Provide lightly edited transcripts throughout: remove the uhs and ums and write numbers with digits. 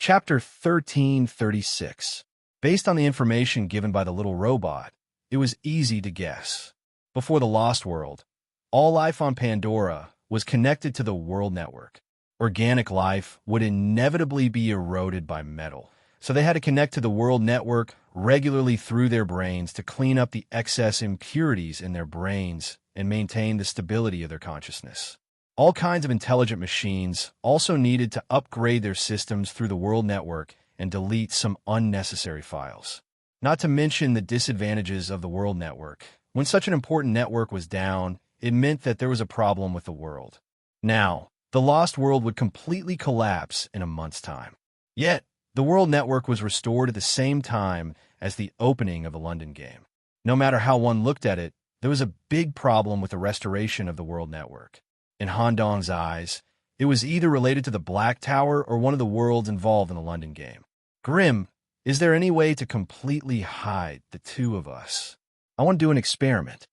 Chapter 1336. Based on the information given by the little robot, it was easy to guess. Before the Lost World, all life on Pandora was connected to the world network. Organic life would inevitably be eroded by metal, so they had to connect to the world network regularly through their brains to clean up the excess impurities in their brains and maintain the stability of their consciousness. All kinds of intelligent machines also needed to upgrade their systems through the world network and delete some unnecessary files. Not to mention the disadvantages of the world network. When such an important network was down, it meant that there was a problem with the world. Now, the Lost World would completely collapse in a month's time. Yet, the world network was restored at the same time as the opening of the London game. No matter how one looked at it, there was a big problem with the restoration of the world network. In Han Dong's eyes, it was either related to the Black Tower or one of the worlds involved in the London game. Grim, is there any way to completely hide the two of us? I want to do an experiment.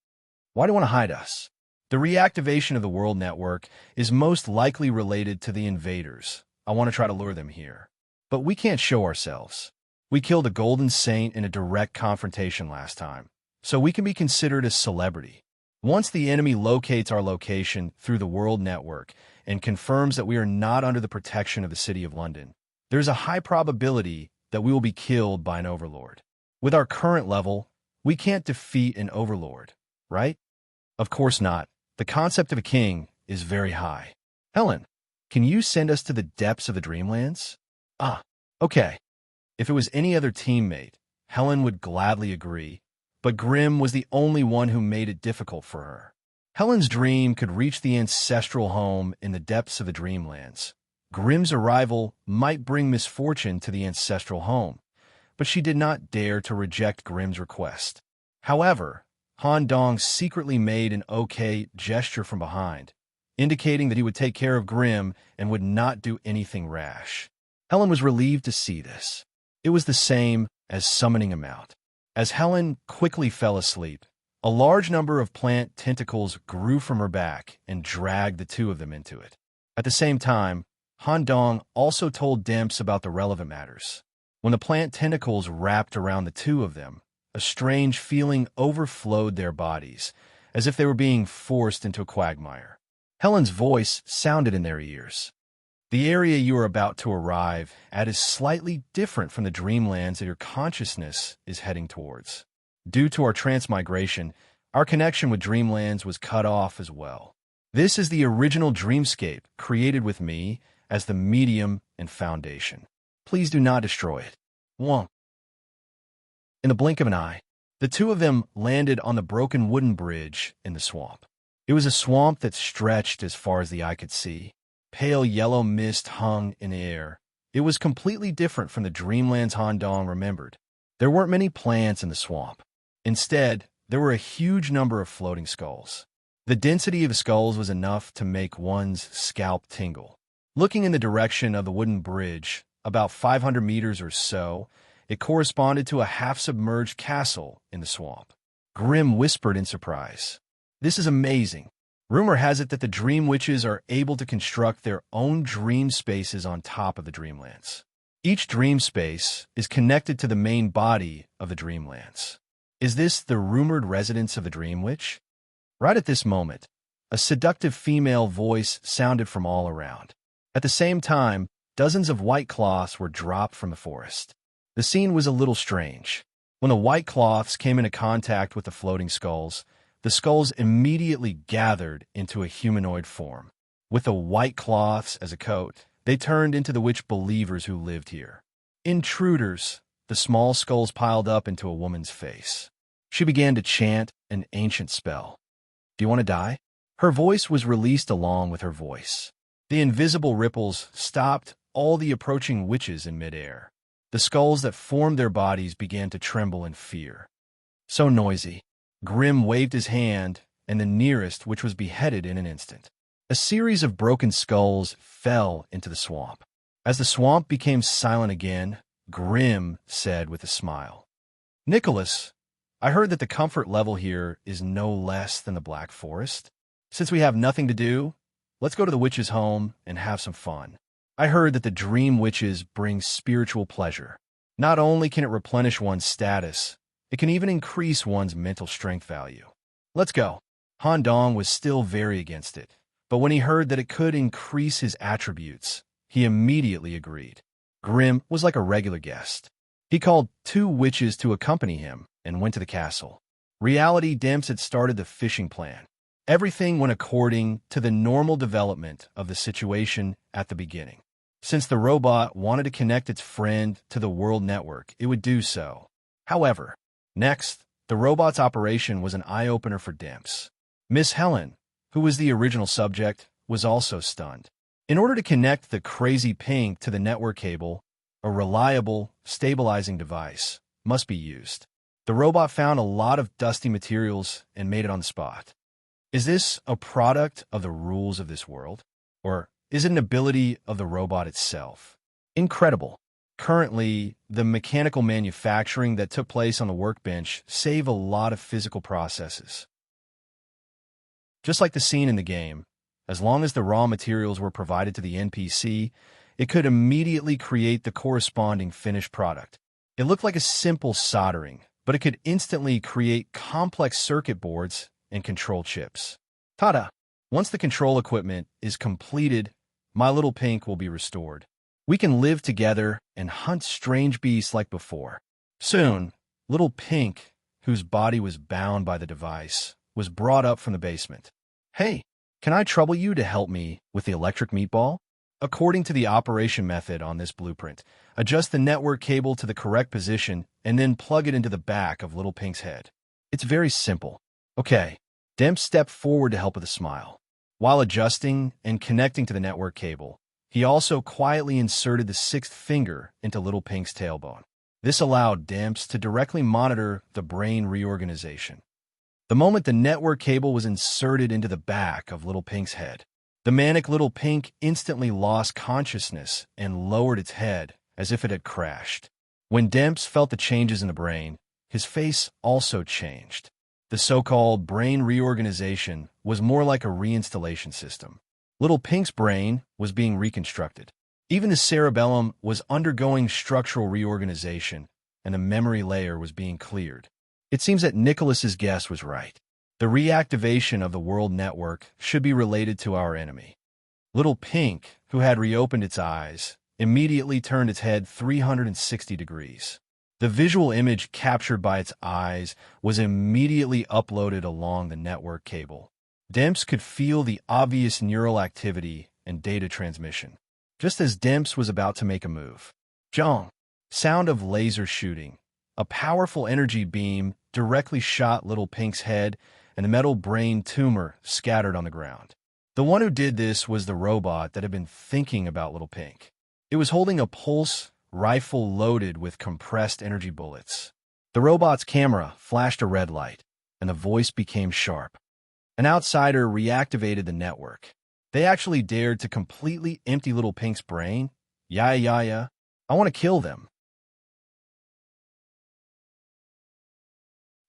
Why do you want to hide us? The reactivation of the world network is most likely related to the invaders. I want to try to lure them here. But we can't show ourselves. We killed a Golden Saint in a direct confrontation last time, so we can be considered a celebrity. Once the enemy locates our location through the world network and confirms that we are not under the protection of the City of London, there's a high probability that we will be killed by an overlord. With our current level, we can't defeat an overlord, right? Of course not. The concept of a king is very high. Helen, can you send us to the depths of the Dreamlands? Okay. If it was any other teammate, Helen would gladly agree, but Grim was the only one who made it difficult for her. Helen's dream could reach the ancestral home in the depths of the Dreamlands. Grim's arrival might bring misfortune to the ancestral home, but she did not dare to reject Grim's request. However, Han Dong secretly made an okay gesture from behind, indicating that he would take care of Grim and would not do anything rash. Helen was relieved to see this. It was the same as summoning him out. As Helen quickly fell asleep, a large number of plant tentacles grew from her back and dragged the two of them into it. At the same time, Han Dong also told Demps about the relevant matters. When the plant tentacles wrapped around the two of them, a strange feeling overflowed their bodies, as if they were being forced into a quagmire. Helen's voice sounded in their ears. The area you are about to arrive at is slightly different from the Dreamlands that your consciousness is heading towards. Due to our transmigration, our connection with Dreamlands was cut off as well. This is the original dreamscape created with me as the medium and foundation. Please do not destroy it. Wonk. In the blink of an eye, the two of them landed on the broken wooden bridge in the swamp. It was a swamp that stretched as far as the eye could see. Pale yellow mist hung in the air. It was completely different from the Dreamlands Han Dong remembered. There weren't many plants in the swamp. Instead, there were a huge number of floating skulls. The density of skulls was enough to make one's scalp tingle. Looking in the direction of the wooden bridge, about 500 meters or so, it corresponded to a half-submerged castle in the swamp. Grim whispered in surprise. This is amazing. Rumor has it that the Dream Witches are able to construct their own dream spaces on top of the Dreamlands. Each dream space is connected to the main body of the Dreamlands. Is this the rumored residence of the Dream Witch? Right at this moment, a seductive female voice sounded from all around. At the same time, dozens of white cloths were dropped from the forest. The scene was a little strange. When the white cloths came into contact with the floating skulls, the skulls immediately gathered into a humanoid form. With the white cloths as a coat, they turned into the witch believers who lived here. Intruders, the small skulls piled up into a woman's face. She began to chant an ancient spell. Do you want to die? Her voice was released along with her voice. The invisible ripples stopped all the approaching witches in midair. The skulls that formed their bodies began to tremble in fear. So noisy. Grim waved his hand, and the nearest which was beheaded in an instant. A series of broken skulls fell into the swamp. As the swamp became silent again, Grim said with a smile, Nicholas, I heard that the comfort level here is no less than the Black Forest. Since we have nothing to do, let's go to the witch's home and have some fun. I heard that the dream witches bring spiritual pleasure. Not only can it replenish one's status, it can even increase one's mental strength value. Let's go. Han Dong was still very against it, but when he heard that it could increase his attributes, he immediately agreed. Grim was like a regular guest. He called 2 witches to accompany him and went to the castle. Reality Dimps had started the fishing plan. Everything went according to the normal development of the situation at the beginning. Since the robot wanted to connect its friend to the world network, it would do so. However, next, the robot's operation was an eye-opener for Dimps. Miss Helen, who was the original subject, was also stunned. In order to connect the crazy pink to the network cable, a reliable, stabilizing device must be used. The robot found a lot of dusty materials and made it on the spot. Is this a product of the rules of this world? Or is it an ability of the robot itself? Incredible. Currently, the mechanical manufacturing that took place on the workbench saved a lot of physical processes. Just like the scene in the game, as long as the raw materials were provided to the NPC, it could immediately create the corresponding finished product. It looked like a simple soldering, but it could instantly create complex circuit boards and control chips. Ta-da! Once the control equipment is completed, my little pink will be restored. We can live together and hunt strange beasts like before. Soon, little pink, whose body was bound by the device, was brought up from the basement. Hey, can I trouble you to help me with the electric meatball? According to the operation method on this blueprint, adjust the network cable to the correct position and then plug it into the back of little pink's head. It's very simple. Okay, Demp stepped forward to help with a smile. While adjusting and connecting to the network cable, he also quietly inserted the 6th finger into little pink's tailbone. This allowed Demps to directly monitor the brain reorganization. The moment the network cable was inserted into the back of little pink's head, the manic little pink instantly lost consciousness and lowered its head as if it had crashed. When Demps felt the changes in the brain, his face also changed. The so-called brain reorganization was more like a reinstallation system. Little Pink's brain was being reconstructed. Even the cerebellum was undergoing structural reorganization, and the memory layer was being cleared. It seems that Nicholas's guess was right. The reactivation of the world network should be related to our enemy. Little Pink, who had reopened its eyes, immediately turned its head 360 degrees. The visual image captured by its eyes was immediately uploaded along the network cable. Demps could feel the obvious neural activity and data transmission. Just as Demps was about to make a move, Jong, sound of laser shooting. A powerful energy beam directly shot Little Pink's head, and the metal brain tumor scattered on the ground. The one who did this was the robot that had been thinking about Little Pink. It was holding a pulse rifle loaded with compressed energy bullets. The robot's camera flashed a red light, and the voice became sharp. An outsider reactivated the network. They actually dared to completely empty Little Pink's brain? Yeah. I want to kill them.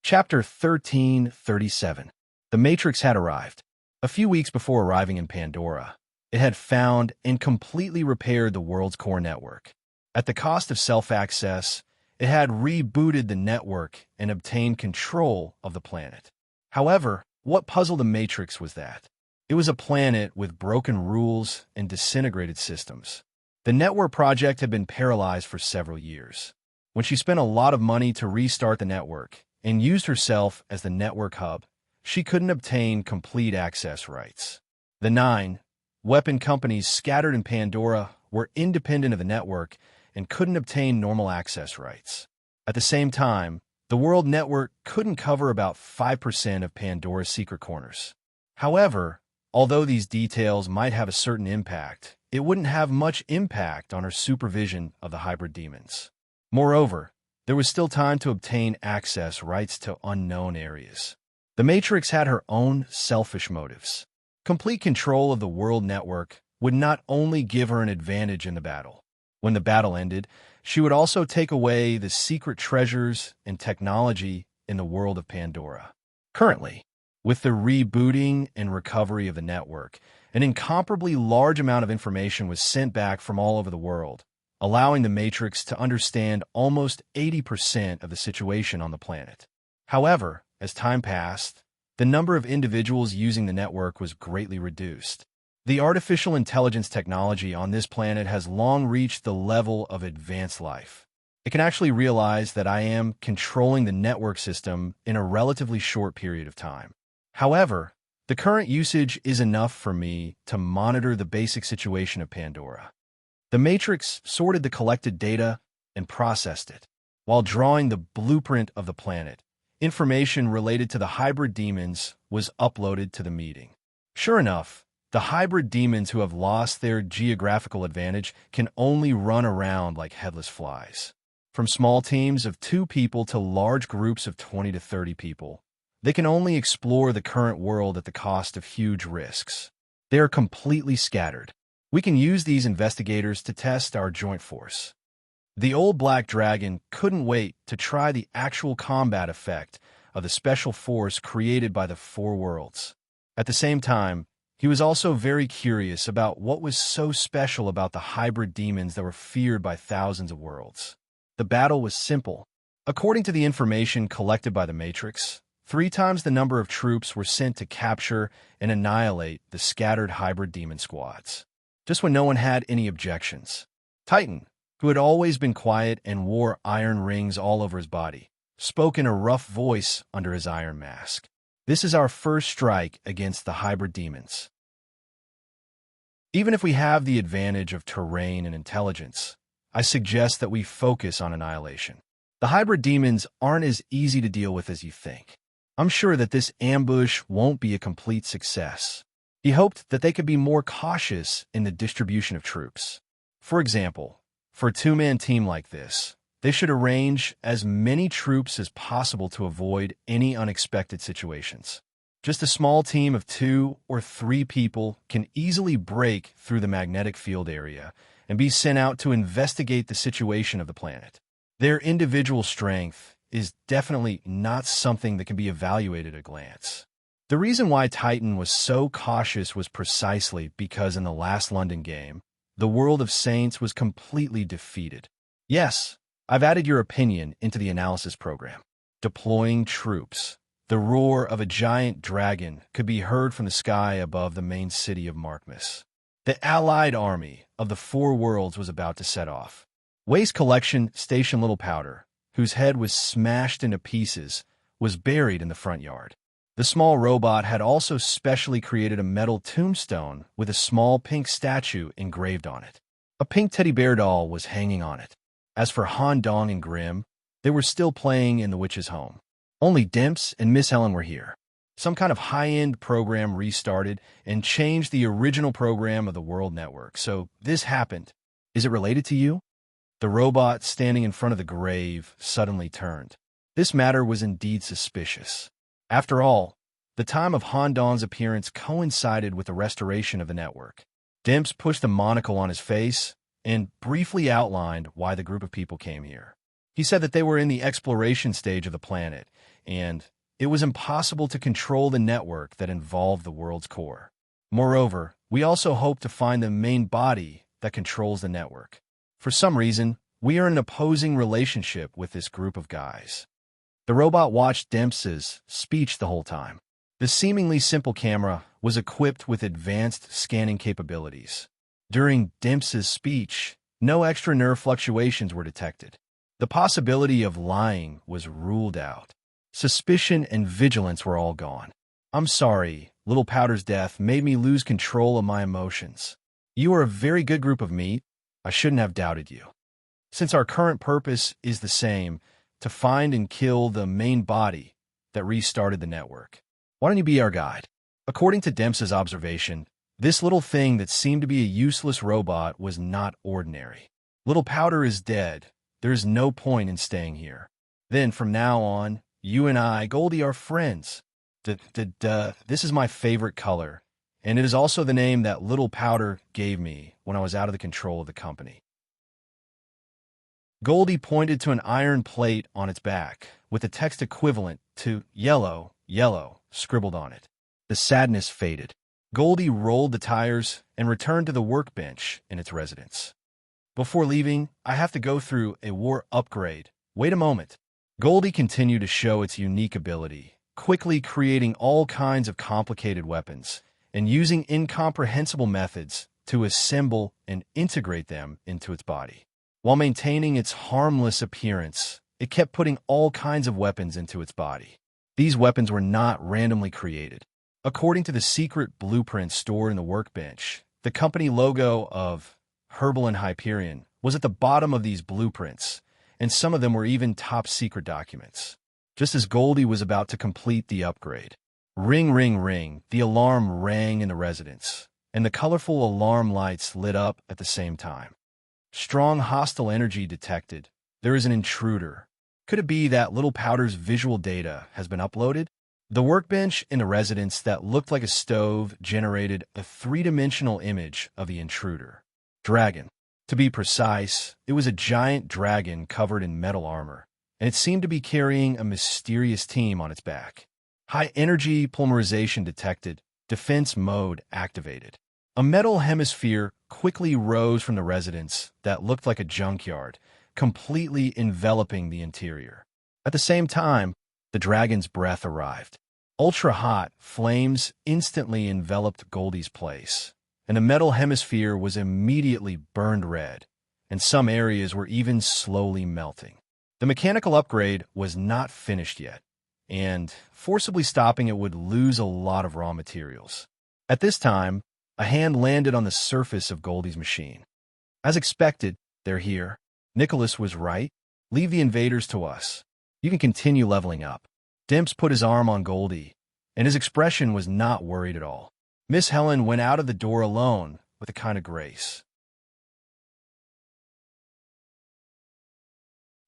Chapter 1337. The Matrix had arrived. A few weeks before arriving in Pandora, it had found and completely repaired the world's core network. At the cost of self-access, it had rebooted the network and obtained control of the planet. However, what puzzled the Matrix was that it was a planet with broken rules and disintegrated systems. The network project had been paralyzed for several years. When she spent a lot of money to restart the network and used herself as the network hub, she couldn't obtain complete access rights. The 9 weapon companies scattered in Pandora were independent of the network and couldn't obtain normal access rights. At the same time, the world network couldn't cover about 5% of Pandora's secret corners. However, although these details might have a certain impact, it wouldn't have much impact on her supervision of the hybrid demons. Moreover, there was still time to obtain access rights to unknown areas. The Matrix had her own selfish motives. Complete control of the world network would not only give her an advantage in the battle. When the battle ended, she would also take away the secret treasures and technology in the world of Pandora. Currently, with the rebooting and recovery of the network, An incomparably large amount of information was sent back from all over the world, allowing the Matrix to understand almost 80% of the situation on the planet. However, as time passed, the number of individuals using the network was greatly reduced. The artificial intelligence technology on this planet has long reached the level of advanced life. It can actually realize that I am controlling the network system in a relatively short period of time. However, the current usage is enough for me to monitor the basic situation of Pandora. The Matrix sorted the collected data and processed it. While drawing the blueprint of the planet, information related to the hybrid demons was uploaded to the meeting. Sure enough, the hybrid demons who have lost their geographical advantage can only run around like headless flies. From small teams of 2 people to large groups of 20 to 30 people, they can only explore the current world at the cost of huge risks. They are completely scattered. We can use these investigators to test our joint force. The old black dragon couldn't wait to try the actual combat effect of the special force created by the 4 worlds. At the same time, he was also very curious about what was so special about the hybrid demons that were feared by thousands of worlds. The battle was simple. According to the information collected by the Matrix, 3 times the number of troops were sent to capture and annihilate the scattered hybrid demon squads. Just when no one had any objections, Titan, who had always been quiet and wore iron rings all over his body, spoke in a rough voice under his iron mask. This is our first strike against the hybrid demons. Even if we have the advantage of terrain and intelligence, I suggest that we focus on annihilation. The hybrid demons aren't as easy to deal with as you think. I'm sure that this ambush won't be a complete success. He hoped that they could be more cautious in the distribution of troops. For example, for a 2-man team like this, they should arrange as many troops as possible to avoid any unexpected situations. Just a small team of 2 or 3 people can easily break through the magnetic field area and be sent out to investigate the situation of the planet. Their individual strength is definitely not something that can be evaluated at a glance. The reason why Titan was so cautious was precisely because in the last London game, the world of Saints was completely defeated. Yes, I've added your opinion into the analysis program. Deploying troops. The roar of a giant dragon could be heard from the sky above the main city of Markmas. The allied army of the 4 worlds was about to set off. Waste Collection Station Little Powder, whose head was smashed into pieces, was buried in the front yard. The small robot had also specially created a metal tombstone with a small pink statue engraved on it. A pink teddy bear doll was hanging on it. As for Han Dong and Grimm, they were still playing in the witch's home. Only Dimps and Miss Helen were here. Some kind of high-end program restarted and changed the original program of the World Network. So this happened. Is it related to you? The robot standing in front of the grave suddenly turned. This matter was indeed suspicious. After all, the time of Han Dong's appearance coincided with the restoration of the network. Dimps pushed a monocle on his face and briefly outlined why the group of people came here. He said that they were in the exploration stage of the planet, and it was impossible to control the network that involved the world's core. Moreover, we also hope to find the main body that controls the network. For some reason, we are in an opposing relationship with this group of guys. The robot watched Demps's speech the whole time. The seemingly simple camera was equipped with advanced scanning capabilities. During Demps's speech, no extra nerve fluctuations were detected. The possibility of lying was ruled out. Suspicion and vigilance were all gone. I'm sorry, Little Powder's death made me lose control of my emotions. You are a very good group of meat. I shouldn't have doubted you. Since our current purpose is the same, to find and kill the main body that restarted the network, why don't you be our guide? According to Demps's observation, this little thing that seemed to be a useless robot was not ordinary. Little Powder is dead. There is no point in staying here. Then, from now on, you and I, Goldie, are friends. This is my favorite color, and it is also the name that Little Powder gave me when I was out of the control of the company. Goldie pointed to an iron plate on its back, with the text equivalent to yellow, yellow, scribbled on it. The sadness faded. Goldie rolled the tires and returned to the workbench in its residence. Before leaving, I have to go through a war upgrade. Wait a moment. Goldie continued to show its unique ability, quickly creating all kinds of complicated weapons and using incomprehensible methods to assemble and integrate them into its body. While maintaining its harmless appearance, it kept putting all kinds of weapons into its body. These weapons were not randomly created. According to the secret blueprint stored in the workbench, the company logo of Herbal and Hyperion was at the bottom of these blueprints, and some of them were even top-secret documents. Just as Goldie was about to complete the upgrade, ring, ring, ring, the alarm rang in the residence, and the colorful alarm lights lit up at the same time. Strong hostile energy detected. There is an intruder. Could it be that Little Powder's visual data has been uploaded? The workbench in the residence that looked like a stove generated a three-dimensional image of the intruder. Dragon. To be precise, it was a giant dragon covered in metal armor, and it seemed to be carrying a mysterious team on its back. High-energy polymerization detected. Defense mode activated. A metal hemisphere quickly rose from the residence that looked like a junkyard, completely enveloping the interior. At the same time, the dragon's breath arrived. Ultra-hot flames instantly enveloped Goldie's place, and the metal hemisphere was immediately burned red, and some areas were even slowly melting. The mechanical upgrade was not finished yet, and forcibly stopping it would lose a lot of raw materials. At this time, a hand landed on the surface of Goldie's machine. As expected, they're here. Nicholas was right. Leave the invaders to us. You can continue leveling up. Dimps put his arm on Goldie, and his expression was not worried at all. Miss Helen went out of the door alone with a kind of grace.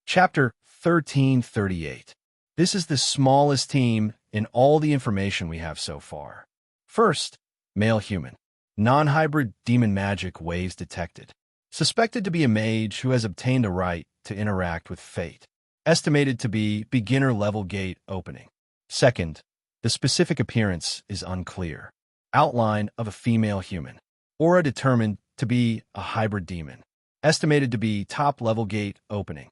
Chapter 1338. This is the smallest team in all the information we have so far. First, male human. Non-hybrid demon magic waves detected. Suspected to be a mage who has obtained a right to interact with fate. Estimated to be beginner-level gate opening. Second, the specific appearance is unclear. Outline of a female human. Aura determined to be a hybrid demon. Estimated to be top-level gate opening.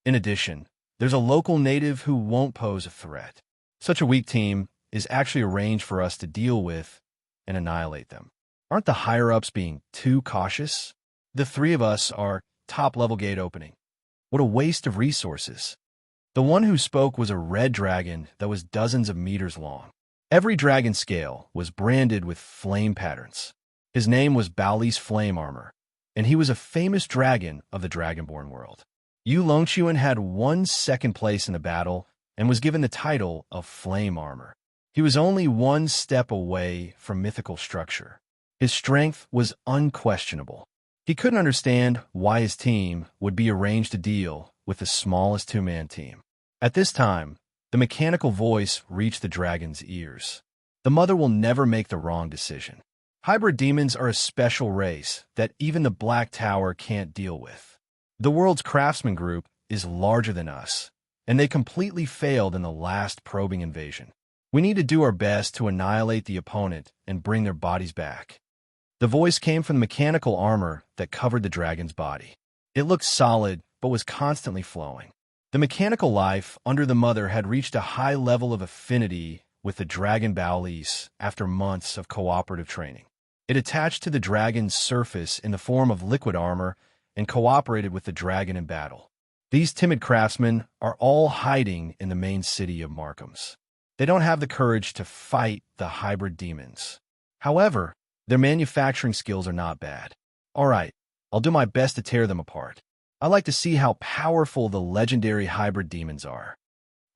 In addition, there's a local native who won't pose a threat. Such a weak team is actually arranged for us to deal with and annihilate them. Aren't the higher-ups being too cautious? The three of us are top-level gate opening. What a waste of resources. The one who spoke was a red dragon that was dozens of meters long. Every dragon scale was branded with flame patterns. His name was Bowley's Flame Armor, and he was a famous dragon of the Dragonborn world. Yu Longchuan had won second place in the battle and was given the title of Flame Armor. He was only one step away from mythical structure. His strength was unquestionable. He couldn't understand why his team would be arranged to deal with the smallest two-man team. At this time, the mechanical voice reached the dragon's ears. The mother will never make the wrong decision. Hybrid demons are a special race that even the Black Tower can't deal with. The world's craftsman group is larger than us, and they completely failed in the last probing invasion. We need to do our best to annihilate the opponent and bring their bodies back. The voice came from the mechanical armor that covered the dragon's body. It looked solid, but was constantly flowing. The mechanical life under the mother had reached a high level of affinity with the dragon Bowlies after months of cooperative training. It attached to the dragon's surface in the form of liquid armor and cooperated with the dragon in battle. These timid craftsmen are all hiding in the main city of Markham's. They don't have the courage to fight the hybrid demons. However, their manufacturing skills are not bad. All right, I'll do my best to tear them apart. I like to see how powerful the legendary hybrid demons are.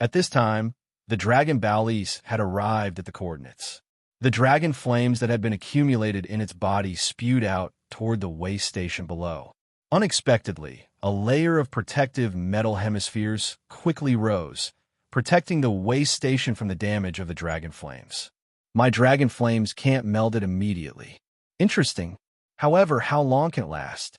At this time, the dragon Bowlies had arrived at the coordinates. The dragon flames that had been accumulated in its body spewed out toward the way station below. Unexpectedly, a layer of protective metal hemispheres quickly rose, protecting the way station from the damage of the dragon flames. My dragon flames can't melt it immediately. Interesting. However, how long can it last?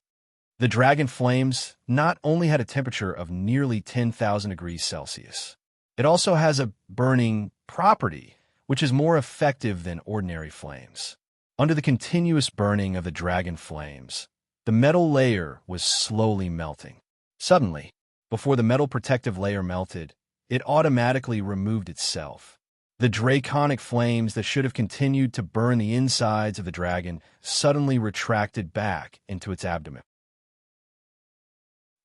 The dragon flames not only had a temperature of nearly 10,000 degrees Celsius, it also has a burning property, which is more effective than ordinary flames. Under the continuous burning of the dragon flames, the metal layer was slowly melting. Suddenly, before the metal protective layer melted, it automatically removed itself. The draconic flames that should have continued to burn the insides of the dragon suddenly retracted back into its abdomen.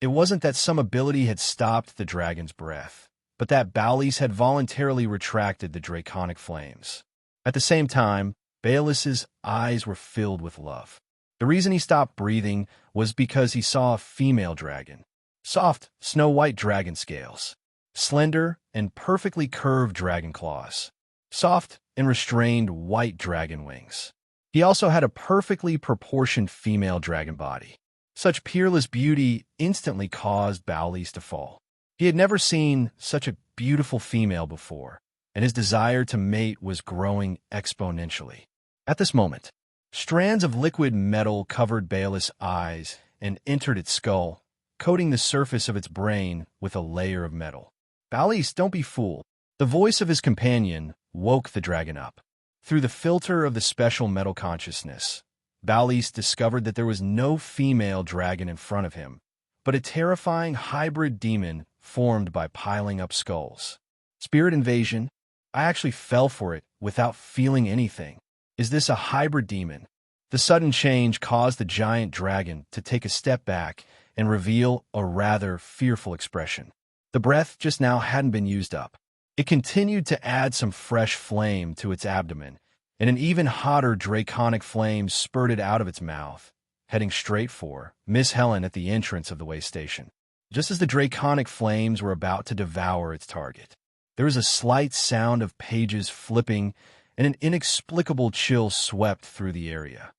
It wasn't that some ability had stopped the dragon's breath, but that Balis had voluntarily retracted the draconic flames. At the same time, Baelis's eyes were filled with love. The reason he stopped breathing was because he saw a female dragon. Soft, snow-white dragon scales. Slender and perfectly curved dragon claws. Soft and restrained white dragon wings. He also had a perfectly proportioned female dragon body. Such peerless beauty instantly caused Balis to fall. He had never seen such a beautiful female before, and his desire to mate was growing exponentially. At this moment, strands of liquid metal covered Baelis' eyes and entered its skull, coating the surface of its brain with a layer of metal. Balis, don't be fooled. The voice of his companion woke the dragon up. Through the filter of the special metal consciousness, Balis discovered that there was no female dragon in front of him, but a terrifying hybrid demon formed by piling up skulls. Spirit invasion? I actually fell for it without feeling anything. Is this a hybrid demon? The sudden change caused the giant dragon to take a step back and reveal a rather fearful expression. The breath just now hadn't been used up. It continued to add some fresh flame to its abdomen, and an even hotter draconic flame spurted out of its mouth, heading straight for Miss Helen at the entrance of the way station. Just as the draconic flames were about to devour its target, there was a slight sound of pages flipping, and an inexplicable chill swept through the area.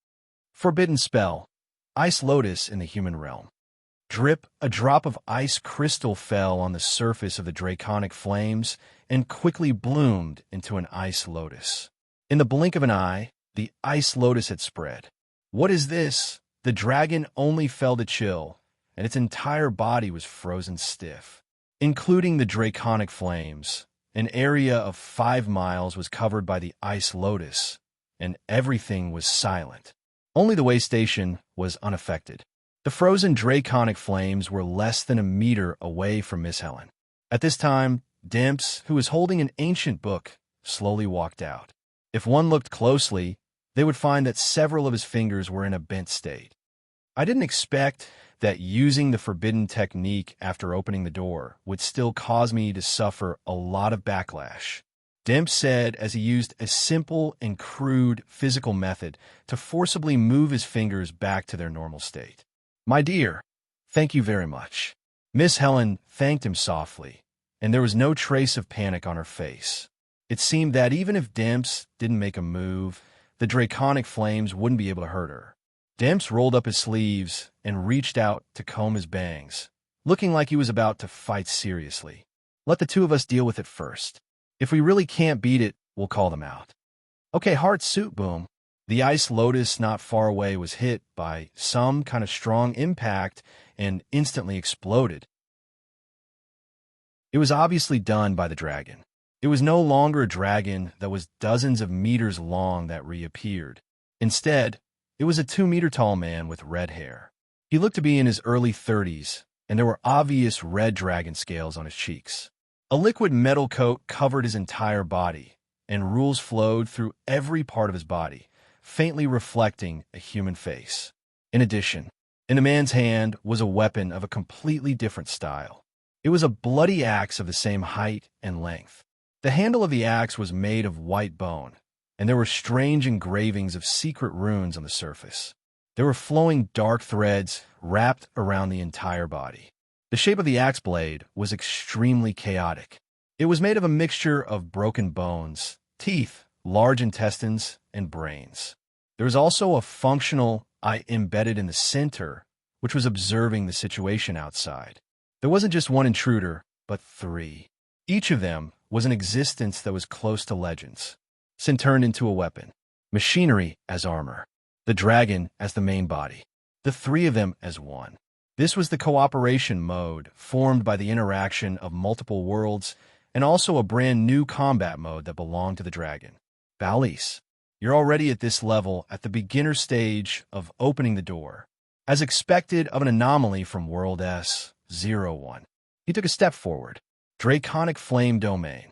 Forbidden spell. Ice Lotus in the human realm. Drip, a drop of ice crystal fell on the surface of the draconic flames and quickly bloomed into an ice lotus. In the blink of an eye, the ice lotus had spread. What is this? The dragon only felt a chill, and its entire body was frozen stiff. Including the draconic flames, an area of 5 miles was covered by the ice lotus, and everything was silent. Only the way station was unaffected. The frozen draconic flames were less than a meter away from Miss Helen. At this time, Dimps, who was holding an ancient book, slowly walked out. If one looked closely, they would find that several of his fingers were in a bent state. I didn't expect that using the forbidden technique after opening the door would still cause me to suffer a lot of backlash. Dimps said as he used a simple and crude physical method to forcibly move his fingers back to their normal state. My dear, thank you very much. Miss Helen thanked him softly, and there was no trace of panic on her face. It seemed that even if Dimps didn't make a move, the draconic flames wouldn't be able to hurt her. Dimps rolled up his sleeves and reached out to comb his bangs, looking like he was about to fight seriously. Let the two of us deal with it first. If we really can't beat it, we'll call them out. Okay, heart suit, boom. The ice lotus not far away was hit by some kind of strong impact and instantly exploded. It was obviously done by the dragon. It was no longer a dragon that was dozens of meters long that reappeared. Instead, it was a 2-meter-tall man with red hair. He looked to be in his early 30s, and there were obvious red dragon scales on his cheeks. A liquid metal coat covered his entire body, and rules flowed through every part of his body, faintly reflecting a human face. In addition, in the man's hand was a weapon of a completely different style. It was a bloody axe of the same height and length. The handle of the axe was made of white bone, and there were strange engravings of secret runes on the surface. There were flowing dark threads wrapped around the entire body. The shape of the axe blade was extremely chaotic. It was made of a mixture of broken bones, teeth, large intestines, and brains. There was also a functional eye embedded in the center, which was observing the situation outside. There wasn't just one intruder, but 3. Each of them was an existence that was close to legends. Sin turned into a weapon, machinery as armor, the dragon as the main body, the 3 of them as one. This was the cooperation mode formed by the interaction of multiple worlds and also a brand new combat mode that belonged to the dragon. Balis. You're already at this level at the beginner stage of opening the door. As expected of an anomaly from World S01, he took a step forward. Draconic Flame Domain.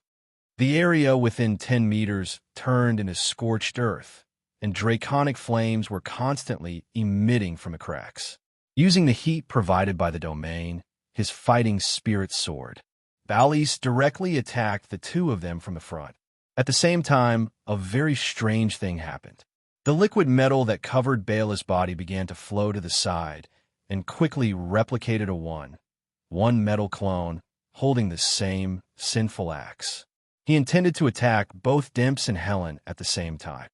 The area within 10 meters turned into scorched earth, and draconic flames were constantly emitting from the cracks. Using the heat provided by the domain, his fighting spirit soared. Balis directly attacked the two of them from the front. At the same time, a very strange thing happened. The liquid metal that covered Balis' body began to flow to the side and quickly replicated a one metal clone holding the same sinful axe. He intended to attack both Dimps and Helen at the same time.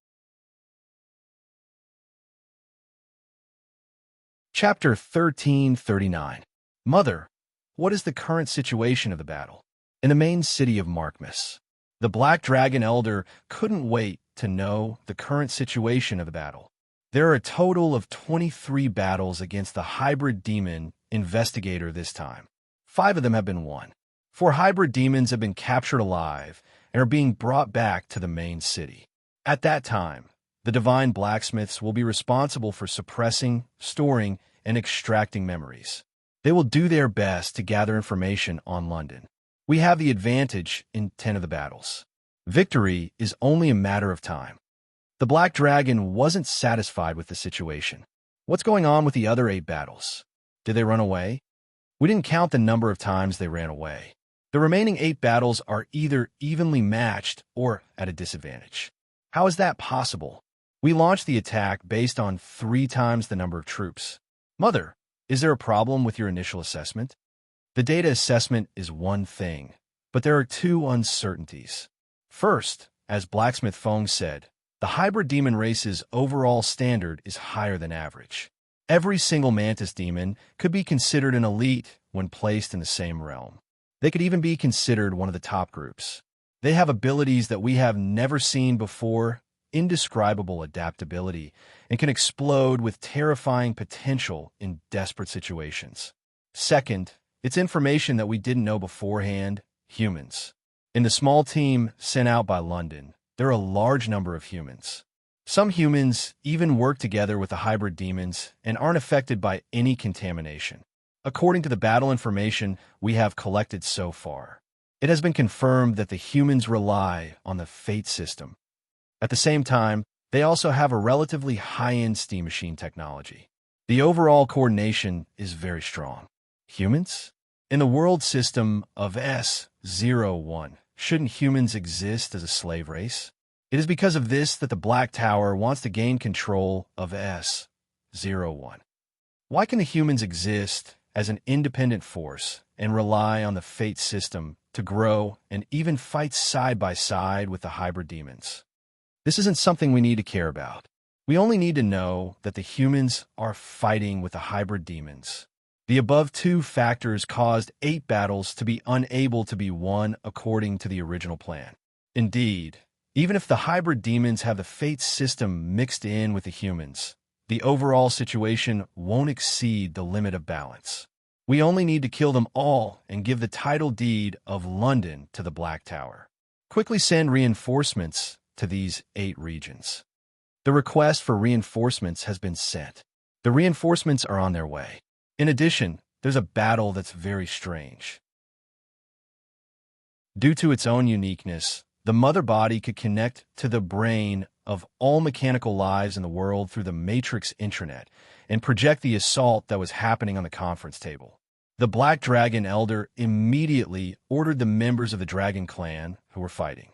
Chapter 1339. Mother, what is the current situation of the battle? In the main city of Markmas, the Black Dragon Elder couldn't wait to know the current situation of the battle. There are a total of 23 battles against the hybrid demon investigator this time. 5 of them have been won. 4 hybrid demons have been captured alive and are being brought back to the main city. At that time, the divine blacksmiths will be responsible for suppressing, storing, and extracting memories. They will do their best to gather information on London. We have the advantage in 10 of the battles. Victory is only a matter of time. The Black Dragon wasn't satisfied with the situation. What's going on with the other 8 battles? Did they run away? We didn't count the number of times they ran away. The remaining 8 battles are either evenly matched or at a disadvantage. How is that possible? We launched the attack based on 3 times the number of troops. Mother, is there a problem with your initial assessment? The data assessment is one thing, but there are 2 uncertainties. First, as Blacksmith Fong said, the hybrid demon race's overall standard is higher than average. Every single Mantis demon could be considered an elite when placed in the same realm. They could even be considered one of the top groups. They have abilities that we have never seen before, indescribable adaptability, and can explode with terrifying potential in desperate situations. Second, it's information that we didn't know beforehand: humans. In the small team sent out by London, there are a large number of humans. Some humans even work together with the hybrid demons and aren't affected by any contamination. According to the battle information we have collected so far, it has been confirmed that the humans rely on the fate system. At the same time, they also have a relatively high-end steam machine technology. The overall coordination is very strong. Humans? In the world system of S01, shouldn't humans exist as a slave race? It is because of this that the Black Tower wants to gain control of S01. Why can the humans exist as an independent force and rely on the fate system to grow and even fight side by side with the hybrid demons? This isn't something we need to care about. We only need to know that the humans are fighting with the hybrid demons. The above 2 factors caused 8 battles to be unable to be won according to the original plan. Indeed, even if the hybrid demons have the fate system mixed in with the humans, the overall situation won't exceed the limit of balance. We only need to kill them all and give the title deed of London to the Black Tower. Quickly send reinforcements to these 8 regions. The request for reinforcements has been sent. The reinforcements are on their way. In addition, there's a battle that's very strange. Due to its own uniqueness, the mother body could connect to the brain of all mechanical lives in the world through the Matrix intranet and project the assault that was happening on the conference table. The Black Dragon Elder immediately ordered the members of the Dragon Clan who were fighting.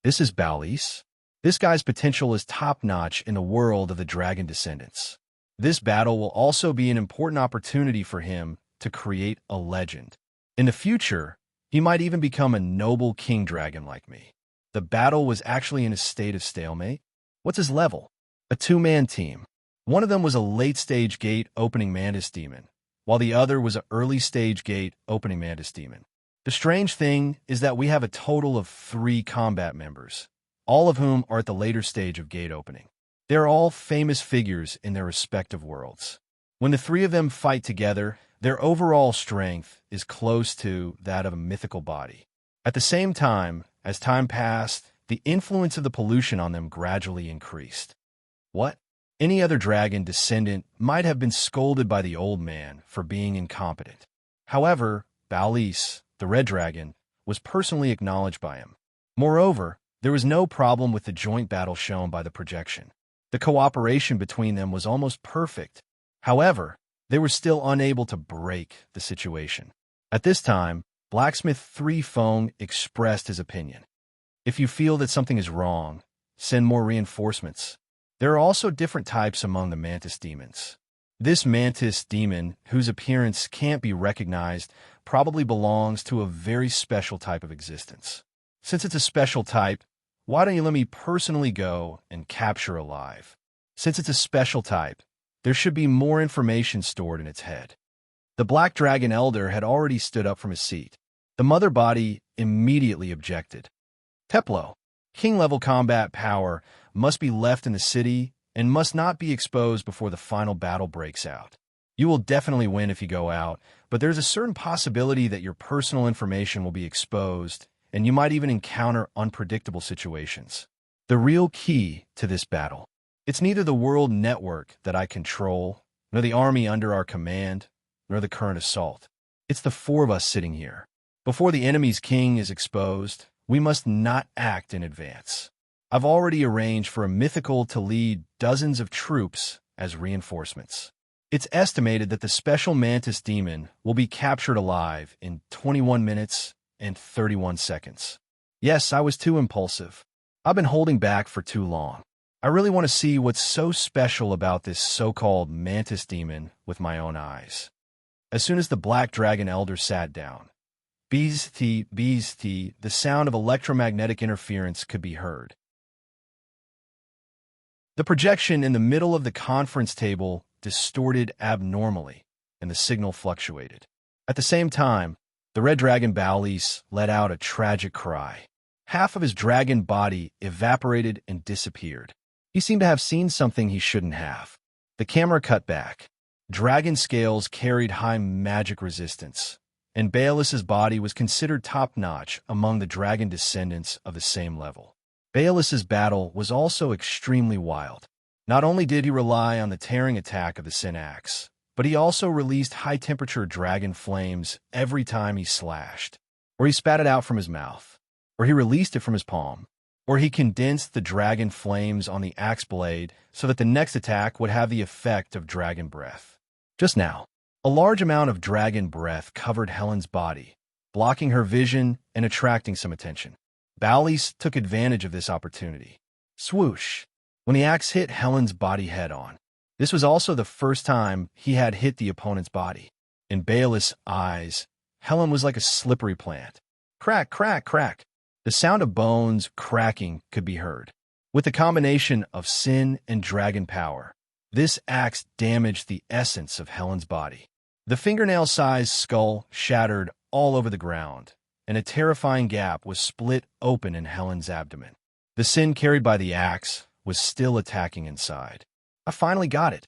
This is Balis. This guy's potential is top-notch in the world of the Dragon Descendants. This battle will also be an important opportunity for him to create a legend. In the future, he might even become a noble king dragon like me. The battle was actually in a state of stalemate. What's his level? A 2-man team. One of them was a late-stage gate opening Mantis demon, while the other was an early-stage gate opening Mantis demon. The strange thing is that we have a total of 3 combat members, all of whom are at the later stage of gate opening. They are all famous figures in their respective worlds. When the 3 of them fight together, their overall strength is close to that of a mythical body. At the same time, as time passed, the influence of the pollution on them gradually increased. What? Any other dragon descendant might have been scolded by the old man for being incompetent. However, Balis, the red dragon, was personally acknowledged by him. Moreover, there was no problem with the joint battle shown by the projection. The cooperation between them was almost perfect. However, they were still unable to break the situation. At this time, Blacksmith 3 Fong expressed his opinion. If you feel that something is wrong, send more reinforcements. There are also different types among the mantis demons. This mantis demon, whose appearance can't be recognized, probably belongs to a very special type of existence. Since it's a special type, why don't you let me personally go and capture alive? Since it's a special type, there should be more information stored in its head. The Black Dragon Elder had already stood up from his seat. The mother body immediately objected. Teplo, king-level combat power must be left in the city and must not be exposed before the final battle breaks out. You will definitely win if you go out, but there's a certain possibility that your personal information will be exposed, and you might even encounter unpredictable situations. The real key to this battle. It's neither the world network that I control, nor the army under our command, nor the current assault. It's the 4 of us sitting here. Before the enemy's king is exposed, we must not act in advance. I've already arranged for a mythical to lead dozens of troops as reinforcements. It's estimated that the special mantis demon will be captured alive in 21 minutes and 31 seconds. Yes, I was too impulsive. I've been holding back for too long. I really want to see what's so special about this so-called mantis demon with my own eyes. As soon as the Black Dragon Elder sat down, beastie, the sound of electromagnetic interference could be heard. The projection in the middle of the conference table distorted abnormally, and the signal fluctuated. At the same time, the red dragon Balis let out a tragic cry. Half of his dragon body evaporated and disappeared. He seemed to have seen something he shouldn't have. The camera cut back. Dragon scales carried high magic resistance, and Baelis's body was considered top-notch among the dragon descendants of the same level. Baelis's battle was also extremely wild. Not only did he rely on the tearing attack of the Sin Axe, but he also released high-temperature dragon flames every time he slashed, or he spat it out from his mouth, or he released it from his palm, or he condensed the dragon flames on the axe blade so that the next attack would have the effect of dragon breath. Just now, a large amount of dragon breath covered Helen's body, blocking her vision and attracting some attention. Balis took advantage of this opportunity. Swoosh! When the axe hit Helen's body head-on. This was also the first time he had hit the opponent's body. In Baelis' eyes, Helen was like a slippery plant. Crack, crack, crack. The sound of bones cracking could be heard. With the combination of sin and dragon power, this axe damaged the essence of Helen's body. The fingernail-sized skull shattered all over the ground, and a terrifying gap was split open in Helen's abdomen. The sin carried by the axe was still attacking inside. I finally got it.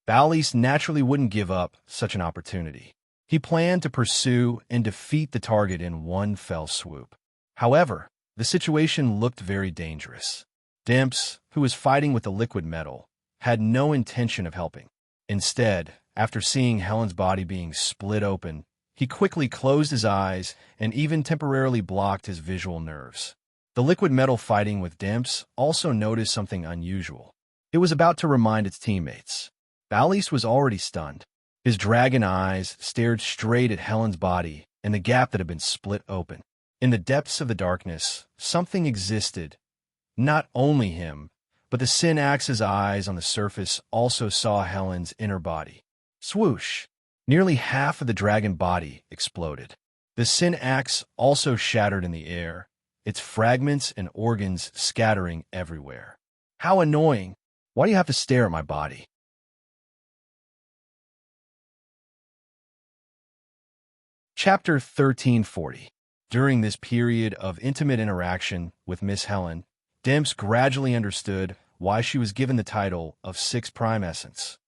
Balis naturally wouldn't give up such an opportunity. He planned to pursue and defeat the target in one fell swoop. However, the situation looked very dangerous. Dimps, who was fighting with the liquid metal, had no intention of helping. Instead, after seeing Helen's body being split open, he quickly closed his eyes and even temporarily blocked his visual nerves. The liquid metal fighting with Dimps also noticed something unusual. It was about to remind its teammates. Balis was already stunned. His dragon eyes stared straight at Helen's body and the gap that had been split open. In the depths of the darkness, something existed. Not only him, but the Sin Axe's eyes on the surface also saw Helen's inner body. Swoosh! Nearly half of the dragon body exploded. The Sin Axe also shattered in the air, its fragments and organs scattering everywhere. How annoying! Why do you have to stare at my body? Chapter 1340. During this period of intimate interaction with Miss Helen, Dimps gradually understood why she was given the title of 6 Prime Essence.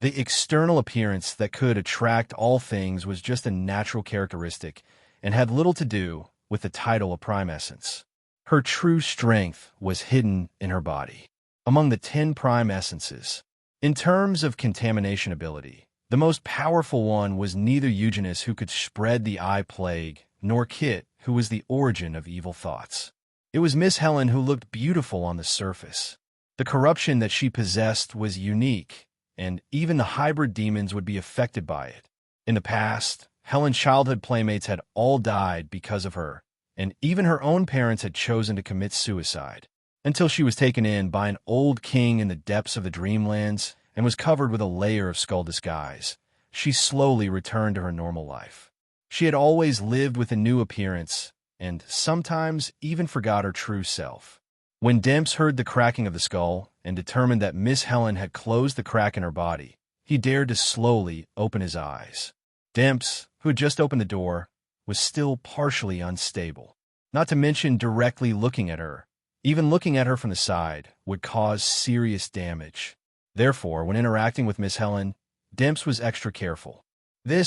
The external appearance that could attract all things was just a natural characteristic and had little to do with the title of Prime Essence. Her true strength was hidden in her body, among the 10 prime essences. In terms of contamination ability, the most powerful one was neither Eugenus, who could spread the eye plague, nor Kit, who was the origin of evil thoughts. It was Miss Helen, who looked beautiful on the surface. The corruption that she possessed was unique, and even the hybrid demons would be affected by it. In the past, Helen's childhood playmates had all died because of her, and even her own parents had chosen to commit suicide, until she was taken in by an old king in the depths of the dreamlands and was covered with a layer of skull disguise. She slowly returned to her normal life. She had always lived with a new appearance, and sometimes even forgot her true self. When Demps heard the cracking of the skull and determined that Miss Helen had closed the crack in her body, he dared to slowly open his eyes. Demps, who had just opened the door, was still partially unstable. Not to mention directly looking at her. Even looking at her from the side would cause serious damage. Therefore, when interacting with Miss Helen, Demps was extra careful. The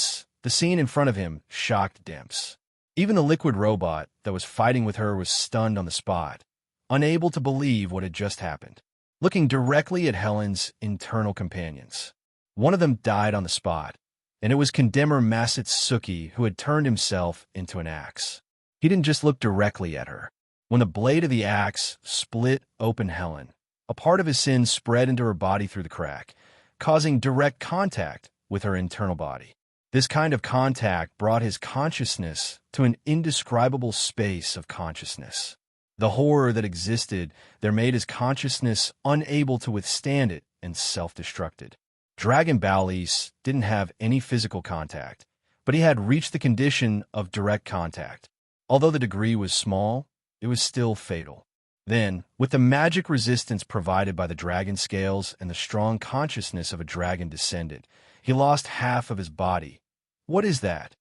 scene in front of him, shocked Demps. Even the liquid robot that was fighting with her was stunned on the spot, unable to believe what had just happened. Looking directly at Helen's internal companions. One of them died on the spot, and it was Condemner Masatsuki, who had turned himself into an axe. He didn't just look directly at her. When the blade of the axe split open Helen, a part of his sin spread into her body through the crack, causing direct contact with her internal body. This kind of contact brought his consciousness to an indescribable space of consciousness. The horror that existed there made his consciousness unable to withstand it and self-destructed. Dragon Bowlease didn't have any physical contact, but he had reached the condition of direct contact. Although the degree was small, it was still fatal. Then, with the magic resistance provided by the dragon scales and the strong consciousness of a dragon descendant, he lost half of his body. What is that?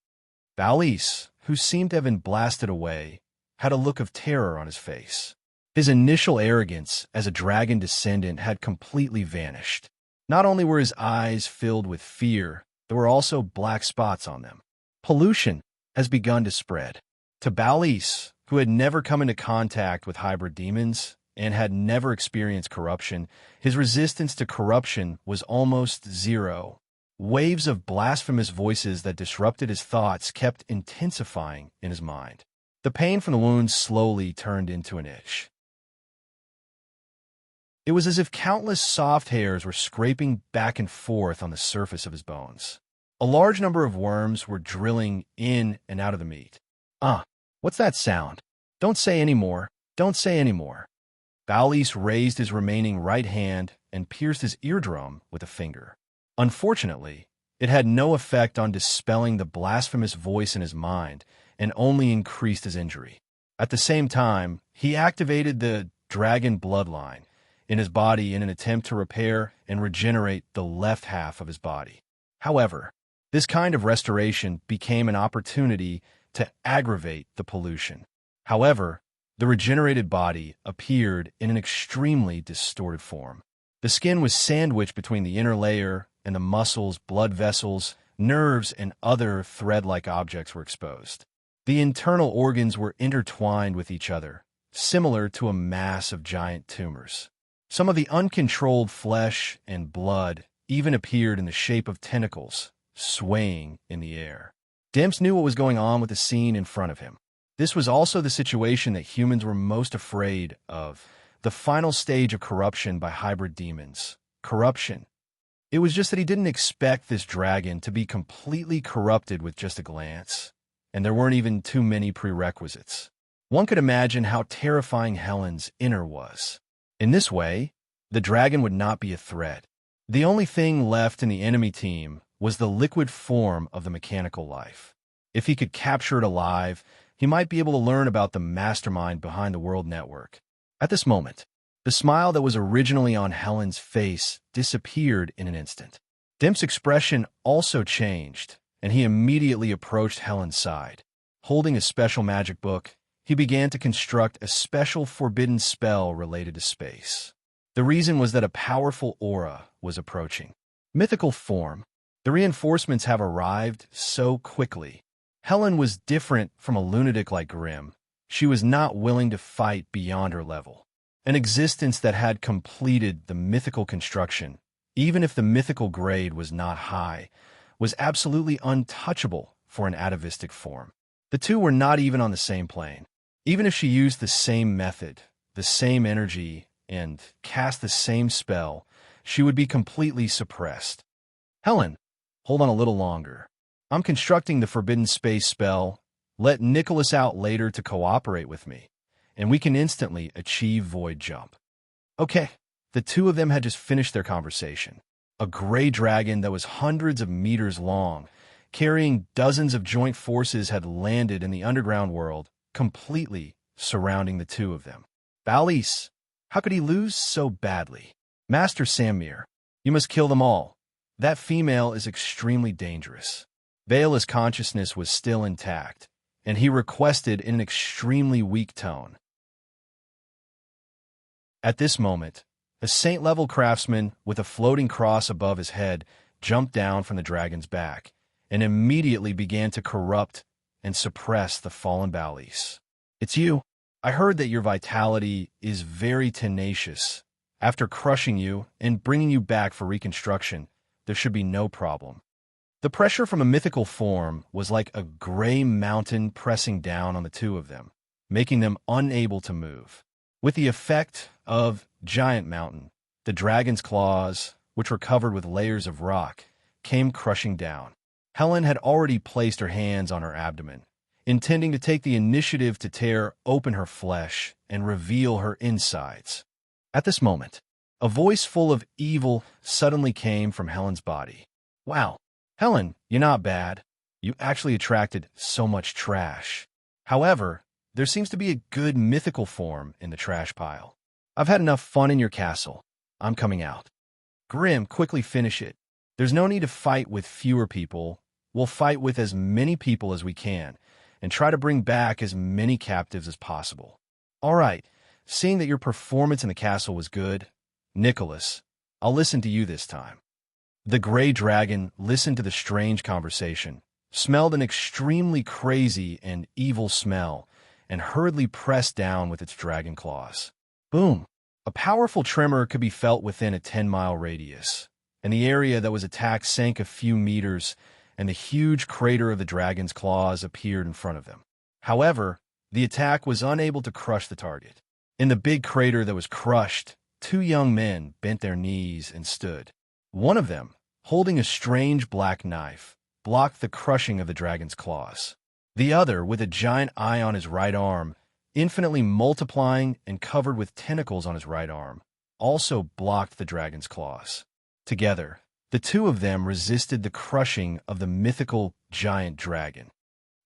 Bowlease, who seemed to have been blasted away, had a look of terror on his face. His initial arrogance as a dragon descendant had completely vanished. Not only were his eyes filled with fear, there were also black spots on them. Pollution has begun to spread. To Bowlease, who had never come into contact with hybrid demons and had never experienced corruption, his resistance to corruption was almost zero. Waves of blasphemous voices that disrupted his thoughts kept intensifying in his mind. The pain from the wounds slowly turned into an itch. It was as if countless soft hairs were scraping back and forth on the surface of his bones. A large number of worms were drilling in and out of the meat. What's that sound? Don't say any more. Don't say any more. Bowlease raised his remaining right hand and pierced his eardrum with a finger. Unfortunately, it had no effect on dispelling the blasphemous voice in his mind and only increased his injury. At the same time, he activated the dragon bloodline in his body in an attempt to repair and regenerate the left half of his body. However, this kind of restoration became an opportunity to aggravate the pollution. However, the regenerated body appeared in an extremely distorted form. The skin was sandwiched between the inner layer, and the muscles, blood vessels, nerves, and other thread-like objects were exposed. The internal organs were intertwined with each other, similar to a mass of giant tumors. Some of the uncontrolled flesh and blood even appeared in the shape of tentacles, swaying in the air. Demps knew what was going on with the scene in front of him. This was also the situation that humans were most afraid of, the final stage of corruption by hybrid demons. Corruption. It was just that he didn't expect this dragon to be completely corrupted with just a glance, and there weren't even too many prerequisites. One could imagine how terrifying Helen's inner was. In this way, the dragon would not be a threat. The only thing left in the enemy team was the liquid form of the mechanical life. If he could capture it alive, he might be able to learn about the mastermind behind the World Network. At this moment, the smile that was originally on Helen's face disappeared in an instant. Demp's expression also changed, and he immediately approached Helen's side. Holding a special magic book, he began to construct a special forbidden spell related to space. The reason was that a powerful aura was approaching. Mythical form. The reinforcements have arrived so quickly. Helen was different from a lunatic like Grimm. She was not willing to fight beyond her level. An existence that had completed the mythical construction, even if the mythical grade was not high, was absolutely untouchable for an atavistic form. The two were not even on the same plane. Even if she used the same method, the same energy, and cast the same spell, she would be completely suppressed. Helen, hold on a little longer. I'm constructing the Forbidden Space spell. Let Nicholas out later to cooperate with me, and we can instantly achieve Void Jump. Okay, the two of them had just finished their conversation. A gray dragon that was hundreds of meters long, carrying dozens of joint forces, had landed in the underground world, completely surrounding the two of them. Balise, how could he lose so badly? Master Samir, you must kill them all. That female is extremely dangerous. Baela's consciousness was still intact, and he requested in an extremely weak tone. At this moment, a saint-level craftsman with a floating cross above his head jumped down from the dragon's back and immediately began to corrupt and suppress the fallen Balise. It's you. I heard that your vitality is very tenacious. After crushing you and bringing you back for reconstruction, there should be no problem. The pressure from a mythical form was like a gray mountain pressing down on the two of them, making them unable to move. With the effect of giant mountain, the dragon's claws, which were covered with layers of rock, came crushing down. Helen had already placed her hands on her abdomen, intending to take the initiative to tear open her flesh and reveal her insides. At this moment, a voice full of evil suddenly came from Helen's body. Wow, Helen, you're not bad. You actually attracted so much trash. However, there seems to be a good mythical form in the trash pile. I've had enough fun in your castle. I'm coming out. Grim, quickly finish it. There's no need to fight with fewer people. We'll fight with as many people as we can, and try to bring back as many captives as possible. All right, seeing that your performance in the castle was good, Nicholas, I'll listen to you this time. The gray dragon listened to the strange conversation, smelled an extremely crazy and evil smell, and hurriedly pressed down with its dragon claws. Boom! A powerful tremor could be felt within a 10-mile radius, and the area that was attacked sank a few meters, and the huge crater of the dragon's claws appeared in front of them. However, the attack was unable to crush the target. In the big crater that was crushed, two young men bent their knees and stood. One of them, holding a strange black knife, blocked the crushing of the dragon's claws. The other, with a giant eye on his right arm, infinitely multiplying and covered with tentacles on his right arm, also blocked the dragon's claws. Together, the two of them resisted the crushing of the mythical giant dragon.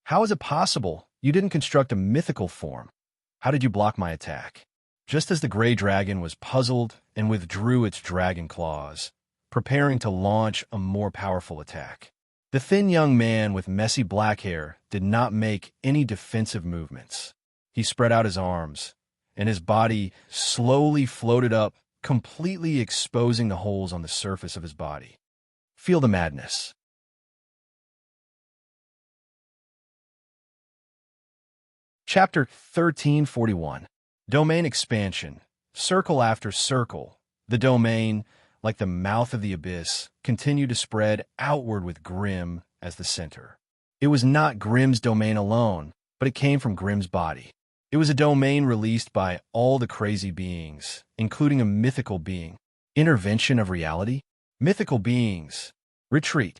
How is it possible? You didn't construct a mythical form. How did you block my attack? Just as the gray dragon was puzzled and withdrew its dragon claws, preparing to launch a more powerful attack, the thin young man with messy black hair did not make any defensive movements. He spread out his arms, and his body slowly floated up, completely exposing the holes on the surface of his body. Feel the madness. Chapter 1341. Domain Expansion. Circle after circle, the domain, like the mouth of the abyss, continued to spread outward with Grim as the center. It was not Grim's domain alone, but it came from Grim's body. It was a domain released by all the crazy beings, including a mythical being. Intervention of reality? Mythical beings. Retreat.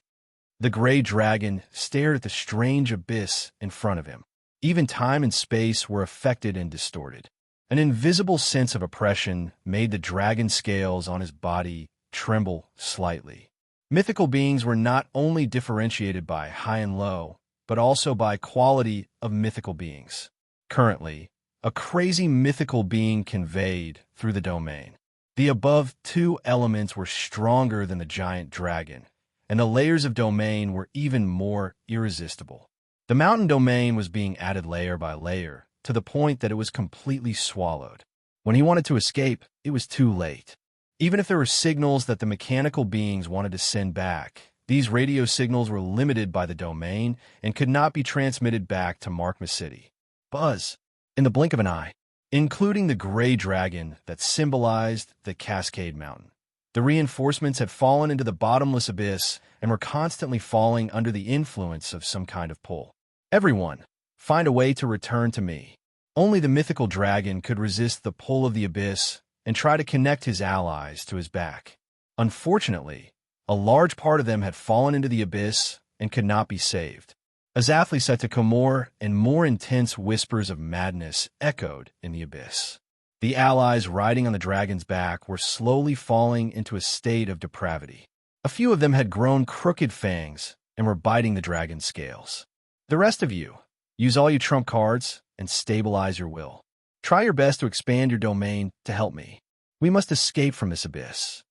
The gray dragon stared at the strange abyss in front of him. Even time and space were affected and distorted. An invisible sense of oppression made the dragon scales on his body tremble slightly. Mythical beings were not only differentiated by high and low, but also by quality of mythical beings. Currently, a crazy mythical being conveyed through the domain. The above two elements were stronger than the giant dragon, and the layers of domain were even more irresistible. The mountain domain was being added layer by layer, to the point that it was completely swallowed. When he wanted to escape, it was too late. Even if there were signals that the mechanical beings wanted to send back, these radio signals were limited by the domain and could not be transmitted back to Markma City. Buzz. in the blink of an eye, including the gray dragon that symbolized the Cascade Mountain. The reinforcements had fallen into the bottomless abyss and were constantly falling under the influence of some kind of pull. Everyone, find a way to return to me. Only the mythical dragon could resist the pull of the abyss and try to connect his allies to his back. Unfortunately, a large part of them had fallen into the abyss and could not be saved. Azatli said to Komor, and more intense whispers of madness echoed in the abyss. The allies riding on the dragon's back were slowly falling into a state of depravity. A few of them had grown crooked fangs and were biting the dragon's scales. The rest of you, use all your trump cards and stabilize your will. Try your best to expand your domain to help me. We must escape from this abyss.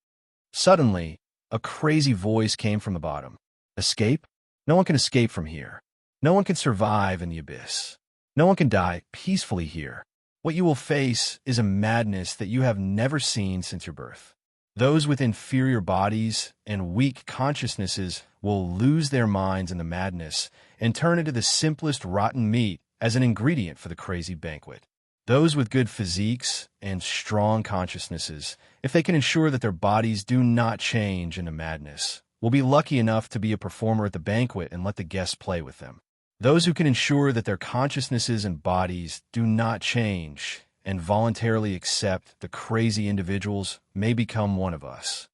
Suddenly, a crazy voice came from the bottom. Escape? No one can escape from here. No one can survive in the abyss. No one can die peacefully here. What you will face is a madness that you have never seen since your birth. Those with inferior bodies and weak consciousnesses will lose their minds in the madness and turn into the simplest rotten meat as an ingredient for the crazy banquet. Those with good physiques and strong consciousnesses, if they can ensure that their bodies do not change into madness, will be lucky enough to be a performer at the banquet and let the guests play with them. Those who can ensure that their consciousnesses and bodies do not change and voluntarily accept the crazy individuals may become one of us.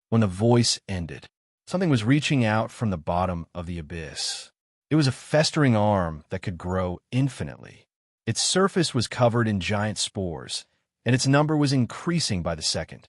When the voice ended, something was reaching out from the bottom of the abyss. It was a festering arm that could grow infinitely. Its surface was covered in giant spores, and its number was increasing by the second.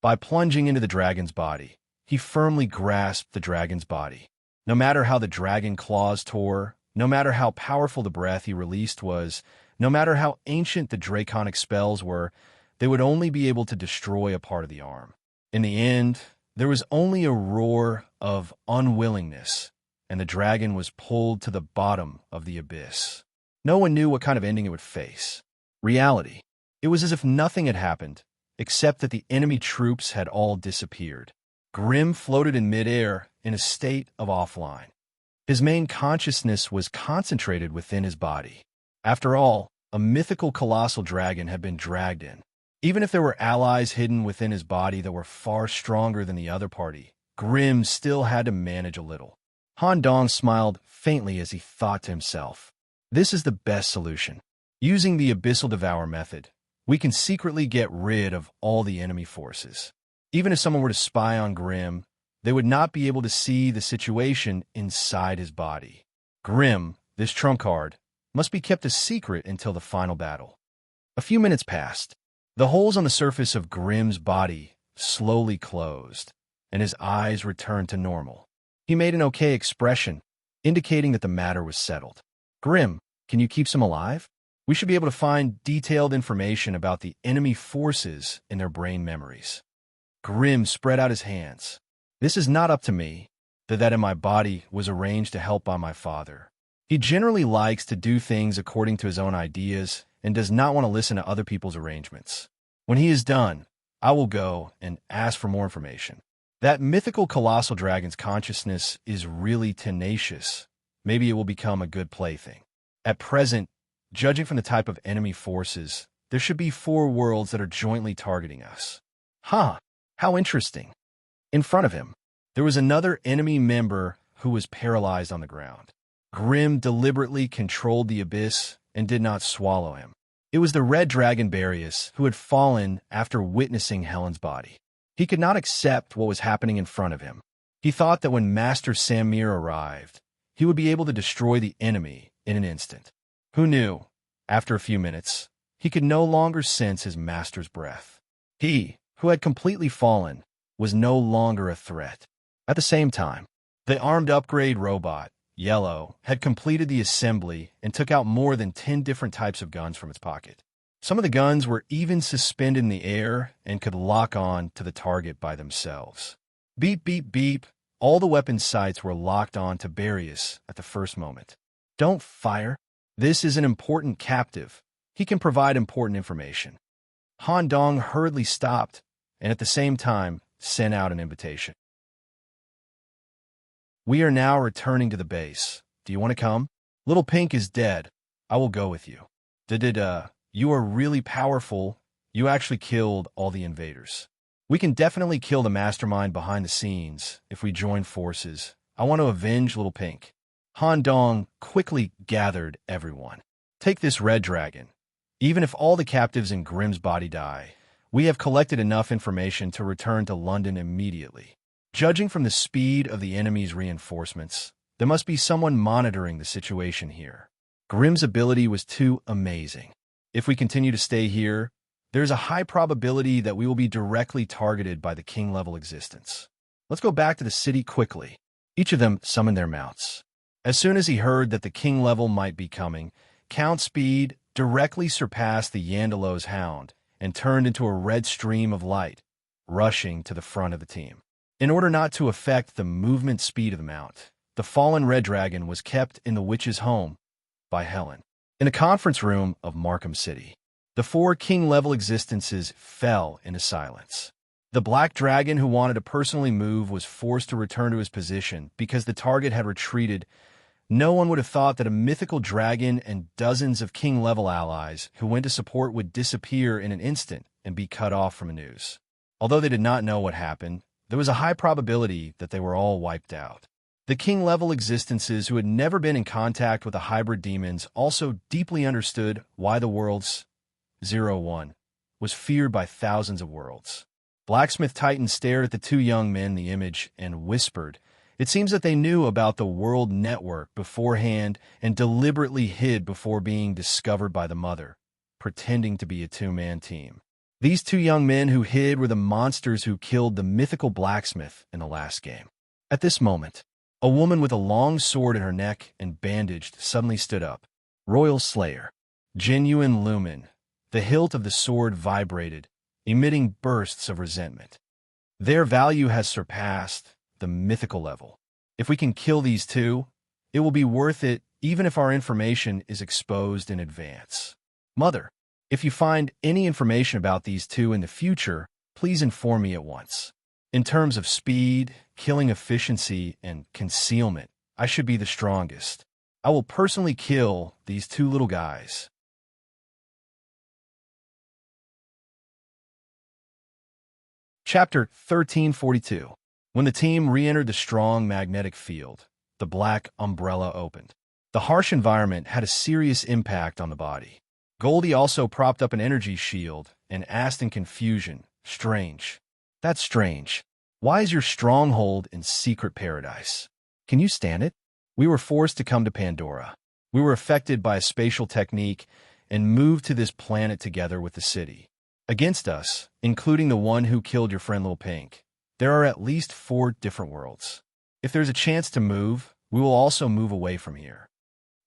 By plunging into the dragon's body, he firmly grasped the dragon's body. No matter how the dragon claws tore, no matter how powerful the breath he released was, no matter how ancient the draconic spells were, they would only be able to destroy a part of the arm. In the end, there was only a roar of unwillingness, and the dragon was pulled to the bottom of the abyss. No one knew what kind of ending it would face. Reality. It was as if nothing had happened, except that the enemy troops had all disappeared. Grim floated in midair in a state of offline. His main consciousness was concentrated within his body. After all, a mythical colossal dragon had been dragged in. Even if there were allies hidden within his body that were far stronger than the other party, Grim still had to manage a little. Han Dong smiled faintly as he thought to himself, "This is the best solution. Using the Abyssal Devour method, we can secretly get rid of all the enemy forces. Even if someone were to spy on Grim, they would not be able to see the situation inside his body. Grim, this trump card, must be kept a secret until the final battle." A few minutes passed. The holes on the surface of Grim's body slowly closed, and his eyes returned to normal. He made an okay expression, indicating that the matter was settled. "Grim, can you keep some alive? We should be able to find detailed information about the enemy forces in their brain memories." Grim spread out his hands. "This is not up to me, that in my body was arranged to help by my father. He generally likes to do things according to his own ideas and does not want to listen to other people's arrangements. When he is done, I will go and ask for more information. That mythical colossal dragon's consciousness is really tenacious. Maybe it will become a good plaything. At present, judging from the type of enemy forces, there should be 4 worlds that are jointly targeting us." Huh, how interesting. In front of him, there was another enemy member who was paralyzed on the ground. Grim deliberately controlled the abyss and did not swallow him. It was the red dragon Barius who had fallen after witnessing Helen's body. He could not accept what was happening in front of him. He thought that when Master Samir arrived, he would be able to destroy the enemy in an instant. Who knew, after a few minutes, he could no longer sense his master's breath. He, who had completely fallen, was no longer a threat. At the same time, the armed upgrade robot, Yellow, had completed the assembly and took out more than 10 different types of guns from its pocket. Some of the guns were even suspended in the air and could lock on to the target by themselves. Beep, beep, beep. All the weapon sights were locked on to Barius at the first moment. "Don't fire. This is an important captive. He can provide important information." Han Dong hurriedly stopped and at the same time sent out an invitation. "We are now returning to the base. Do you want to come? Little Pink is dead, I will go with you. You are really powerful. You actually killed all the invaders. We can definitely kill the mastermind behind the scenes if we join forces. I want to avenge Little Pink. Han Dong quickly gathered everyone. Take this red dragon. Even if all the captives in Grimm's body die, we have collected enough information to return to London immediately. Judging from the speed of the enemy's reinforcements, there must be someone monitoring the situation here. Grimm's ability was too amazing. If we continue to stay here, there's a high probability that we will be directly targeted by the king-level existence. Let's go back to the city quickly. Each of them summoned their mounts. As soon as he heard that the king-level might be coming, Count Speed directly surpassed the Yandelo's hound and turned into a red stream of light, rushing to the front of the team. In order not to affect the movement speed of the mount, the fallen red dragon was kept in the witch's home by Helen. In the conference room of Markham City, the 4 king-level existences fell into silence. The black dragon who wanted to personally move was forced to return to his position because the target had retreated. No one would have thought that a mythical dragon and dozens of king-level allies who went to support would disappear in an instant and be cut off from the news. Although they did not know what happened, there was a high probability that they were all wiped out. The king-level existences who had never been in contact with the hybrid demons also deeply understood why the world's 01 was feared by thousands of worlds. Blacksmith Titan stared at the 2 young men in the image and whispered. It seems that they knew about the world network beforehand and deliberately hid before being discovered by the mother, pretending to be a 2-man team. These 2 young men who hid were the monsters who killed the mythical blacksmith in the last game. At this moment, a woman with a long sword in her neck and bandaged suddenly stood up. Royal Slayer. Genuine Lumen. The hilt of the sword vibrated, emitting bursts of resentment. Their value has surpassed the mythical level. If we can kill these 2, it will be worth it even if our information is exposed in advance. Mother, if you find any information about these 2 in the future, please inform me at once. In terms of speed, killing efficiency, and concealment, I should be the strongest. I will personally kill these 2 little guys. Chapter 1342. When the team re-entered the strong magnetic field, the black umbrella opened. The harsh environment had a serious impact on the body. Goldie also propped up an energy shield and asked in confusion, "Strange. That's strange. Why is your stronghold in secret paradise? Can you stand it?" We were forced to come to Pandora. We were affected by a spatial technique and moved to this planet together with the city. Against us, including the one who killed your friend Little Pink, there are at least 4 different worlds. If there's a chance to move, we will also move away from here.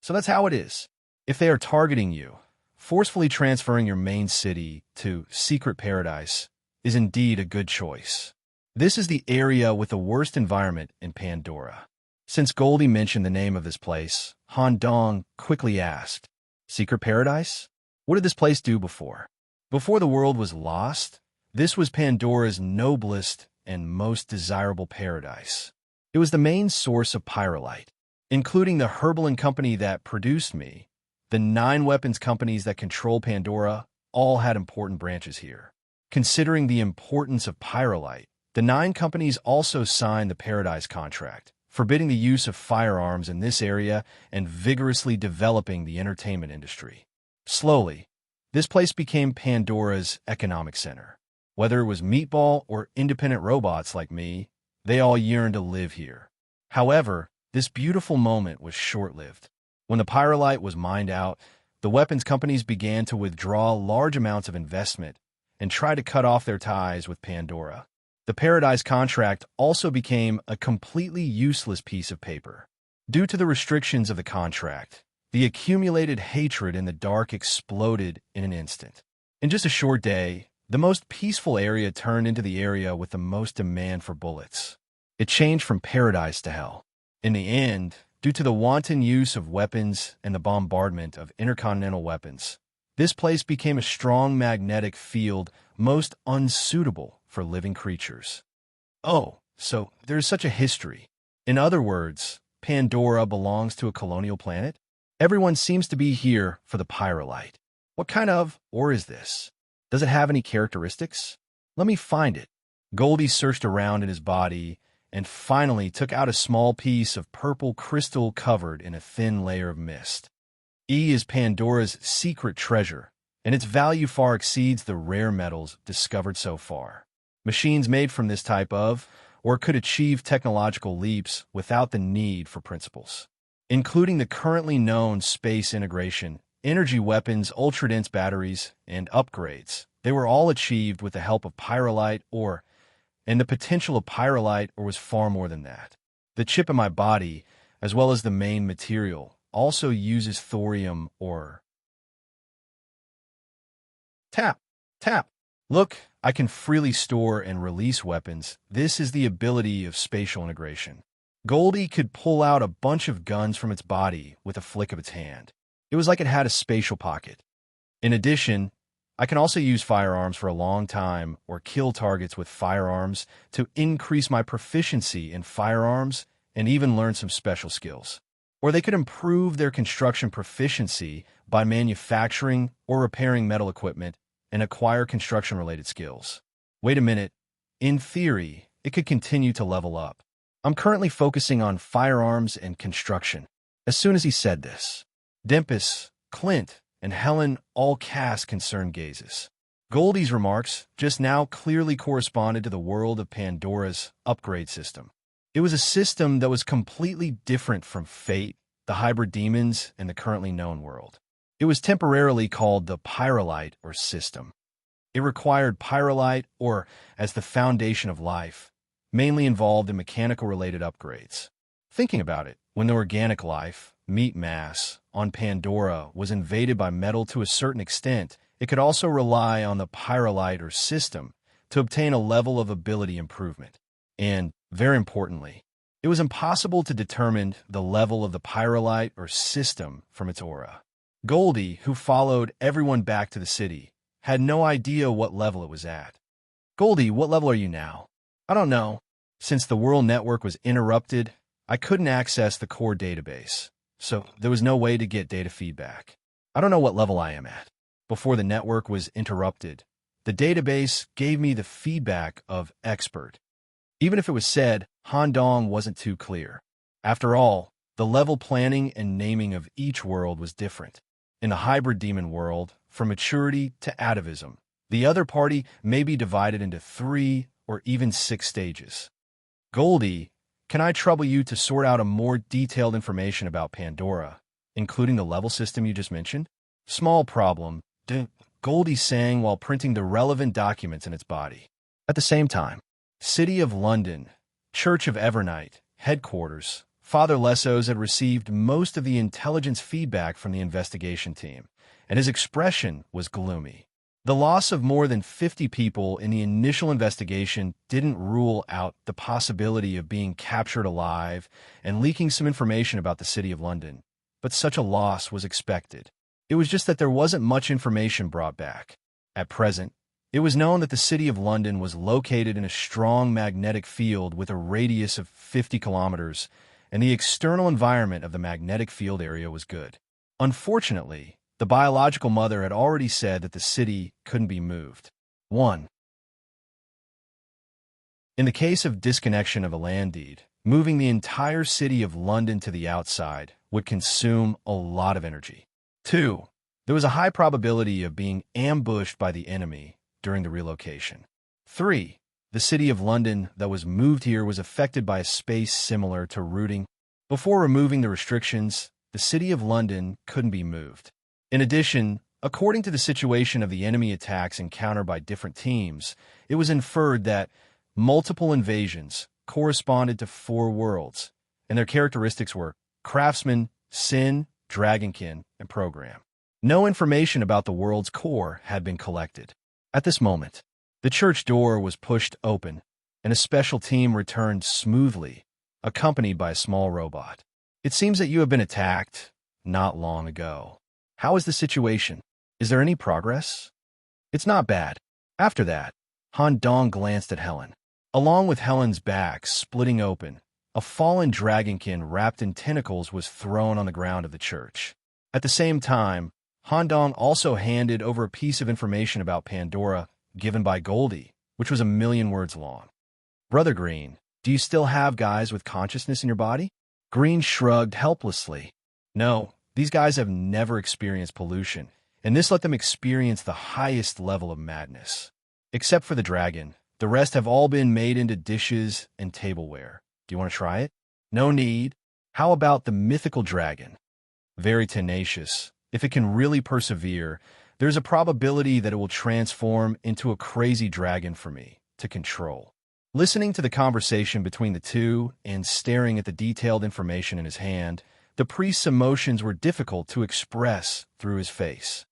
So that's how it is. If they are targeting you, forcefully transferring your main city to secret paradise is indeed a good choice. This is the area with the worst environment in Pandora. Since Goldie mentioned the name of this place, Han Dong quickly asked, "Secret paradise? What did this place do before?" Before the world was lost, this was Pandora's noblest and most desirable paradise. It was the main source of pyrolite, including the Herbalin company that produced me. The 9 weapons companies that control Pandora all had important branches here. Considering the importance of pyrolite, the 9 companies also signed the Paradise Contract, forbidding the use of firearms in this area and vigorously developing the entertainment industry. Slowly, this place became Pandora's economic center. Whether it was Meatball or independent robots like me, they all yearned to live here. However, this beautiful moment was short-lived. When the pyrolite was mined out, the weapons companies began to withdraw large amounts of investment and try to cut off their ties with Pandora. The Paradise Contract also became a completely useless piece of paper. Due to the restrictions of the contract, the accumulated hatred in the dark exploded in an instant. In just a short day, the most peaceful area turned into the area with the most demand for bullets. It changed from paradise to hell. In the end, due to the wanton use of weapons and the bombardment of intercontinental weapons, this place became a strong magnetic field most unsuitable for living creatures. Oh, so there's such a history. In other words, Pandora belongs to a colonial planet? Everyone seems to be here for the pyrolite. What kind of ore is this? Does it have any characteristics? Let me find it. Goldie searched around in his body and finally took out a small piece of purple crystal covered in a thin layer of mist. E is Pandora's secret treasure, and its value far exceeds the rare metals discovered so far. Machines made from this type of, or could achieve technological leaps without the need for principles, including the currently known space integration, energy weapons, ultra-dense batteries, and upgrades. They were all achieved with the help of pyrolite ore, and the potential of pyrolite ore was far more than that. The chip in my body, as well as the main material, also uses thorium ore. Tap, tap. Look, I can freely store and release weapons. This is the ability of spatial integration. Goldie could pull out a bunch of guns from its body with a flick of its hand. It was like it had a spatial pocket. In addition, I can also use firearms for a long time or kill targets with firearms to increase my proficiency in firearms and even learn some special skills. Or they could improve their construction proficiency by manufacturing or repairing metal equipment and acquire construction-related skills. Wait a minute. In theory, it could continue to level up. I'm currently focusing on firearms and construction. As soon as he said this, Dempus, Clint, and Helen all cast concerned gazes. Goldie's remarks just now clearly corresponded to the world of Pandora's upgrade system. It was a system that was completely different from Fate, the hybrid demons, and the currently known world. It was temporarily called the pyrolite ore system. It required pyrolite ore as the foundation of life, mainly involved in mechanical-related upgrades. Thinking about it, when the organic life, meat mass, on Pandora was invaded by metal to a certain extent, it could also rely on the pyrolite ore system to obtain a level of ability improvement. And, very importantly, it was impossible to determine the level of the pyrolite ore system from its aura. Goldie, who followed everyone back to the city, had no idea what level it was at. Goldie, what level are you now? I don't know. Since the world network was interrupted, I couldn't access the core database, so there was no way to get data feedback. I don't know what level I am at. Before the network was interrupted, the database gave me the feedback of expert. Even if it was said, Handong wasn't too clear. After all, the level planning and naming of each world was different. In the hybrid demon world, from maturity to atavism, the other party may be divided into 3 or even 6 stages. Goldie, can I trouble you to sort out a more detailed information about Pandora, including the level system you just mentioned? Small problem, Goldie sang while printing the relevant documents in its body. At the same time, City of London, Church of Evernight, headquarters, Father Lessos had received most of the intelligence feedback from the investigation team, and his expression was gloomy. The loss of more than 50 people in the initial investigation didn't rule out the possibility of being captured alive and leaking some information about the City of London, but such a loss was expected. It was just that there wasn't much information brought back. At present, it was known that the City of London was located in a strong magnetic field with a radius of 50 kilometers, and the external environment of the magnetic field area was good. Unfortunately, the biological mother had already said that the city couldn't be moved. 1. In the case of disconnection of a land deed, moving the entire City of London to the outside would consume a lot of energy. 2. There was a high probability of being ambushed by the enemy during the relocation. 3. The City of London that was moved here was affected by a space similar to rooting. Before removing the restrictions, the City of London couldn't be moved. In addition, according to the situation of the enemy attacks encountered by different teams, it was inferred that multiple invasions corresponded to 4 worlds, and their characteristics were Craftsman, Sin, Dragonkin, and Program. No information about the world's core had been collected. At this moment, the church door was pushed open, and a special team returned smoothly, accompanied by a small robot. It seems that you have been attacked not long ago. How is the situation? Is there any progress? It's not bad. After that, Han Dong glanced at Helen. Along with Helen's back splitting open, a fallen dragonkin wrapped in tentacles was thrown on the ground of the church. At the same time, Handong also handed over a piece of information about Pandora given by Goldie, which was 1,000,000 words long. Brother Green, do you still have guys with consciousness in your body? Green shrugged helplessly. No, these guys have never experienced pollution, and this let them experience the highest level of madness. Except for the dragon, the rest have all been made into dishes and tableware. Do you want to try it? No need. How about the mythical dragon? Very tenacious. If it can really persevere, there's a probability that it will transform into a crazy dragon for me to control. Listening to the conversation between the two and staring at the detailed information in his hand, the priest's emotions were difficult to express through his face.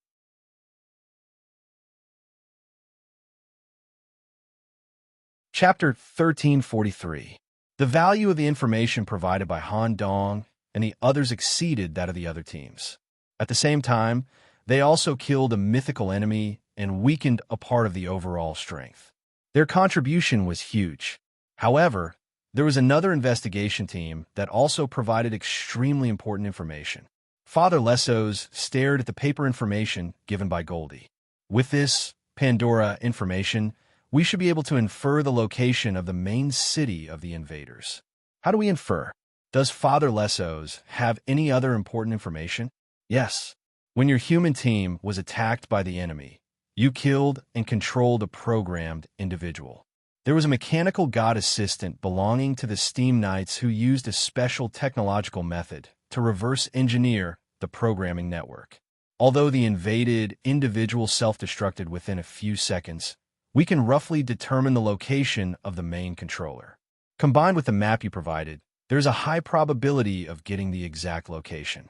Chapter 1343. The value of the information provided by Han Dong and the others exceeded that of the other teams. At the same time, they also killed a mythical enemy and weakened a part of the overall strength. Their contribution was huge. However, there was another investigation team that also provided extremely important information. Father Lessos stared at the paper information given by Goldie. With this Pandora information, we should be able to infer the location of the main city of the invaders. How do we infer? Does Father Lessos have any other important information? Yes. When your human team was attacked by the enemy, you killed and controlled a programmed individual. There was a mechanical god assistant belonging to the Steam Knights who used a special technological method to reverse engineer the programming network. Although the invaded individual self-destructed within a few seconds, we can roughly determine the location of the main controller. Combined with the map you provided, there's a high probability of getting the exact location.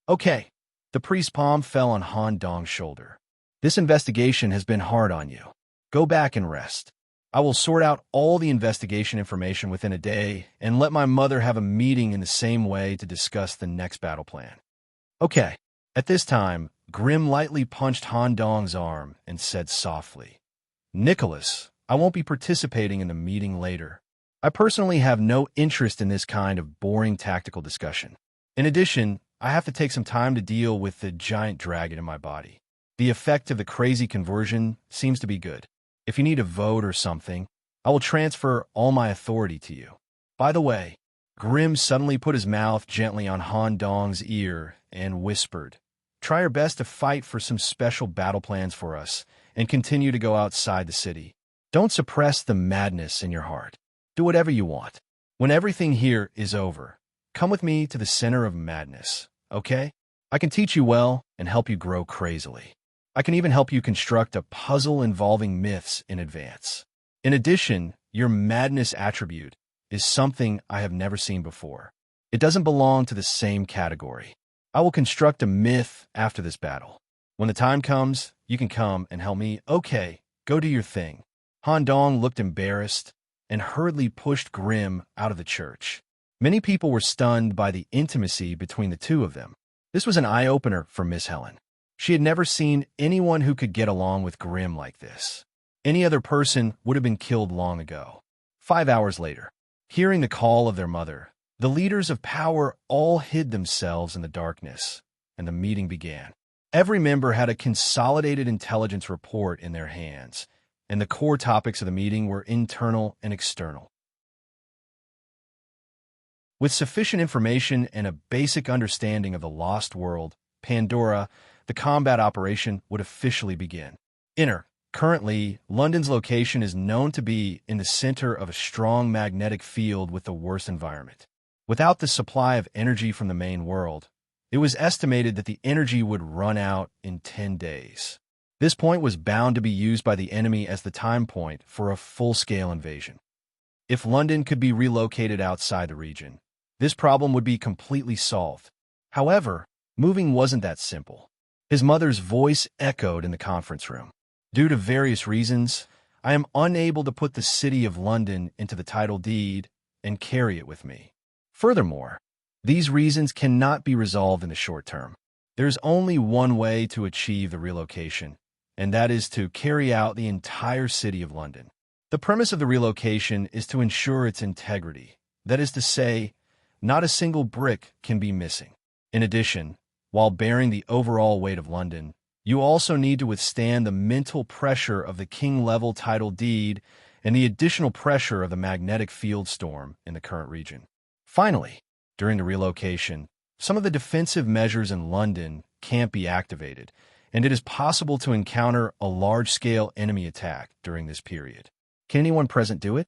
Okay, the priest's palm fell on Han Dong's shoulder. This investigation has been hard on you. Go back and rest. I will sort out all the investigation information within a day and let my mother have a meeting in the same way to discuss the next battle plan. Okay. At this time, Grim lightly punched Han Dong's arm and said softly, Nicholas, I won't be participating in the meeting later. I personally have no interest in this kind of boring tactical discussion. In addition, I have to take some time to deal with the giant dragon in my body. The effect of the crazy conversion seems to be good. If you need a vote or something, I will transfer all my authority to you. By the way, Grim suddenly put his mouth gently on Han Dong's ear and whispered, Try your best to fight for some special battle plans for us and continue to go outside the city. Don't suppress the madness in your heart. Do whatever you want. When everything here is over, come with me to the center of madness, okay? I can teach you well and help you grow crazily. I can even help you construct a puzzle involving myths in advance. In addition, your madness attribute is something I have never seen before. It doesn't belong to the same category. I will construct a myth after this battle. When the time comes, you can come and help me. Okay, go do your thing. Han Dong looked embarrassed and hurriedly pushed Grim out of the church. Many people were stunned by the intimacy between the two of them. This was an eye-opener for Miss Helen. She had never seen anyone who could get along with Grim like this. Any other person would have been killed long ago. 5 hours later, hearing the call of their mother, the leaders of power all hid themselves in the darkness, and the meeting began. Every member had a consolidated intelligence report in their hands, and the core topics of the meeting were internal and external. With sufficient information and a basic understanding of the lost world, Pandora, the combat operation would officially begin. Currently, London's location is known to be in the center of a strong magnetic field with the worst environment. Without the supply of energy from the main world, it was estimated that the energy would run out in 10 days. This point was bound to be used by the enemy as the time point for a full-scale invasion. If London could be relocated outside the region, this problem would be completely solved. However, moving wasn't that simple. His mother's voice echoed in the conference room. Due to various reasons, I am unable to put the city of London into the title deed and carry it with me. Furthermore, these reasons cannot be resolved in the short term. There's only one way to achieve the relocation, and that is to carry out the entire city of London. The premise of the relocation is to ensure its integrity. That is to say, not a single brick can be missing. In addition, while bearing the overall weight of London, you also need to withstand the mental pressure of the king-level title deed and the additional pressure of the magnetic field storm in the current region. Finally, during the relocation, some of the defensive measures in London can't be activated, and it is possible to encounter a large-scale enemy attack during this period. Can anyone present do it?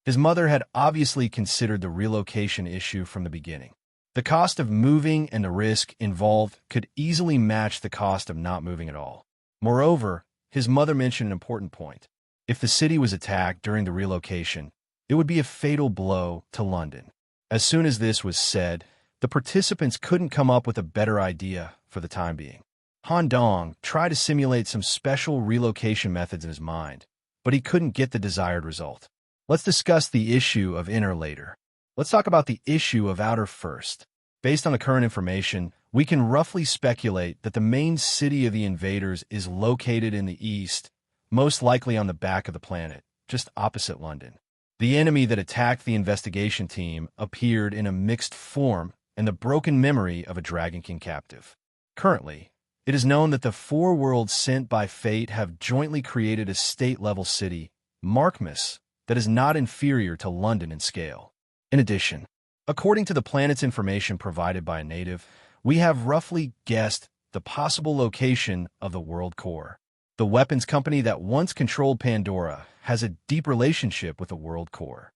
His mother had obviously considered the relocation issue from the beginning. The cost of moving and the risk involved could easily match the cost of not moving at all. Moreover, his mother mentioned an important point. If the city was attacked during the relocation, it would be a fatal blow to London. As soon as this was said, the participants couldn't come up with a better idea for the time being. Han Dong tried to simulate some special relocation methods in his mind, but he couldn't get the desired result. Let's discuss the issue of inner later. Let's talk about the issue of outer first. Based on the current information, we can roughly speculate that the main city of the invaders is located in the east, most likely on the back of the planet, just opposite London. The enemy that attacked the investigation team appeared in a mixed form and the broken memory of a Dragon King captive. Currently, it is known that the four worlds sent by fate have jointly created a state-level city, Markmas, that is not inferior to London in scale. In addition, according to the planet's information provided by a native, we have roughly guessed the possible location of the world core. The weapons company that once controlled Pandora has a deep relationship with the world core.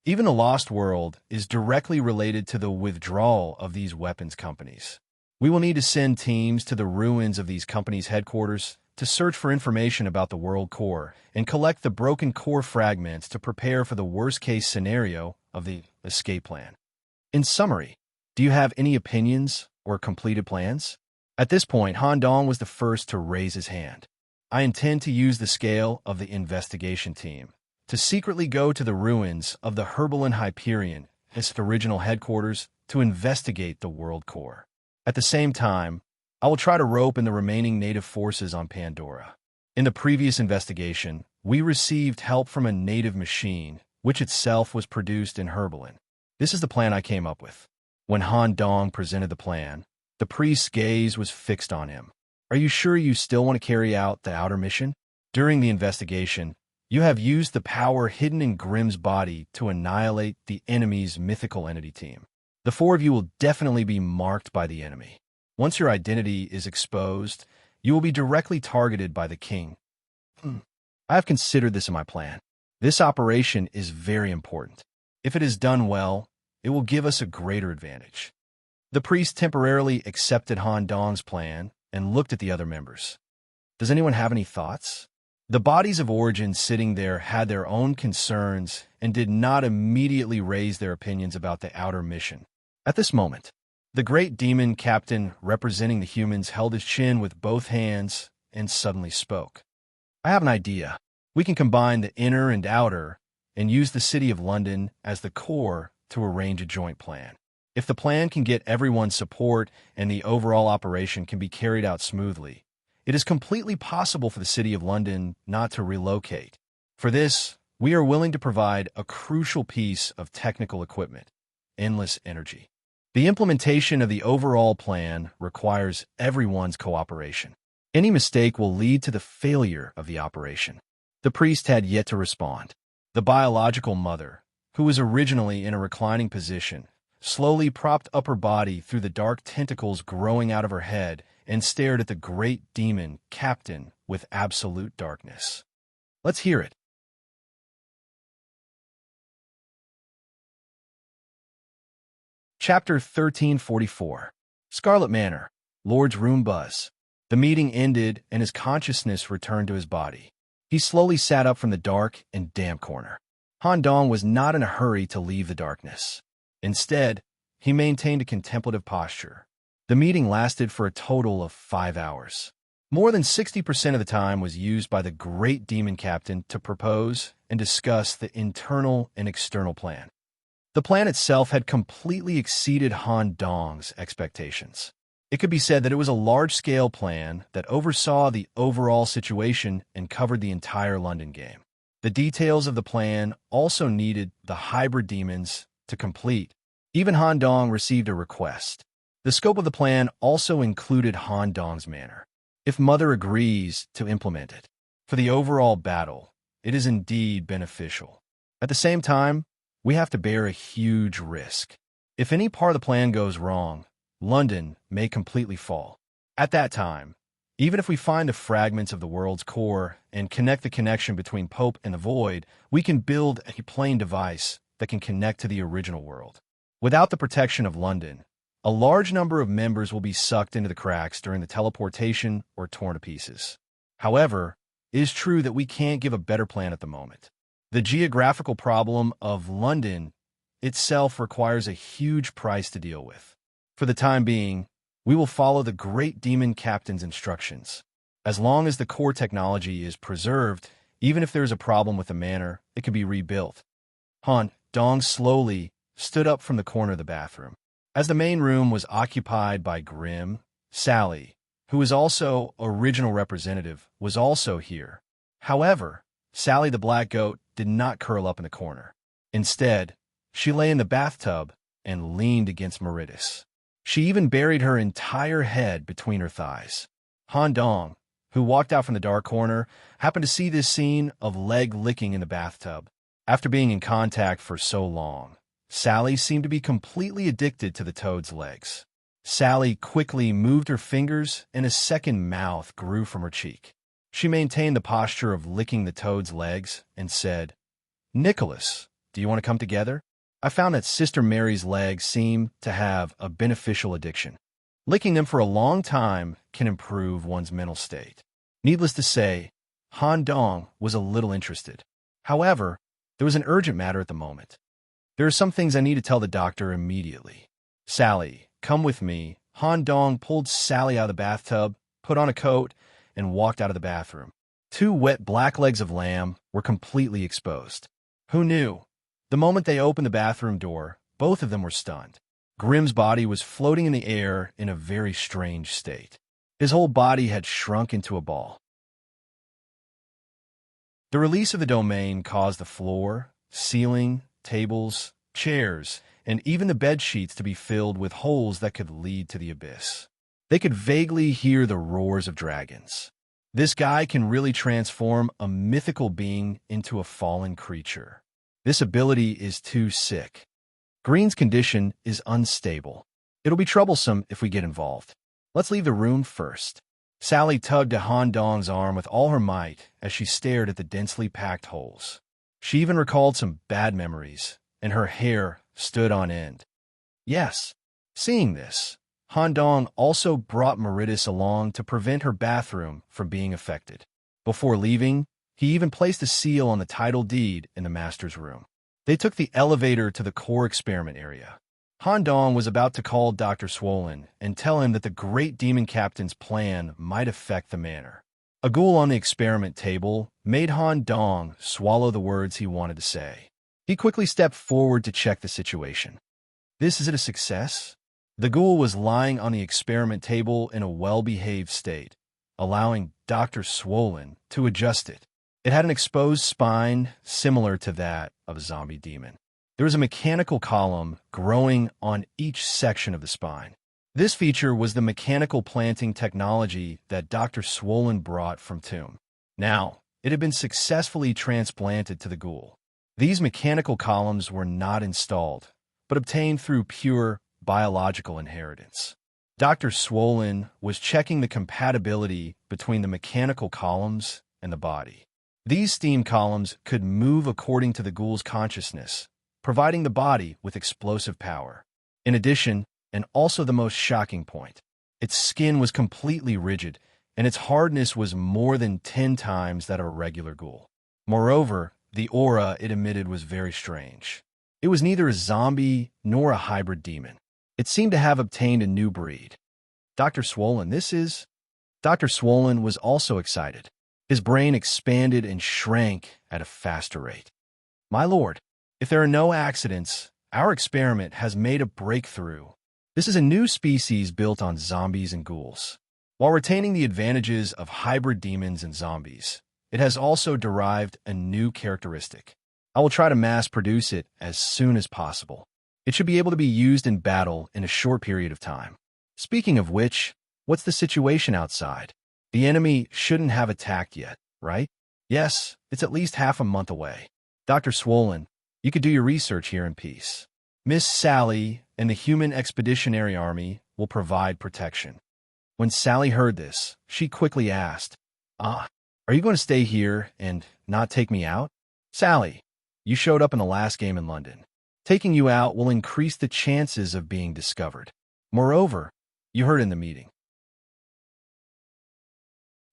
Even the Lost World is directly related to the withdrawal of these weapons companies. We will need to send teams to the ruins of these companies' headquarters to search for information about the world core and collect the broken core fragments to prepare for the worst-case scenario of the escape plan. In summary, do you have any opinions or completed plans? At this point, Han Dong was the first to raise his hand. I intend to use the scale of the investigation team to secretly go to the ruins of the Herbalin Hyperion, its original headquarters, to investigate the world core. At the same time, I will try to rope in the remaining native forces on Pandora. In the previous investigation, we received help from a native machine, which itself was produced in Herbalin. This is the plan I came up with. When Han Dong presented the plan, the priest's gaze was fixed on him. Are you sure you still want to carry out the outer mission? During the investigation, you have used the power hidden in Grimm's body to annihilate the enemy's mythical entity team. The four of you will definitely be marked by the enemy. Once your identity is exposed, you will be directly targeted by the king. I have considered this in my plan. This operation is very important. If it is done well, it will give us a greater advantage. The priest temporarily accepted Han Dong's plan and looked at the other members. Does anyone have any thoughts? The bodies of origin sitting there had their own concerns and did not immediately raise their opinions about the outer mission. At this moment, the great demon captain representing the humans held his chin with both hands and suddenly spoke. I have an idea. We can combine the inner and outer and use the city of London as the core to arrange a joint plan. If the plan can get everyone's support and the overall operation can be carried out smoothly, it is completely possible for the city of London not to relocate. For this, we are willing to provide a crucial piece of technical equipment: endless energy. The implementation of the overall plan requires everyone's cooperation. Any mistake will lead to the failure of the operation. The priest had yet to respond. The biological mother, who was originally in a reclining position, slowly propped up her body through the dark tentacles growing out of her head and stared at the great demon captain with absolute darkness. Let's hear it. Chapter 1344. Scarlet Manor. Lord's room buzz. The meeting ended and his consciousness returned to his body. He slowly sat up from the dark and damp corner. Han Dong was not in a hurry to leave the darkness. Instead, he maintained a contemplative posture. The meeting lasted for a total of 5 hours. More than 60% of the time was used by the great demon captain to propose and discuss the internal and external plan. The plan itself had completely exceeded Han Dong's expectations. It could be said that it was a large-scale plan that oversaw the overall situation and covered the entire London game. The details of the plan also needed the hybrid demons to complete, Even Han Dong received a request. The scope of the plan also included Han Dong's manner, if Mother agrees to implement it. For the overall battle, it is indeed beneficial. At the same time, we have to bear a huge risk. If any part of the plan goes wrong, London may completely fall. At that time, even if we find the fragments of the world's core and connect the connection between Pope and the Void, we can build a plain device that can connect to the original world. Without the protection of London, a large number of members will be sucked into the cracks during the teleportation or torn to pieces. However, it is true that we can't give a better plan at the moment. The geographical problem of London itself requires a huge price to deal with. For the time being, we will follow the Great Demon Captain's instructions. As long as the core technology is preserved, even if there is a problem with the manor, it can be rebuilt. Han Dong slowly stood up from the corner of the bathroom. As the main room was occupied by Grimm, Sally, who is also original representative, was also here. However, Sally the Black Goat did not curl up in the corner. Instead, she lay in the bathtub and leaned against Meritus. She even buried her entire head between her thighs. Han Dong, who walked out from the dark corner, happened to see this scene of leg licking in the bathtub. After being in contact for so long, Sally seemed to be completely addicted to the toad's legs. Sally quickly moved her fingers and a second mouth grew from her cheek. She maintained the posture of licking the toad's legs and said, "Nicholas, do you want to come together? I found that Sister Mary's legs seem to have a beneficial addiction. Licking them for a long time can improve one's mental state." Needless to say, Han Dong was a little interested. However, there was an urgent matter at the moment. "There are some things I need to tell the doctor immediately. Sally, come with me." Han Dong pulled Sally out of the bathtub, put on a coat, and walked out of the bathroom. Two wet black legs of lamb were completely exposed. Who knew? The moment they opened the bathroom door, both of them were stunned. Grimm's body was floating in the air in a very strange state. His whole body had shrunk into a ball. The release of the domain caused the floor, ceiling, tables, chairs, and even the bed sheets to be filled with holes that could lead to the abyss. They could vaguely hear the roars of dragons. This guy can really transform a mythical being into a fallen creature. This ability is too sick. Green's condition is unstable. It'll be troublesome if we get involved. Let's leave the room first. Sally tugged at Han Dong's arm with all her might as she stared at the densely packed holes. She even recalled some bad memories, and her hair stood on end. Yes, seeing this, Han Dong also brought Meritus along to prevent her bathroom from being affected. Before leaving, he even placed a seal on the title deed in the master's room. They took the elevator to the core experiment area. Han Dong was about to call Dr. Swollen and tell him that the Great Demon Captain's plan might affect the manor. A ghoul on the experiment table made Han Dong swallow the words he wanted to say. He quickly stepped forward to check the situation. "This is it a success?" The ghoul was lying on the experiment table in a well-behaved state, allowing Dr. Swollen to adjust it. It had an exposed spine similar to that of a zombie demon. There was a mechanical column growing on each section of the spine. This feature was the mechanical planting technology that Dr. Swollen brought from Tomb. Now, it had been successfully transplanted to the ghoul. These mechanical columns were not installed, but obtained through pure biological inheritance. Dr. Swollen was checking the compatibility between the mechanical columns and the body. These steam columns could move according to the ghoul's consciousness, providing the body with explosive power. In addition, and also the most shocking point, its skin was completely rigid, and its hardness was more than 10 times that of a regular ghoul. Moreover, the aura it emitted was very strange. It was neither a zombie nor a hybrid demon. It seemed to have obtained a new breed. "Dr. Swollen, this is..." Dr. Swollen was also excited. His brain expanded and shrank at a faster rate. "My lord, if there are no accidents, our experiment has made a breakthrough. This is a new species built on zombies and ghouls. While retaining the advantages of hybrid demons and zombies, it has also derived a new characteristic. I will try to mass produce it as soon as possible. It should be able to be used in battle in a short period of time. Speaking of which, what's the situation outside? The enemy shouldn't have attacked yet, right? Yes, it's at least half a month away. Dr. Swollen, you could do your research here in peace. Miss Sally and the Human Expeditionary Army will provide protection. When Sally heard this, she quickly asked, are you going to stay here and not take me out? Sally, you showed up in the last game in London. Taking you out will increase the chances of being discovered. Moreover, you heard in the meeting.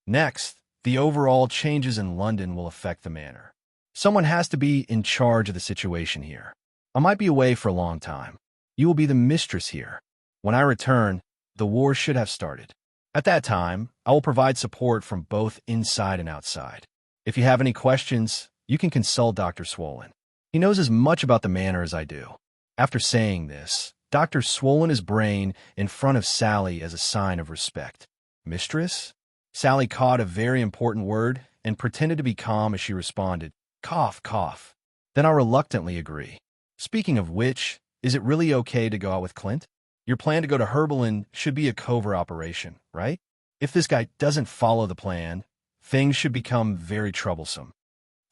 Next, the overall changes in London will affect the manor. Someone has to be in charge of the situation here. I might be away for a long time. You will be the mistress here. When I return, the war should have started. At that time, I will provide support from both inside and outside. If you have any questions, you can consult Dr. Swollen. He knows as much about the manor as I do. After saying this, Dr. Swollen his brain in front of Sally as a sign of respect. Mistress? Sally caught a very important word and pretended to be calm as she responded, cough, cough. Then I'll reluctantly agree. Speaking of which, is it really okay to go out with Clint? Your plan to go to Herbalin should be a covert operation, right? If this guy doesn't follow the plan, things should become very troublesome.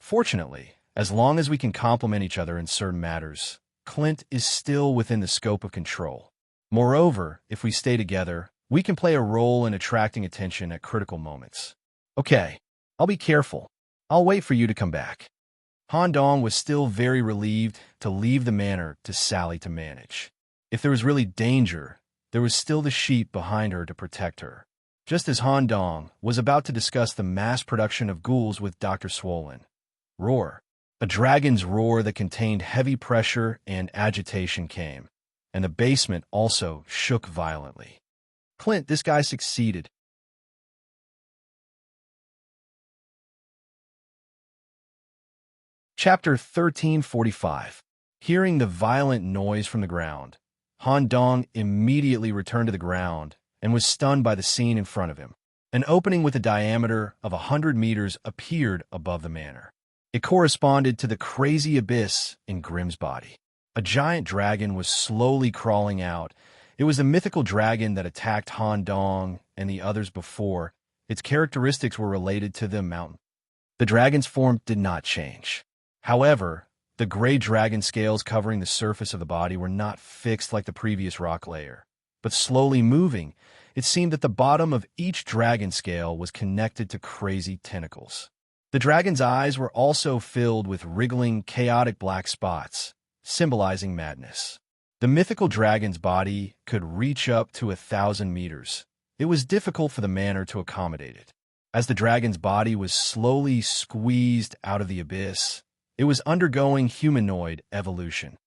Fortunately, as long as we can complement each other in certain matters, Clint is still within the scope of control. Moreover, if we stay together, we can play a role in attracting attention at critical moments. Okay, I'll be careful. I'll wait for you to come back. Han Dong was still very relieved to leave the manor to Sally to manage. If there was really danger, there was still the sheep behind her to protect her. Just as Han Dong was about to discuss the mass production of ghouls with Dr. Swollen. Roar. A dragon's roar that contained heavy pressure and agitation came, and the basement also shook violently. Clint, this guy succeeded. Chapter 1345. Hearing the violent noise from the ground, Han Dong immediately returned to the ground and was stunned by the scene in front of him. An opening with a diameter of 100 meters appeared above the manor. It corresponded to the crazy abyss in Grimm's body. A giant dragon was slowly crawling out. It was the mythical dragon that attacked Han Dong and the others before. Its characteristics were related to the mountain. The dragon's form did not change. However, the gray dragon scales covering the surface of the body were not fixed like the previous rock layer, but slowly moving. It seemed that the bottom of each dragon scale was connected to crazy tentacles. The dragon's eyes were also filled with wriggling, chaotic black spots, symbolizing madness. The mythical dragon's body could reach up to 1,000 meters. It was difficult for the manor to accommodate it. As the dragon's body was slowly squeezed out of the abyss, it was undergoing humanoid evolution.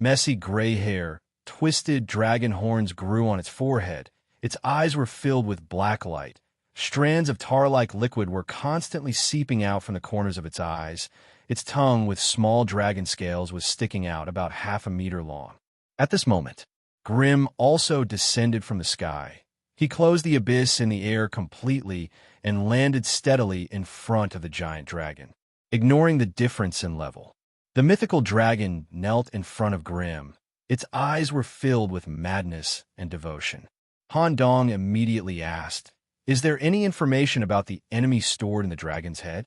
Messy gray hair, twisted dragon horns grew on its forehead. Its eyes were filled with black light. Strands of tar-like liquid were constantly seeping out from the corners of its eyes. Its tongue with small dragon scales was sticking out about half a meter long. At this moment, Grimm also descended from the sky. He closed the abyss in the air completely and landed steadily in front of the giant dragon, ignoring the difference in level. The mythical dragon knelt in front of Grimm. Its eyes were filled with madness and devotion. Han Dong immediately asked, "Is there any information about the enemy stored in the dragon's head?"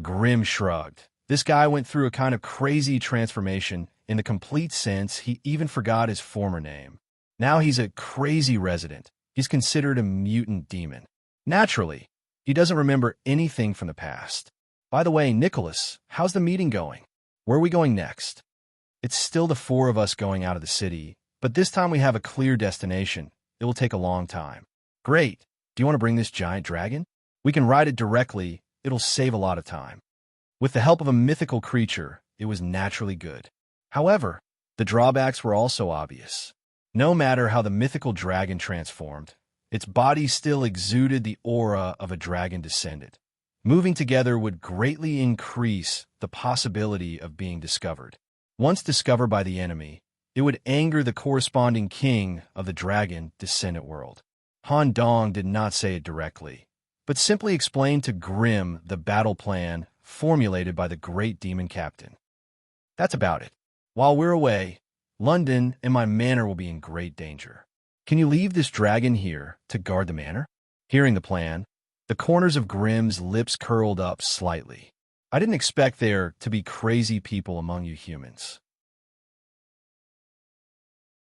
Grimm shrugged. This guy went through a kind of crazy transformation. In the complete sense, he even forgot his former name. Now he's a crazy resident. He's considered a mutant demon. Naturally, he doesn't remember anything from the past. By the way, Nicholas, how's the meeting going? Where are we going next? It's still the four of us going out of the city, but this time we have a clear destination. It will take a long time. Great. Do you want to bring this giant dragon? We can ride it directly. It'll save a lot of time. With the help of a mythical creature, it was naturally good. However, the drawbacks were also obvious. No matter how the mythical dragon transformed, its body still exuded the aura of a dragon descendant. Moving together would greatly increase the possibility of being discovered. Once discovered by the enemy, it would anger the corresponding king of the dragon descendant world. Han Dong did not say it directly, but simply explained to Grimm the battle plan formulated by the great demon captain. That's about it. While we're away, London and my manor will be in great danger. Can you leave this dragon here to guard the manor?" Hearing the plan, the corners of Grimm's lips curled up slightly. "I didn't expect there to be crazy people among you humans.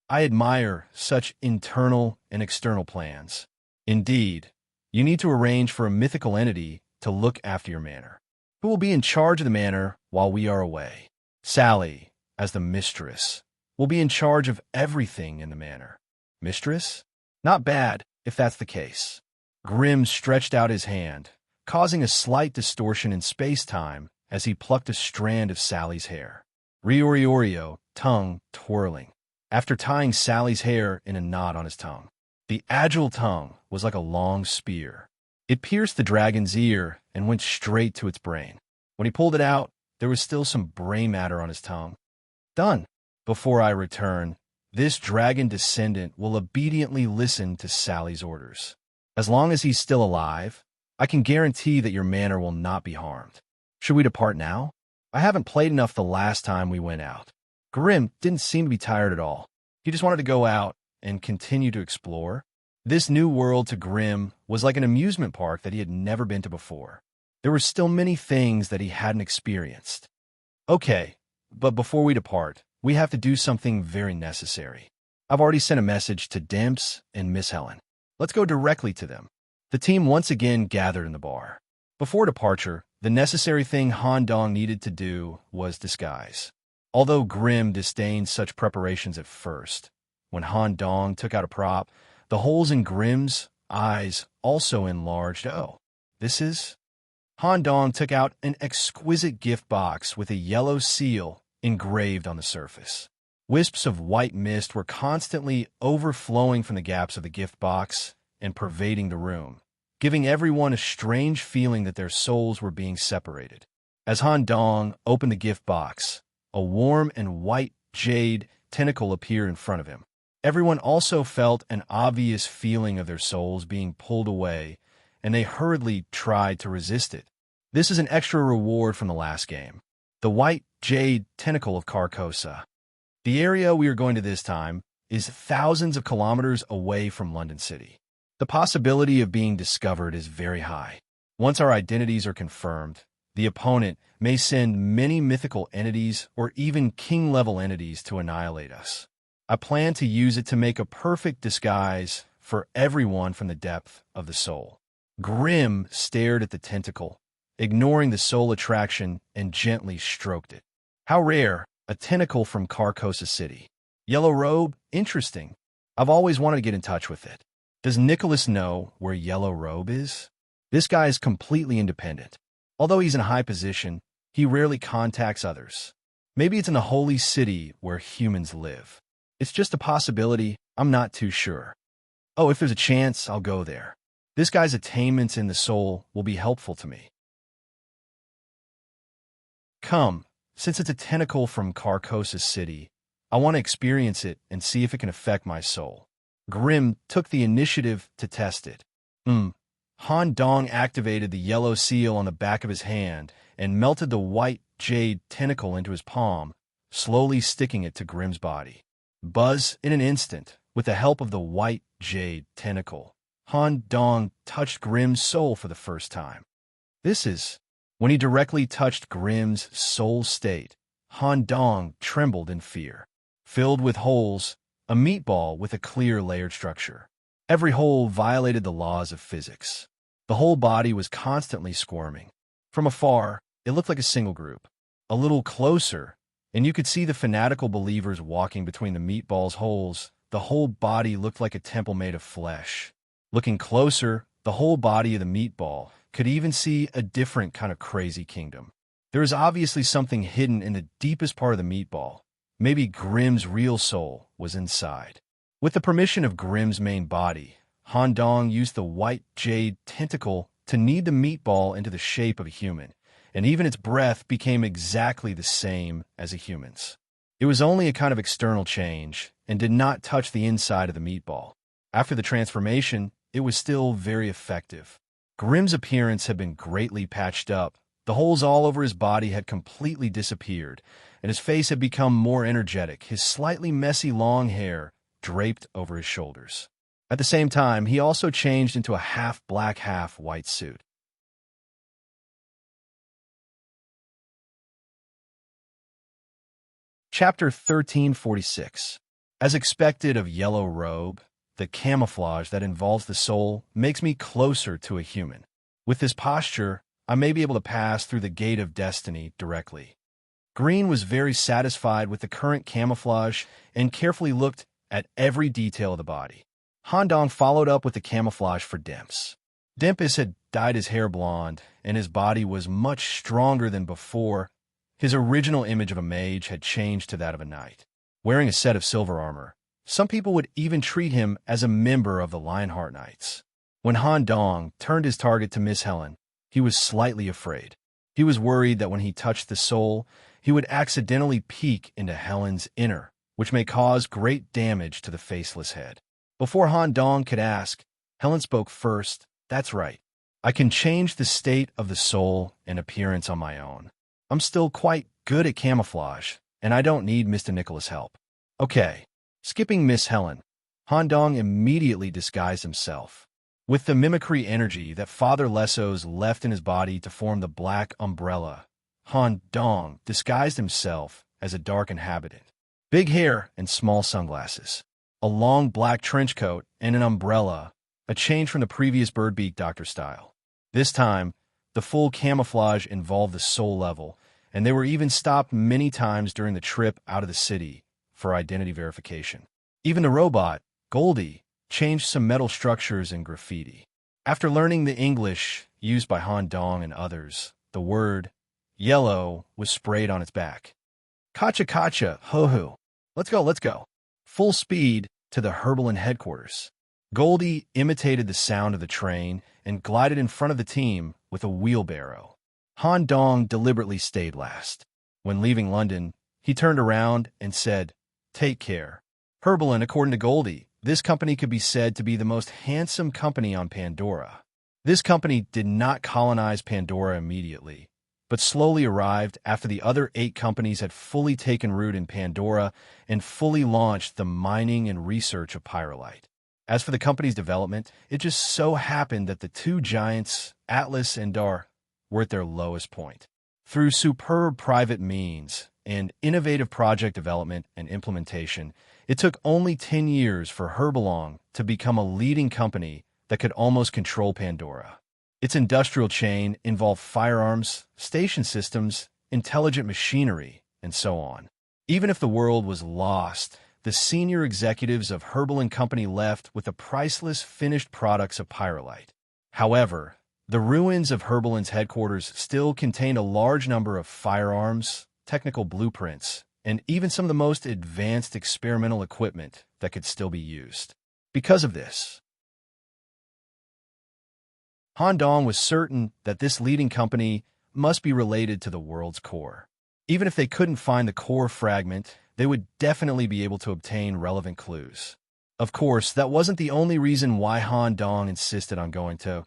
I admire such internal and external plans. Indeed, you need to arrange for a mythical entity to look after your manor, who will be in charge of the manor while we are away. Sally, as the mistress, will be in charge of everything in the manor." "Mistress? Not bad, if that's the case." Grimm stretched out his hand, causing a slight distortion in space-time as he plucked a strand of Sally's hair. Riorio, tongue twirling. After tying Sally's hair in a knot on his tongue, the agile tongue was like a long spear. It pierced the dragon's ear and went straight to its brain. When he pulled it out, there was still some brain matter on his tongue. "Done. Before I return, this dragon descendant will obediently listen to Sally's orders. As long as he's still alive, I can guarantee that your manor will not be harmed. Should we depart now? I haven't played enough the last time we went out." Grimm didn't seem to be tired at all. He just wanted to go out and continue to explore. This new world to Grimm was like an amusement park that he had never been to before. There were still many things that he hadn't experienced. "Okay, but before we depart, we have to do something very necessary. I've already sent a message to Dimps and Miss Helen. Let's go directly to them." The team once again gathered in the bar. Before departure, the necessary thing Han Dong needed to do was disguise. Although Grimm disdained such preparations at first, when Han Dong took out a prop, the holes in Grimm's eyes also enlarged. "Oh, this is..." Han Dong took out an exquisite gift box with a yellow seal engraved on the surface. Wisps of white mist were constantly overflowing from the gaps of the gift box and pervading the room, giving everyone a strange feeling that their souls were being separated. As Han Dong opened the gift box, a warm and white jade tentacle appeared in front of him. Everyone also felt an obvious feeling of their souls being pulled away, and they hurriedly tried to resist it. This is an extra reward from the last game. The white jade tentacle of Carcosa. The area we are going to this time is thousands of kilometers away from London City. The possibility of being discovered is very high. Once our identities are confirmed, the opponent may send many mythical entities or even king-level entities to annihilate us. I plan to use it to make a perfect disguise for everyone from the depth of the soul. Grimm stared at the tentacle, ignoring the soul attraction, and gently stroked it. "How rare, a tentacle from Carcosa City. Yellow robe? Interesting. I've always wanted to get in touch with it. Does Nicholas know where Yellow Robe is?" This guy is completely independent. Although he's in a high position, he rarely contacts others. Maybe it's in the holy city where humans live. It's just a possibility. I'm not too sure. Oh, if there's a chance, I'll go there. This guy's attainments in the soul will be helpful to me. Come, since it's a tentacle from Carcosa City, I want to experience it and see if it can affect my soul. Grimm took the initiative to test it. Han Dong activated the yellow seal on the back of his hand and melted the white jade tentacle into his palm, slowly sticking it to Grimm's body. Buzz in an instant, with the help of the white jade tentacle, Han Dong touched Grimm's soul for the first time. This is... When he directly touched Grimm's soul state, Han Dong trembled in fear. Filled with holes, a meatball with a clear layered structure. Every hole violated the laws of physics. The whole body was constantly squirming. From afar, it looked like a single group. A little closer, and you could see the fanatical believers walking between the meatball's holes. The whole body looked like a temple made of flesh. Looking closer, the whole body of the meatball could even see a different kind of crazy kingdom. There is obviously something hidden in the deepest part of the meatball. Maybe Grimm's real soul was inside. With the permission of Grimm's main body, Han Dong used the white jade tentacle to knead the meatball into the shape of a human, and even its breath became exactly the same as a human's. It was only a kind of external change and did not touch the inside of the meatball. After the transformation, it was still very effective. Grimm's appearance had been greatly patched up The holes all over his body had completely disappeared, and his face had become more energetic, his slightly messy long hair draped over his shoulders. At the same time, he also changed into a half-black, half-white suit. Chapter 1346. As expected of Yellow Robe, the camouflage that involves the soul makes me closer to a human. With this posture, I may be able to pass through the gate of destiny directly. Green was very satisfied with the current camouflage and carefully looked at every detail of the body. Handong followed up with the camouflage for Dempis. Dempis had dyed his hair blonde, and his body was much stronger than before. His original image of a mage had changed to that of a knight. Wearing a set of silver armor, some people would even treat him as a member of the Lionheart Knights. When Han Dong turned his target to Miss Helen, he was slightly afraid. He was worried that when he touched the soul, he would accidentally peek into Helen's inner, which may cause great damage to the faceless head. Before Han Dong could ask, Helen spoke first. That's right. I can change the state of the soul and appearance on my own. I'm still quite good at camouflage, and I don't need Mr. Nicholas' help. Okay. Skipping Miss Helen, Han Dong immediately disguised himself. With the mimicry energy that Father Lessos left in his body to form the black umbrella, Han Dong disguised himself as a dark inhabitant. Big hair and small sunglasses, a long black trench coat, and an umbrella, a change from the previous Birdbeak Doctor style. This time, the full camouflage involved the soul level, and they were even stopped many times during the trip out of the city for identity verification. Even the robot, Goldie, changed some metal structures and graffiti. After learning the English used by Han Dong and others, the word yellow was sprayed on its back. Kacha kacha, ho-ho. Let's go, let's go. Full speed to the Herbalin headquarters. Goldie imitated the sound of the train and glided in front of the team with a wheelbarrow. Han Dong deliberately stayed last. When leaving London, he turned around and said, "Take care." Herbalin, according to Goldie, this company could be said to be the most handsome company on Pandora. This company did not colonize Pandora immediately, but slowly arrived after the other 8 companies had fully taken root in Pandora and fully launched the mining and research of pyrolite. As for the company's development, it just so happened that the 2 giants, Atlas and Dar, were at their lowest point. Through superb private means and innovative project development and implementation, it took only 10 years for Herbalong to become a leading company that could almost control Pandora. Its industrial chain involved firearms, station systems, intelligent machinery, and so on. Even if the world was lost, the senior executives of Herbalin Company left with the priceless finished products of pyrolite. However, the ruins of Herbalin's headquarters still contained a large number of firearms, technical blueprints, and even some of the most advanced experimental equipment that could still be used. Because of this, Han Dong was certain that this leading company must be related to the world's core. Even if they couldn't find the core fragment, they would definitely be able to obtain relevant clues. Of course, that wasn't the only reason why Han Dong insisted on going to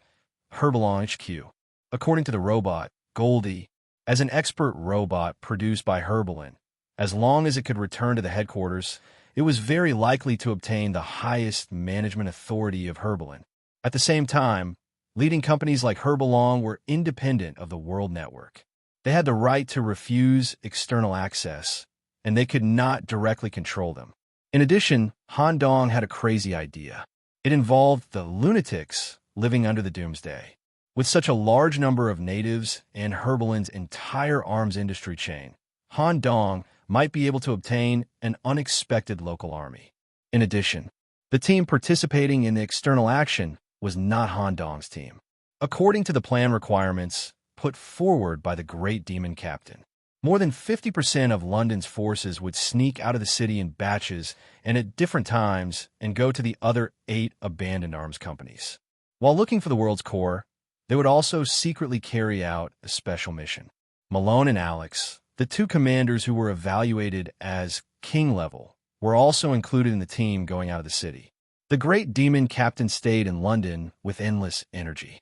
Herbalong HQ. According to the robot, Goldie, as an expert robot produced by Herbalin, as long as it could return to the headquarters, it was very likely to obtain the highest management authority of Herbalin. At the same time, leading companies like Herbalong were independent of the world network. They had the right to refuse external access, and they could not directly control them. In addition, Han Dong had a crazy idea. It involved the lunatics living under the Doomsday. With such a large number of natives and Herbalin's entire arms industry chain, Han Dong might be able to obtain an unexpected local army. In addition, the team participating in the external action was not Han Dong's team. According to the plan requirements put forward by the Great Demon Captain, more than 50% of London's forces would sneak out of the city in batches and at different times and go to the other 8 abandoned arms companies. While looking for the world's core, they would also secretly carry out a special mission. Malone and Alex, the 2 commanders who were evaluated as king level, were also included in the team going out of the city. The Great Demon Captain stayed in London with endless energy.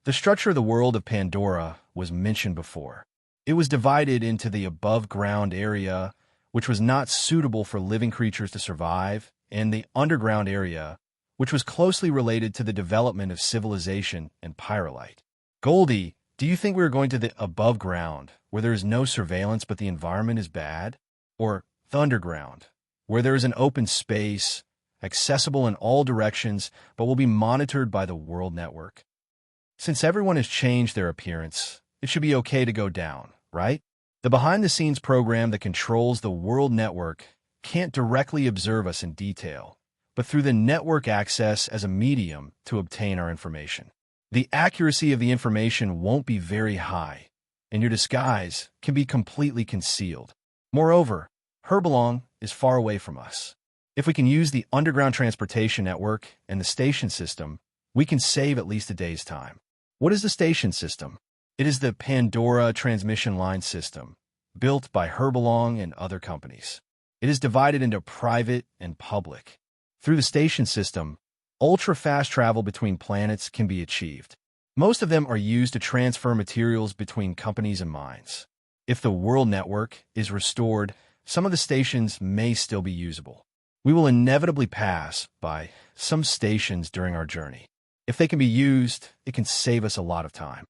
The structure of the world of Pandora was mentioned before. It was divided into the above-ground area, which was not suitable for living creatures to survive, and the underground area, which was closely related to the development of civilization and pyrolite. Goldie, do you think we are going to the above ground, where there is no surveillance but the environment is bad? Or the underground, where there is an open space, accessible in all directions, but will be monitored by the World Network? Since everyone has changed their appearance, it should be okay to go down, right? The behind-the-scenes program that controls the World Network can't directly observe us in detail, but through the network access as a medium to obtain our information. The accuracy of the information won't be very high, and your disguise can be completely concealed. Moreover, Herbalong is far away from us. If we can use the underground transportation network and the station system, we can save at least a day's time. What is the station system? It is the Pandora transmission line system, built by Herbalong and other companies. It is divided into private and public. Through the station system, ultra-fast travel between planets can be achieved. Most of them are used to transfer materials between companies and mines. If the World Network is restored, some of the stations may still be usable. We will inevitably pass by some stations during our journey. If they can be used, it can save us a lot of time.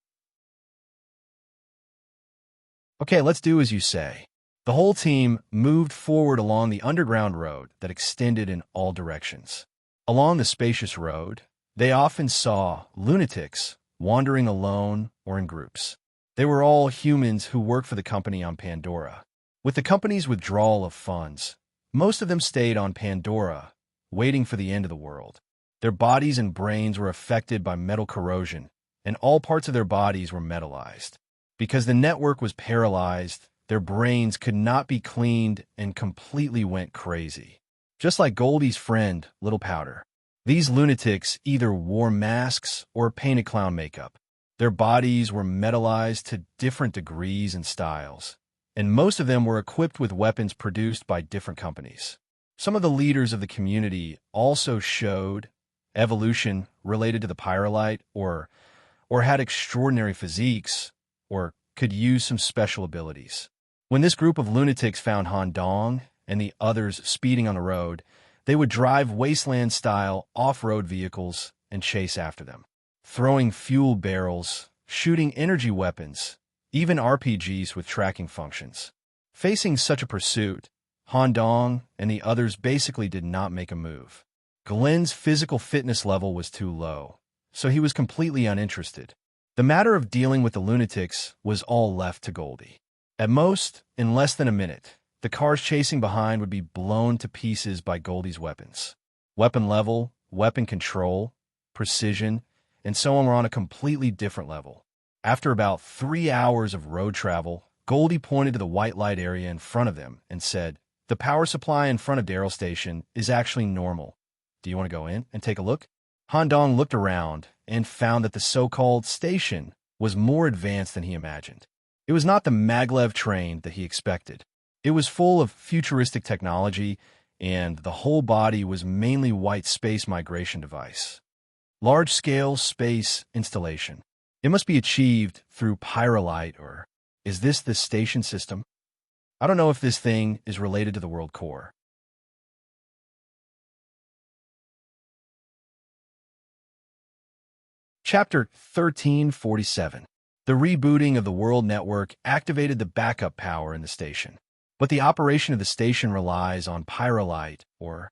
Okay, let's do as you say. The whole team moved forward along the underground road that extended in all directions. Along the spacious road, they often saw lunatics wandering alone or in groups. They were all humans who worked for the company on Pandora. With the company's withdrawal of funds, most of them stayed on Pandora, waiting for the end of the world. Their bodies and brains were affected by metal corrosion, and all parts of their bodies were metallized. Because the network was paralyzed, their brains could not be cleaned and completely went crazy. Just like Goldie's friend, Little Powder. These lunatics either wore masks or painted clown makeup. Their bodies were metallized to different degrees and styles, and most of them were equipped with weapons produced by different companies. Some of the leaders of the community also showed evolution related to the pyrolite or had extraordinary physiques or could use some special abilities. When this group of lunatics found Han Dong and the others speeding on the road, they would drive wasteland-style off-road vehicles and chase after them, throwing fuel barrels, shooting energy weapons, even RPGs with tracking functions. Facing such a pursuit, Han Dong and the others basically did not make a move. Glenn's physical fitness level was too low, so he was completely uninterested. The matter of dealing with the lunatics was all left to Goldie. At most, in less than a minute, the cars chasing behind would be blown to pieces by Goldie's weapons. Weapon level, weapon control, precision, and so on were on a completely different level. After about 3 hours of road travel, Goldie pointed to the white light area in front of them and said, "The power supply in front of Darrell Station is actually normal. Do you want to go in and take a look?" Han Dong looked around and found that the so-called station was more advanced than he imagined. It was not the maglev train that he expected. It was full of futuristic technology, and the whole body was mainly white space migration device. Large-scale space installation. It must be achieved through pyrolite, or is this the station system? I don't know if this thing is related to the world core. Chapter 1347. The rebooting of the World Network activated the backup power in the station. But the operation of the station relies on pyrolite, or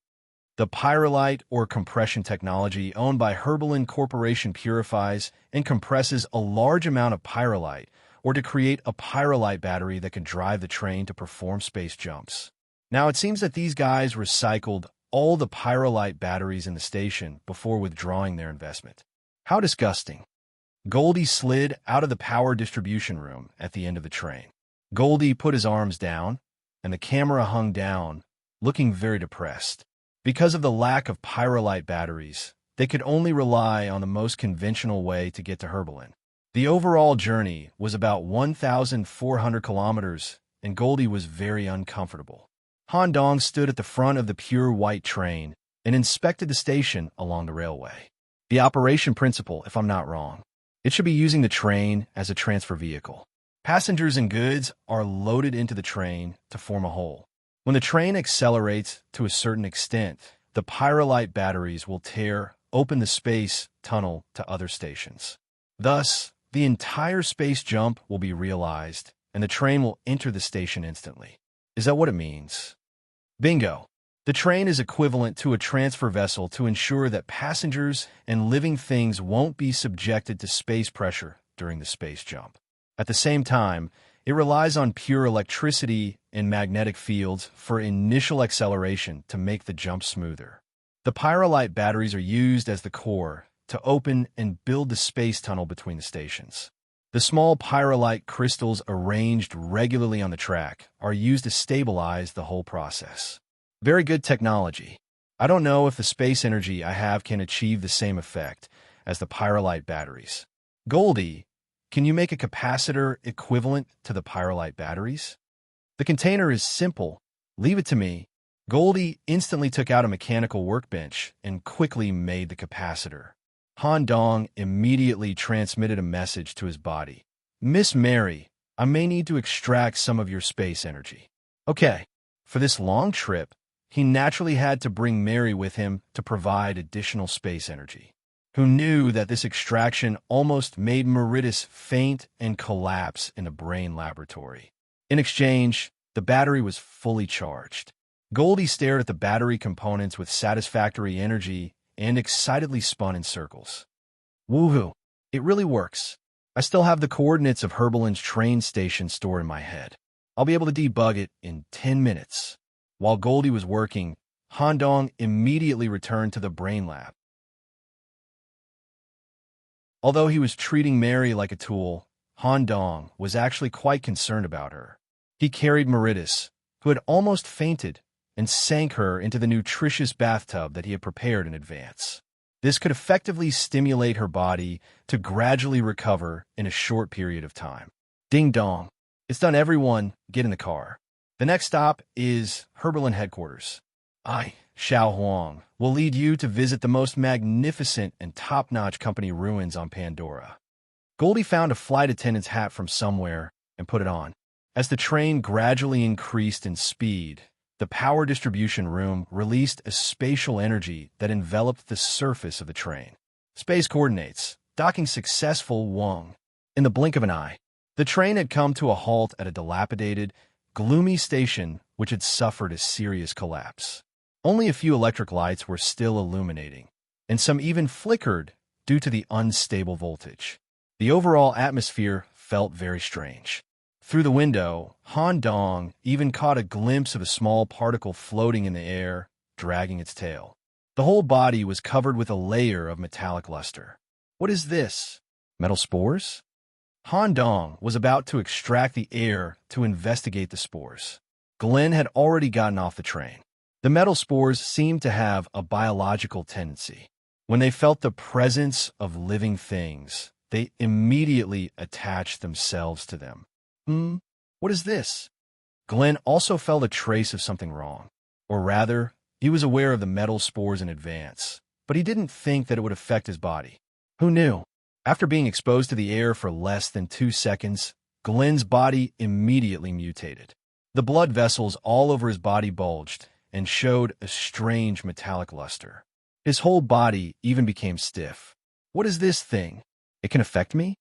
the pyrolite or compression technology owned by Herbalin Corporation purifies and compresses a large amount of pyrolite, or to create a pyrolite battery that can drive the train to perform space jumps. Now, it seems that these guys recycled all the pyrolite batteries in the station before withdrawing their investment. How disgusting. Goldie slid out of the power distribution room at the end of the train. Goldie put his arms down, and the camera hung down, looking very depressed. Because of the lack of pyrolite batteries, they could only rely on the most conventional way to get to Herbalin. The overall journey was about 1,400 kilometers, and Goldie was very uncomfortable. Han Dong stood at the front of the pure white train and inspected the station along the railway. The operation principle, if I'm not wrong. It should be using the train as a transfer vehicle. Passengers and goods are loaded into the train to form a whole. When the train accelerates to a certain extent, the pyrolite batteries will tear open the space tunnel to other stations. Thus, the entire space jump will be realized, and the train will enter the station instantly. Is that what it means? Bingo! The train is equivalent to a transfer vessel to ensure that passengers and living things won't be subjected to space pressure during the space jump. At the same time, it relies on pure electricity and magnetic fields for initial acceleration to make the jump smoother. The pyrolite batteries are used as the core to open and build the space tunnel between the stations. The small pyrolite crystals arranged regularly on the track are used to stabilize the whole process. Very good technology. I don't know if the space energy I have can achieve the same effect as the pyrolite batteries. Goldie, can you make a capacitor equivalent to the pyrolite batteries? The container is simple. Leave it to me. Goldie instantly took out a mechanical workbench and quickly made the capacitor. Han Dong immediately transmitted a message to his body. Miss Mary, I may need to extract some of your space energy. Okay, for this long trip, he naturally had to bring Mary with him to provide additional space energy. Who knew that this extraction almost made Meritus faint and collapse in a brain laboratory. In exchange, the battery was fully charged. Goldie stared at the battery components with satisfactory energy and excitedly spun in circles. Woohoo! It really works. I still have the coordinates of Herbalin's train station stored in my head. I'll be able to debug it in 10 minutes. While Goldie was working, Han Dong immediately returned to the brain lab. Although he was treating Mary like a tool, Han Dong was actually quite concerned about her. He carried Meritus, who had almost fainted, and sank her into the nutritious bathtub that he had prepared in advance. This could effectively stimulate her body to gradually recover in a short period of time. Ding dong. It's done, everyone. Get in the car. The next stop is Herbalin headquarters. I, Xiao Huang, will lead you to visit the most magnificent and top-notch company ruins on Pandora. Goldie found a flight attendant's hat from somewhere and put it on. As the train gradually increased in speed, the power distribution room released a spatial energy that enveloped the surface of the train. Space coordinates. Docking successful, Wang. In the blink of an eye, the train had come to a halt at a dilapidated, gloomy station which had suffered a serious collapse. Only a few electric lights were still illuminating, and some even flickered due to the unstable voltage. The overall atmosphere felt very strange. Through the window, Han Dong even caught a glimpse of a small particle floating in the air, dragging its tail. The whole body was covered with a layer of metallic luster. What is this? Metal spores? Han Dong was about to extract the air to investigate the spores. Glenn had already gotten off the train. The metal spores seemed to have a biological tendency. When they felt the presence of living things, they immediately attached themselves to them. What is this? Glenn also felt a trace of something wrong. Or rather, he was aware of the metal spores in advance, but he didn't think that it would affect his body. Who knew? After being exposed to the air for less than 2 seconds, Glenn's body immediately mutated. The blood vessels all over his body bulged and showed a strange metallic luster. His whole body even became stiff. What is this thing? It can affect me?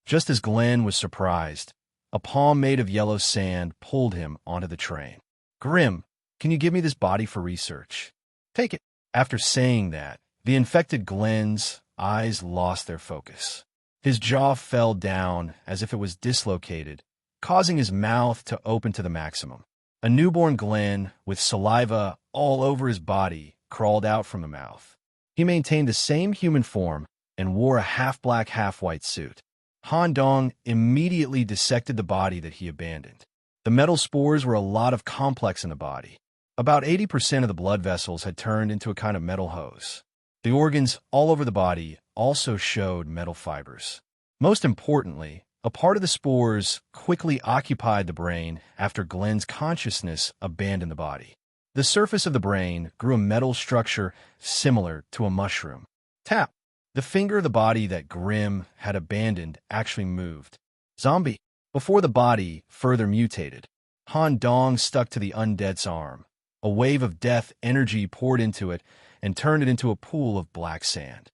Just as Glenn was surprised, a palm made of yellow sand pulled him onto the train. Grim, can you give me this body for research? Take it. After saying that, the infected Glenn's eyes lost their focus. His jaw fell down as if it was dislocated, causing his mouth to open to the maximum. A newborn Glenn, with saliva all over his body, crawled out from the mouth. He maintained the same human form and wore a half-black, half-white suit. Han Dong immediately dissected the body that he abandoned. The metal spores were a lot of complex in the body. About 80% of the blood vessels had turned into a kind of metal hose. The organs all over the body also showed metal fibers. Most importantly, a part of the spores quickly occupied the brain after Glenn's consciousness abandoned the body. The surface of the brain grew a metal structure similar to a mushroom. Tap! The finger of the body that Grimm had abandoned actually moved. Zombie. Before the body further mutated, Han Dong stuck to the undead's arm. A wave of death energy poured into it and turned it into a pool of black sand.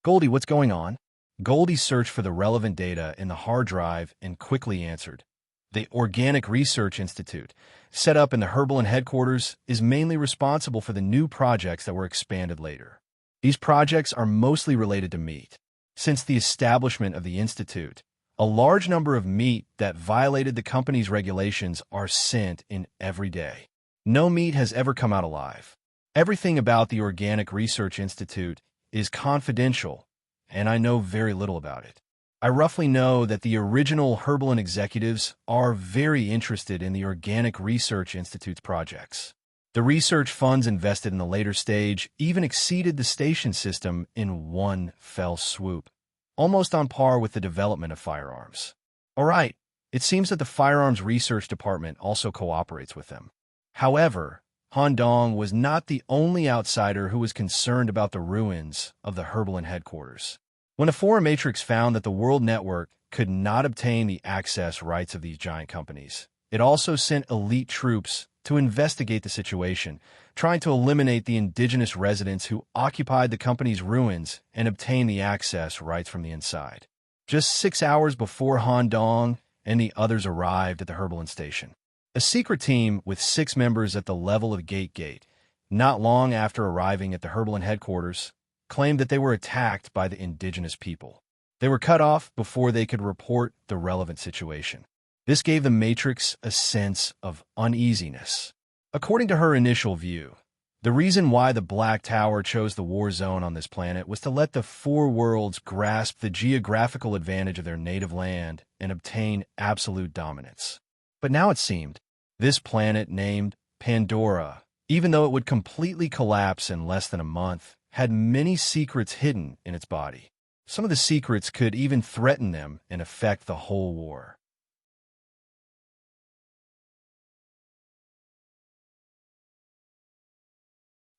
Goldie, what's going on? Goldie searched for the relevant data in the hard drive and quickly answered. The Organic Research Institute, set up in the Herbalin headquarters, is mainly responsible for the new projects that were expanded later. These projects are mostly related to meat. Since the establishment of the Institute, a large number of meat that violated the company's regulations are sent in every day. No meat has ever come out alive. Everything about the Organic Research Institute is confidential, and I know very little about it. I roughly know that the original Herbalin executives are very interested in the Organic Research Institute's projects. The research funds invested in the later stage even exceeded the station system in one fell swoop, almost on par with the development of firearms. All right, it seems that the Firearms Research Department also cooperates with them. However, Han Dong was not the only outsider who was concerned about the ruins of the Herbalin headquarters. When a foreign matrix found that the World Network could not obtain the access rights of these giant companies, it also sent elite troops to investigate the situation, trying to eliminate the indigenous residents who occupied the company's ruins and obtain the access rights from the inside. Just 6 hours before Han Dong and the others arrived at the Herbalin station, a secret team with 6 members at the level of Gate, not long after arriving at the Herbalin headquarters, claimed that they were attacked by the indigenous people. They were cut off before they could report the relevant situation. This gave the Matrix a sense of uneasiness. According to her initial view, the reason why the Black Tower chose the war zone on this planet was to let the Four Worlds grasp the geographical advantage of their native land and obtain absolute dominance. But now it seemed, this planet named Pandora, even though it would completely collapse in less than a month, had many secrets hidden in its body. Some of the secrets could even threaten them and affect the whole war.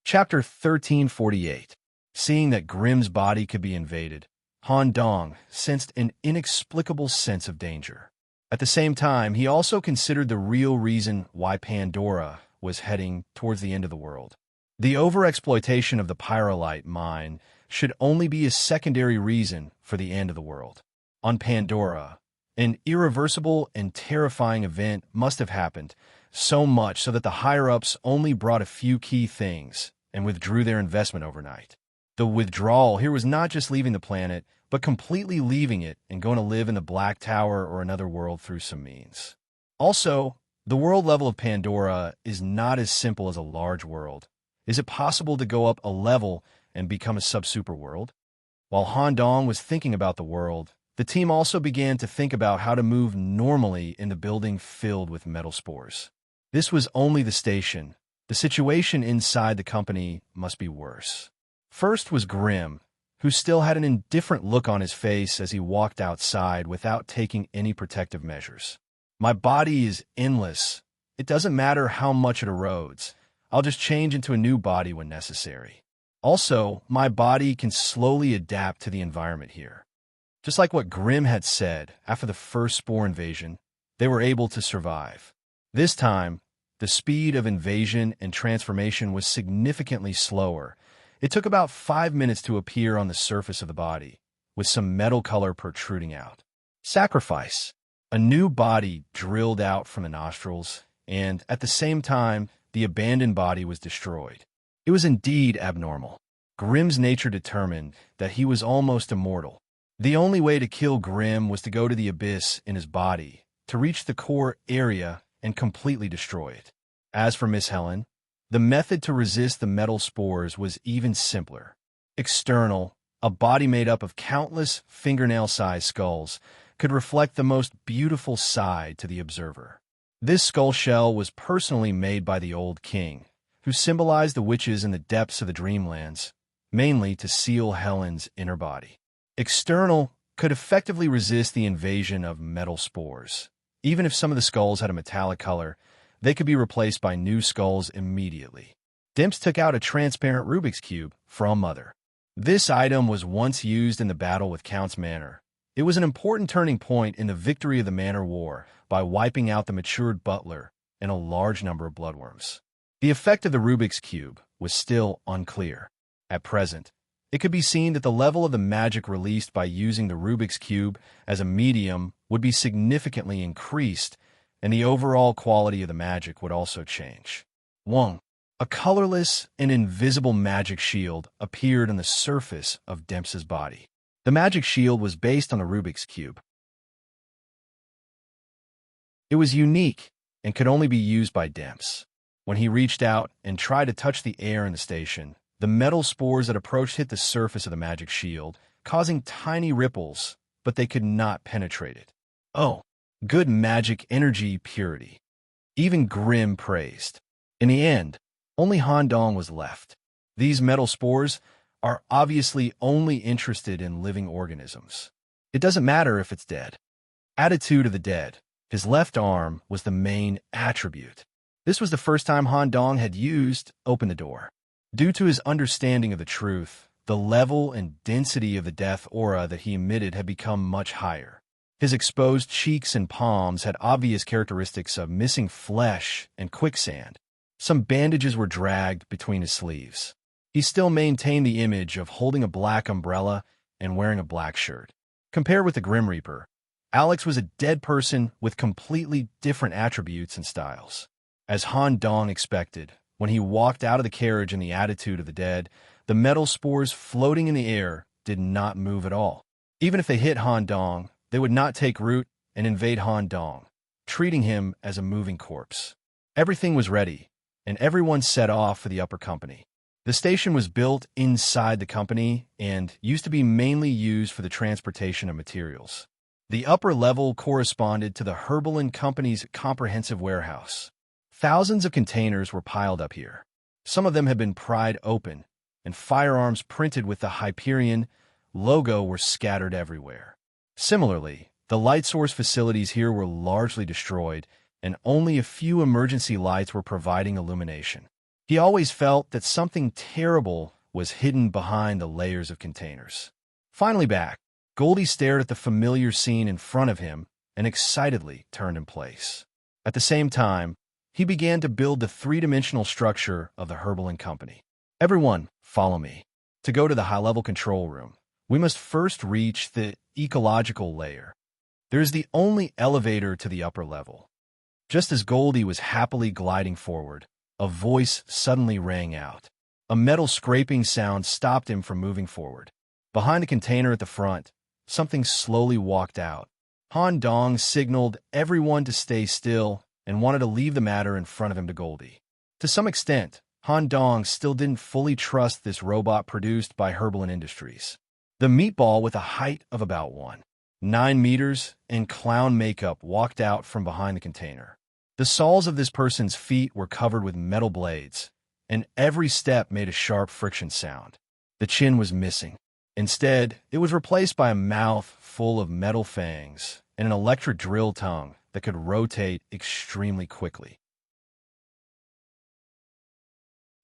Chapter 1348. Seeing that Grimm's body could be invaded, Han Dong sensed an inexplicable sense of danger. At the same time, he also considered the real reason why Pandora was heading towards the end of the world. The overexploitation of the pyrolite mine should only be a secondary reason for the end of the world. On Pandora, an irreversible and terrifying event must have happened, so much so that the higher-ups only brought a few key things and withdrew their investment overnight. The withdrawal here was not just leaving the planet, but completely leaving it and going to live in the Black Tower or another world through some means. Also, the world level of Pandora is not as simple as a large world. Is it possible to go up a level and become a sub-super world? While Han Dong was thinking about the world, the team also began to think about how to move normally in the building filled with metal spores. This was only the station. The situation inside the company must be worse. First was Grimm, who still had an indifferent look on his face as he walked outside without taking any protective measures. My body is endless. It doesn't matter how much it erodes. I'll just change into a new body when necessary. Also, my body can slowly adapt to the environment here. Just like what Grimm had said after the first spore invasion, they were able to survive. This time, the speed of invasion and transformation was significantly slower. It took about 5 minutes to appear on the surface of the body, with some metal color protruding out. Sacrifice. A new body drilled out from the nostrils, and at the same time, the abandoned body was destroyed. It was indeed abnormal. Grimm's nature determined that he was almost immortal. The only way to kill Grimm was to go to the abyss in his body, to reach the core area and completely destroy it. As for Miss Helen, the method to resist the metal spores was even simpler. External, a body made up of countless fingernail-sized skulls, could reflect the most beautiful side to the observer. This skull shell was personally made by the old king, who symbolized the witches in the depths of the dreamlands, mainly to seal Helen's inner body. External could effectively resist the invasion of metal spores. Even if some of the skulls had a metallic color, they could be replaced by new skulls immediately. Dimps took out a transparent Rubik's Cube from Mother. This item was once used in the battle with Count's Manor. It was an important turning point in the victory of the Manor War by wiping out the matured butler and a large number of bloodworms. The effect of the Rubik's Cube was still unclear. At present, it could be seen that the level of the magic released by using the Rubik's Cube as a medium would be significantly increased, and the overall quality of the magic would also change. 1. A colorless and invisible magic shield appeared on the surface of Dempsey's body. The magic shield was based on the Rubik's Cube. It was unique and could only be used by Demps. When he reached out and tried to touch the air in the station, the metal spores that approached hit the surface of the magic shield, causing tiny ripples, but they could not penetrate it. Oh, good magic energy purity. Even Grimm praised. In the end, only Han Dong was left. These metal spores are obviously only interested in living organisms. It doesn't matter if it's dead. Attitude of the dead. His left arm was the main attribute. This was the first time Han Dong had used Open the Door. Due to his understanding of the truth, the level and density of the death aura that he emitted had become much higher. His exposed cheeks and palms had obvious characteristics of missing flesh and quicksand. Some bandages were dragged between his sleeves. He still maintained the image of holding a black umbrella and wearing a black shirt. Compared with the Grim Reaper, Alex was a dead person with completely different attributes and styles. As Han Dong expected, when he walked out of the carriage in the attitude of the dead, the metal spores floating in the air did not move at all. Even if they hit Han Dong, they would not take root and invade Han Dong, treating him as a moving corpse. Everything was ready, and everyone set off for the upper company. The station was built inside the company and used to be mainly used for the transportation of materials. The upper level corresponded to the Herbal and Company's comprehensive warehouse. Thousands of containers were piled up here. Some of them had been pried open, and firearms printed with the Hyperion logo were scattered everywhere. Similarly, the light source facilities here were largely destroyed, and only a few emergency lights were providing illumination. He always felt that something terrible was hidden behind the layers of containers. Finally back, Goldie stared at the familiar scene in front of him and excitedly turned in place. At the same time, he began to build the three-dimensional structure of the Herbal and Company. Everyone, follow me. To go to the high-level control room, we must first reach the ecological layer. There is the only elevator to the upper level. Just as Goldie was happily gliding forward, a voice suddenly rang out. A metal scraping sound stopped him from moving forward. Behind the container at the front, something slowly walked out. Han Dong signaled everyone to stay still and wanted to leave the matter in front of him to Goldie. To some extent, Han Dong still didn't fully trust this robot produced by Herbal Industries. The meatball with a height of about 9 meters and clown makeup walked out from behind the container. The soles of this person's feet were covered with metal blades, and every step made a sharp friction sound. The chin was missing. Instead, it was replaced by a mouth full of metal fangs and an electric drill tongue that could rotate extremely quickly.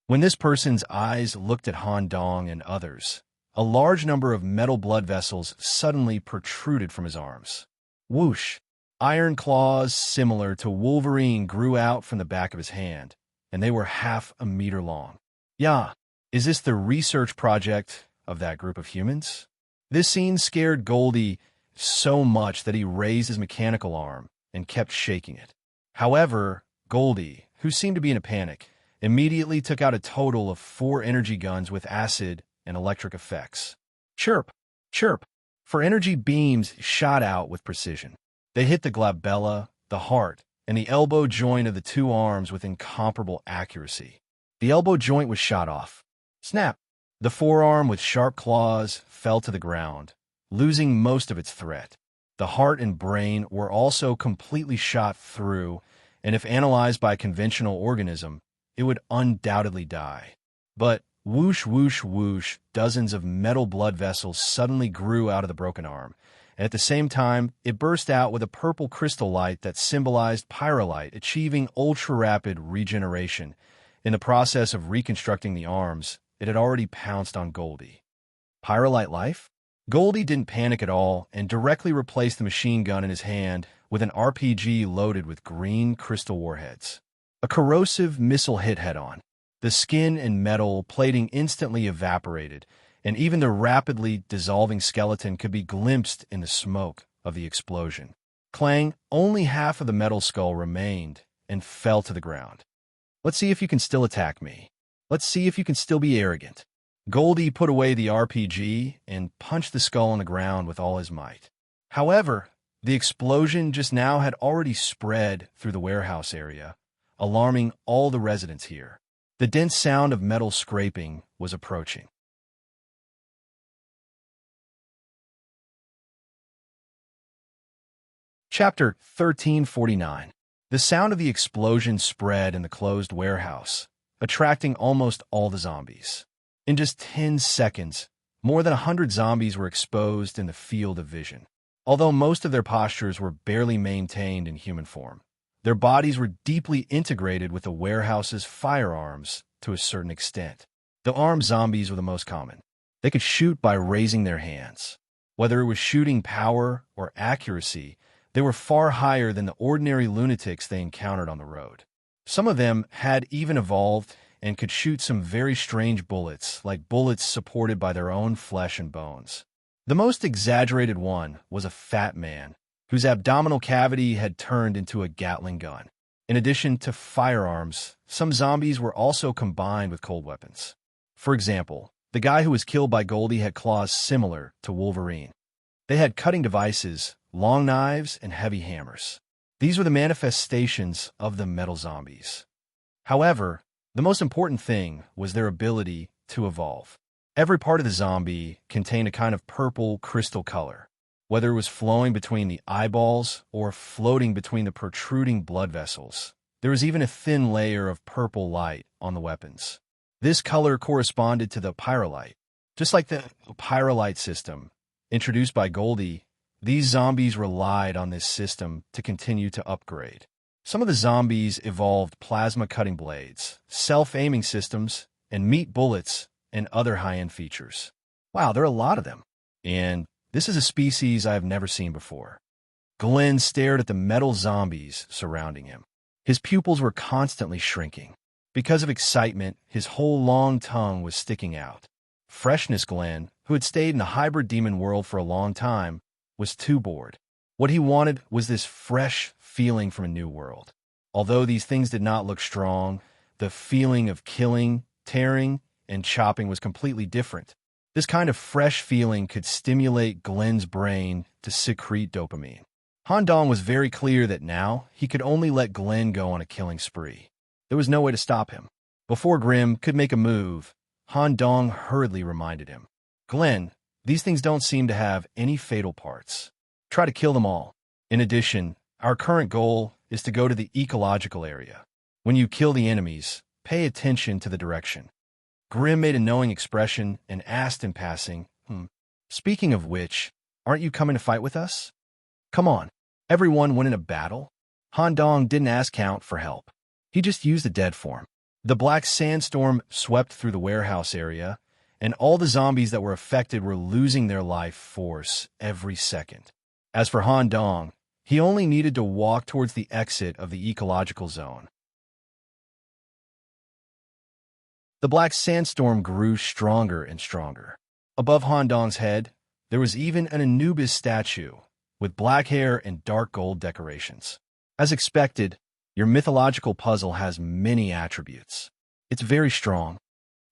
When this person's eyes looked at Han Dong and others, a large number of metal blood vessels suddenly protruded from his arms. Whoosh! Iron claws similar to Wolverine grew out from the back of his hand, and they were half a meter long. Yeah, is this the research project of that group of humans? This scene scared Goldie so much that he raised his mechanical arm and kept shaking it. However, Goldie, who seemed to be in a panic, immediately took out a total of 4 energy guns with acid and electric effects. Chirp! Chirp! 4 energy beams shot out with precision. They hit the glabella, the heart, and the elbow joint of the 2 arms with incomparable accuracy. The elbow joint was shot off. Snap! The forearm with sharp claws fell to the ground, losing most of its threat. The heart and brain were also completely shot through, and if analyzed by a conventional organism, it would undoubtedly die. But whoosh, whoosh, whoosh, dozens of metal blood vessels suddenly grew out of the broken arm, and at the same time, it burst out with a purple crystal light that symbolized pyrolite achieving ultra-rapid regeneration In the process of reconstructing the arms, it had already pounced on Goldie. Pyrolite life? Goldie didn't panic at all and directly replaced the machine gun in his hand with an RPG loaded with green crystal warheads. A corrosive missile hit head-on. The skin and metal plating instantly evaporated, and even the rapidly dissolving skeleton could be glimpsed in the smoke of the explosion. Clang, only half of the metal skull remained and fell to the ground. Let's see if you can still attack me. Let's see if you can still be arrogant. Goldie put away the RPG and punched the skull on the ground with all his might. However, the explosion just now had already spread through the warehouse area, alarming all the residents here. The dense sound of metal scraping was approaching. Chapter 1349. The sound of the explosion spread in the closed warehouse, attracting almost all the zombies. In just 10 seconds, more than 100 zombies were exposed in the field of vision. Although most of their postures were barely maintained in human form, their bodies were deeply integrated with the warehouse's firearms to a certain extent. The armed zombies were the most common. They could shoot by raising their hands. Whether it was shooting power or accuracy, they were far higher than the ordinary lunatics they encountered on the road. Some of them had even evolved and could shoot some very strange bullets, like bullets supported by their own flesh and bones. The most exaggerated one was a fat man, whose abdominal cavity had turned into a Gatling gun. In addition to firearms, some zombies were also combined with cold weapons. For example, the guy who was killed by Goldie had claws similar to Wolverine. They had cutting devices, long knives, and heavy hammers. These were the manifestations of the metal zombies. However, the most important thing was their ability to evolve. Every part of the zombie contained a kind of purple crystal color, whether it was flowing between the eyeballs or floating between the protruding blood vessels. There was even a thin layer of purple light on the weapons. This color corresponded to the pyrolite. Just like the pyrolite system introduced by Goldie, these zombies relied on this system to continue to upgrade. Some of the zombies evolved plasma cutting blades, self-aiming systems, and meat bullets, and other high-end features. Wow, there are a lot of them. And this is a species I have never seen before. Glenn stared at the metal zombies surrounding him. His pupils were constantly shrinking. Because of excitement, his whole long tongue was sticking out. Freshness Glenn, who had stayed in the hybrid demon world for a long time, was too bored. What he wanted was this fresh feeling from a new world. Although these things did not look strong, the feeling of killing, tearing, and chopping was completely different. This kind of fresh feeling could stimulate Glenn's brain to secrete dopamine. Han Dong was very clear that now he could only let Glenn go on a killing spree. There was no way to stop him. Before Grimm could make a move, Han Dong hurriedly reminded him, "Glenn, these things don't seem to have any fatal parts. Try to kill them all. In addition, our current goal is to go to the ecological area. When you kill the enemies, pay attention to the direction." Grimm made a knowing expression and asked in passing, "Speaking of which, aren't you coming to fight with us? Come on, everyone went in a battle." Han Dong didn't ask Count for help. He just used the dead form. The black sandstorm swept through the warehouse area, and all the zombies that were affected were losing their life force every second. As for Han Dong, he only needed to walk towards the exit of the ecological zone. The black sandstorm grew stronger and stronger. Above Han Dong's head, there was even an Anubis statue with black hair and dark gold decorations. As expected, your mythological puzzle has many attributes. It's very strong.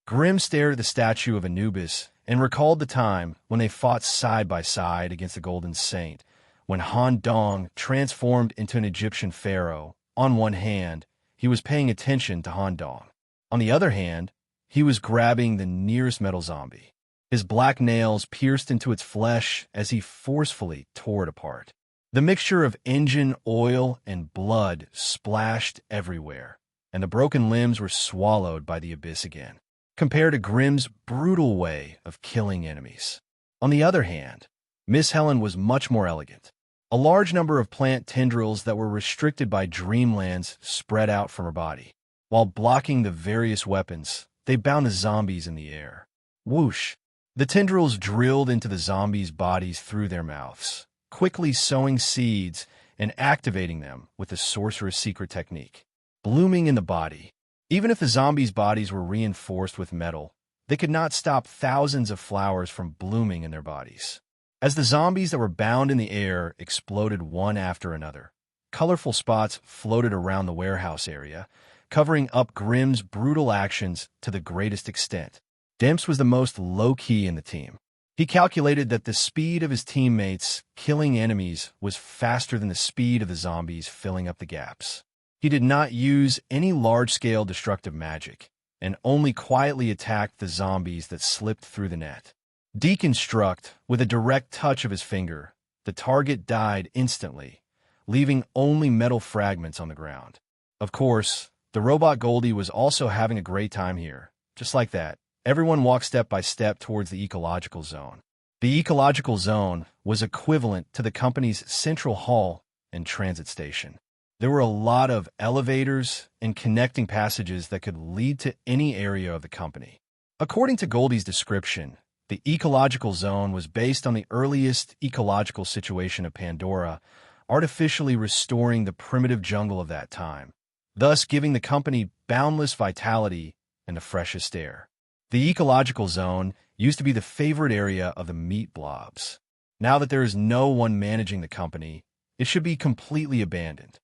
Grimm stared at the statue of Anubis and recalled the time when they fought side by side against the Golden Saint, when Han Dong transformed into an Egyptian pharaoh. On one hand, he was paying attention to Han Dong. On the other hand, he was grabbing the nearest metal zombie. His black nails pierced into its flesh as he forcefully tore it apart. The mixture of engine, oil, and blood splashed everywhere, and the broken limbs were swallowed by the abyss again, compared to Grimm's brutal way of killing enemies. On the other hand, Miss Helen was much more elegant. A large number of plant tendrils that were restricted by dreamlands spread out from her body. While blocking the various weapons, they bound the zombies in the air. Whoosh! The tendrils drilled into the zombies' bodies through their mouths, quickly sowing seeds and activating them with the sorcerer's secret technique. Blooming in the body. Even if the zombies' bodies were reinforced with metal, they could not stop thousands of flowers from blooming in their bodies. As the zombies that were bound in the air exploded one after another, colorful spots floated around the warehouse area, covering up Grimm's brutal actions to the greatest extent. Demps was the most low-key in the team. He calculated that the speed of his teammates killing enemies was faster than the speed of the zombies filling up the gaps. He did not use any large-scale destructive magic, and only quietly attacked the zombies that slipped through the net. Deconstruct, with a direct touch of his finger, the target died instantly, leaving only metal fragments on the ground. Of course, the robot Goldie was also having a great time here. Just like that, everyone walked step by step towards the ecological zone. The ecological zone was equivalent to the company's central hall and transit station. There were a lot of elevators and connecting passages that could lead to any area of the company. According to Goldie's description, the ecological zone was based on the earliest ecological situation of Pandora, artificially restoring the primitive jungle of that time, thus giving the company boundless vitality and the freshest air. The ecological zone used to be the favorite area of the meat blobs. Now that there is no one managing the company, it should be completely abandoned.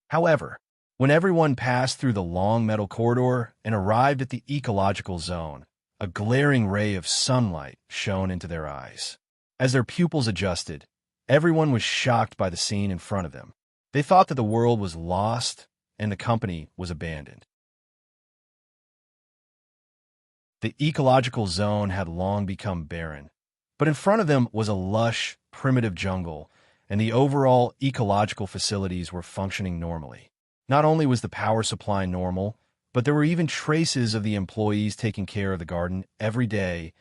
However, when everyone passed through the long metal corridor and arrived at the ecological zone, a glaring ray of sunlight shone into their eyes. As their pupils adjusted, everyone was shocked by the scene in front of them. They thought that the world was lost and the company was abandoned. The ecological zone had long become barren, but in front of them was a lush, primitive jungle, and the overall ecological facilities were functioning normally. Not only was the power supply normal, but there were even traces of the employees taking care of the garden every day,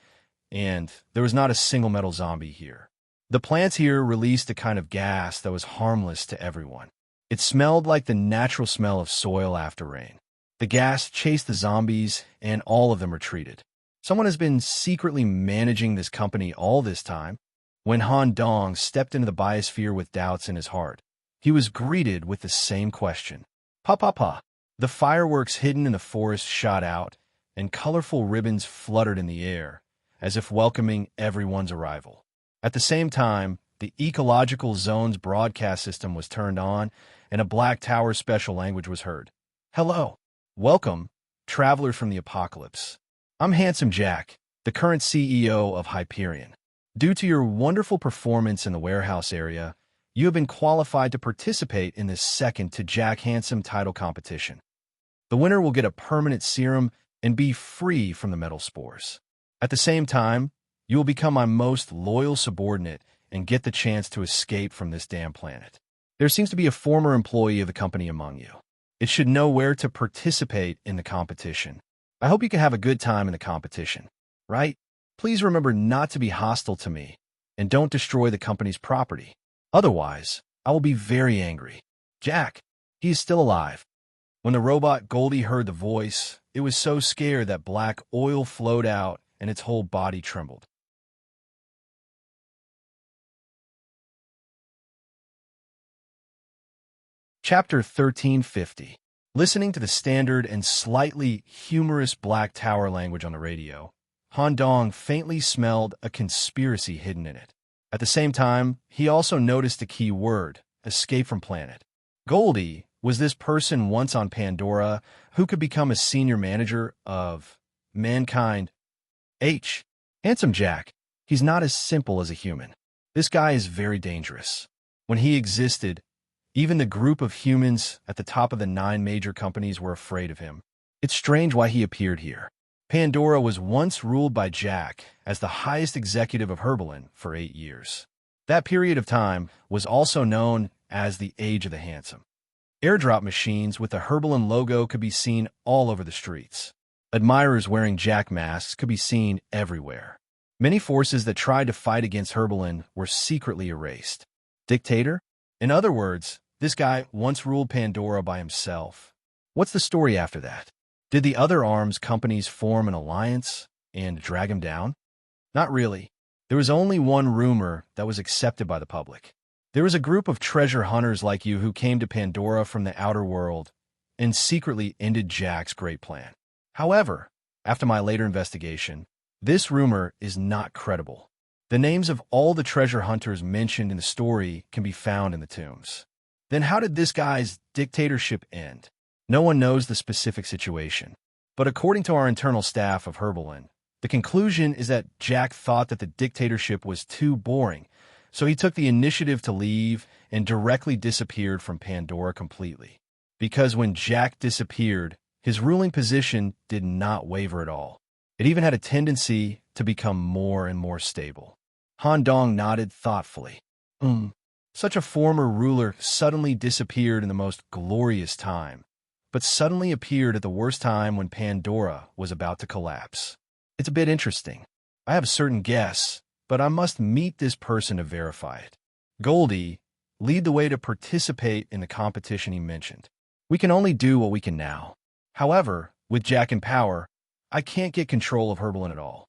and there was not a single metal zombie here. The plants here released a kind of gas that was harmless to everyone. It smelled like the natural smell of soil after rain. The gas chased the zombies, and all of them retreated. Someone has been secretly managing this company all this time. When Han Dong stepped into the biosphere with doubts in his heart, he was greeted with the same question. Pa pa pa. The fireworks hidden in the forest shot out, and colorful ribbons fluttered in the air, as if welcoming everyone's arrival. At the same time, the ecological zone's broadcast system was turned on, and a Black Tower special language was heard. Hello. Welcome, travelers from the apocalypse. I'm Handsome Jack, the current CEO of Hyperion. Due to your wonderful performance in the warehouse area, you have been qualified to participate in this second to Jack Handsome title competition. The winner will get a permanent serum and be free from the metal spores. At the same time, you will become my most loyal subordinate and get the chance to escape from this damn planet. There seems to be a former employee of the company among you. It should know where to participate in the competition. I hope you can have a good time in the competition, right? Please remember not to be hostile to me, and don't destroy the company's property. Otherwise, I will be very angry. Jack, he is still alive. When the robot Goldie heard the voice, it was so scared that black oil flowed out and its whole body trembled. Chapter 1350. Listening to the standard and slightly humorous Black Tower language on the radio, Han Dong faintly smelled a conspiracy hidden in it. At the same time, he also noticed a key word, escape from planet. Goldie was this person once on Pandora who could become a senior manager of mankind. Handsome Jack, he's not as simple as a human. This guy is very dangerous. When he existed, even the group of humans at the top of the 9 major companies were afraid of him. It's strange why he appeared here. Pandora was once ruled by Jack as the highest executive of Herbalin for 8 years. That period of time was also known as the Age of the Handsome. Airdrop machines with the Herbalin logo could be seen all over the streets. Admirers wearing Jack masks could be seen everywhere. Many forces that tried to fight against Herbalin were secretly erased. Dictator? In other words, this guy once ruled Pandora by himself. What's the story after that? Did the other arms companies form an alliance and drag him down? Not really. There was only one rumor that was accepted by the public. There was a group of treasure hunters like you who came to Pandora from the outer world and secretly ended Jack's great plan. However, after my later investigation, this rumor is not credible. The names of all the treasure hunters mentioned in the story can be found in the tombs. Then how did this guy's dictatorship end? No one knows the specific situation. But according to our internal staff of Herbalin, the conclusion is that Jack thought that the dictatorship was too boring, so he took the initiative to leave and directly disappeared from Pandora completely. Because when Jack disappeared, his ruling position did not waver at all. It even had a tendency to become more and more stable. Han Dong nodded thoughtfully. Such a former ruler suddenly disappeared in the most glorious time, but suddenly appeared at the worst time when Pandora was about to collapse. It's a bit interesting. I have a certain guess, but I must meet this person to verify it. Goldie, lead the way to participate in the competition he mentioned. We can only do what we can now. However, with Jack in power, I can't get control of Herbalin at all.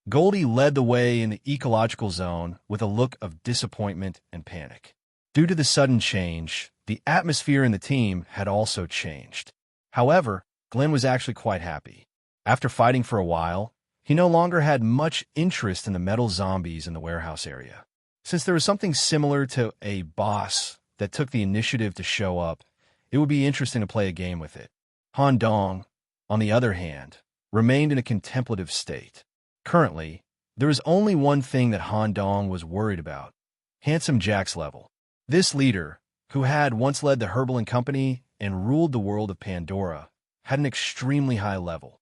Goldie led the way in the ecological zone with a look of disappointment and panic. Due to the sudden change, the atmosphere in the team had also changed. However, Glenn was actually quite happy. After fighting for a while, he no longer had much interest in the metal zombies in the warehouse area. Since there was something similar to a boss that took the initiative to show up, it would be interesting to play a game with it. Han Dong, on the other hand, remained in a contemplative state. Currently, there was only one thing that Han Dong was worried about: Handsome Jack's level. This leader, who had once led the Herbalin Company and ruled the world of Pandora, had an extremely high level.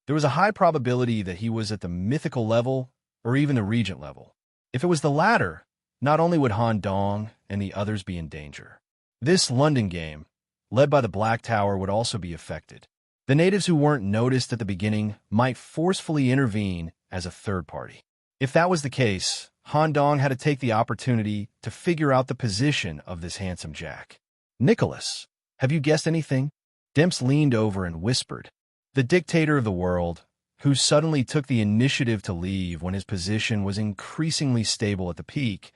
There was a high probability that he was at the mythical level or even the regent level. If it was the latter, not only would Han Dong and the others be in danger. This London game, led by the Black Tower, would also be affected. The natives who weren't noticed at the beginning might forcefully intervene as a third party. If that was the case, Han Dong had to take the opportunity to figure out the position of this handsome Jack. Nicholas, have you guessed anything? Demps leaned over and whispered. The dictator of the world, who suddenly took the initiative to leave when his position was increasingly stable at the peak,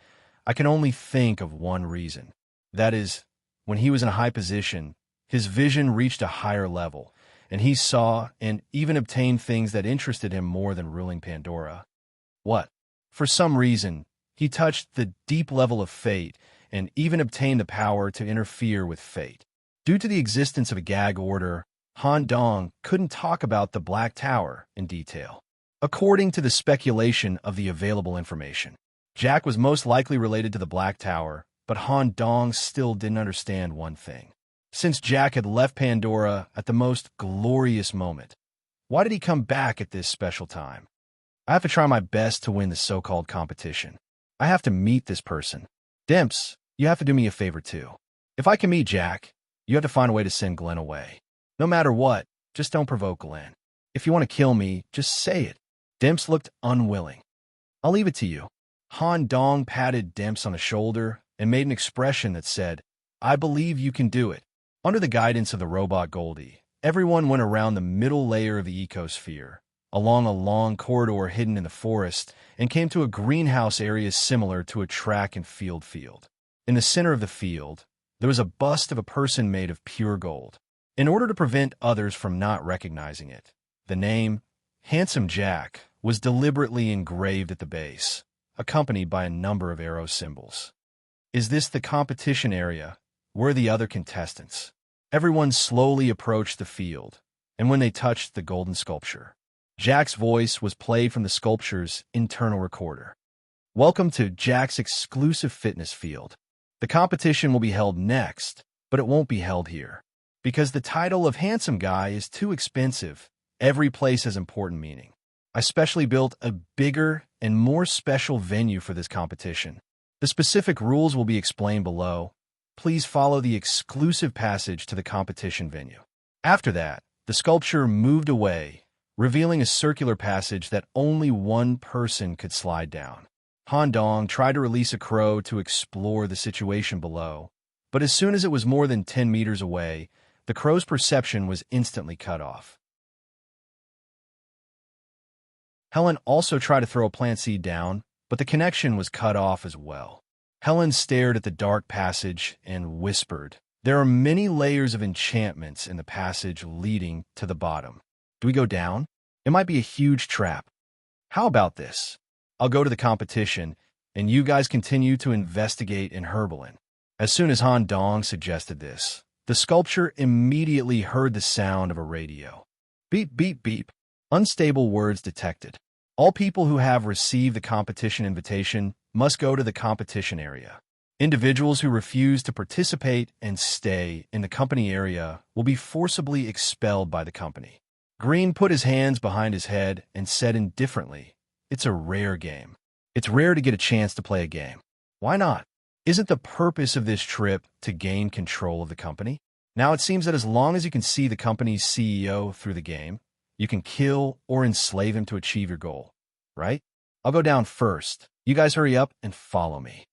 I can only think of one reason. That is, when he was in a high position, his vision reached a higher level, and he saw and even obtained things that interested him more than ruling Pandora. What? For some reason, he touched the deep level of fate and even obtained the power to interfere with fate. Due to the existence of a gag order, Han Dong couldn't talk about the Black Tower in detail. According to the speculation of the available information, Jack was most likely related to the Black Tower, but Han Dong still didn't understand one thing. Since Jack had left Pandora at the most glorious moment, why did he come back at this special time? I have to try my best to win the so-called competition. I have to meet this person. Demps, you have to do me a favor too. If I can meet Jack, you have to find a way to send Glenn away. No matter what, just don't provoke Glenn. If you want to kill me, just say it. Demps looked unwilling. I'll leave it to you. Han Dong patted Demps on the shoulder and made an expression that said, I believe you can do it. Under the guidance of the robot Goldie, everyone went around the middle layer of the ecosphere, along a long corridor hidden in the forest, and came to a greenhouse area similar to a track and field. In the center of the field, there was a bust of a person made of pure gold. In order to prevent others from not recognizing it, the name, Handsome Jack, was deliberately engraved at the base, accompanied by a number of arrow symbols. Is this the competition area? Were the other contestants? Everyone slowly approached the field, and when they touched the golden sculpture, Jack's voice was played from the sculpture's internal recorder. Welcome to Jack's exclusive fitness field. The competition will be held next, but it won't be held here. Because the title of Handsome Guy is too expensive, every place has important meaning. I specially built a bigger and more special venue for this competition. The specific rules will be explained below. Please follow the exclusive passage to the competition venue. After that, the sculpture moved away, revealing a circular passage that only one person could slide down. Han Dong tried to release a crow to explore the situation below, But as soon as it was more than 10 meters away, the crow's perception was instantly cut off. Helen also tried to throw a plant seed down, but the connection was cut off as well. Helen stared at the dark passage and whispered, "There are many layers of enchantments in the passage leading to the bottom. Do we go down? It might be a huge trap. How about this? I'll go to the competition, and you guys continue to investigate in Herbalin." As soon as Han Dong suggested this, the sculpture immediately heard the sound of a radio. Beep, beep, beep. Unstable words detected. All people who have received the competition invitation must go to the competition area. Individuals who refuse to participate and stay in the company area will be forcibly expelled by the company. Green put his hands behind his head and said indifferently, "It's a rare game. It's rare to get a chance to play a game. Why not? Isn't the purpose of this trip to gain control of the company? Now it seems that as long as you can see the company's CEO through the game, you can kill or enslave him to achieve your goal, right? I'll go down first. You guys hurry up and follow me."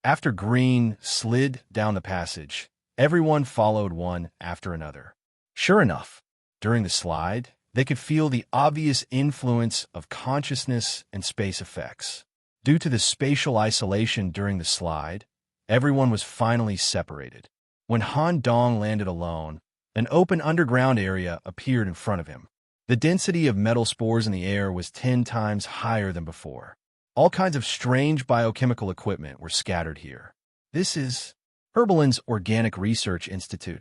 After Green slid down the passage, everyone followed one after another. Sure enough, during the slide, they could feel the obvious influence of consciousness and space effects. Due to the spatial isolation during the slide, everyone was finally separated. When Han Dong landed alone, an open underground area appeared in front of him. The density of metal spores in the air was 10 times higher than before. All kinds of strange biochemical equipment were scattered here. This is Herbalin's Organic Research Institute.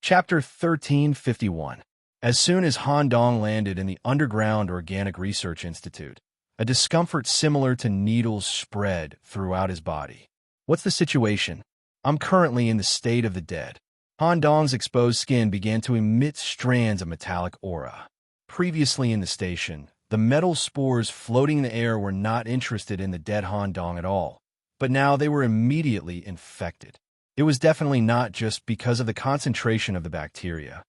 Chapter 1351. As soon as Han Dong landed in the Underground Organic Research Institute, a discomfort similar to needles spread throughout his body. "What's the situation? I'm currently in the state of the dead." Han Dong's exposed skin began to emit strands of metallic aura. Previously in the station, the metal spores floating in the air were not interested in the dead Han Dong at all, but now they were immediately infected. It was definitely not just because of the concentration of the bacteria.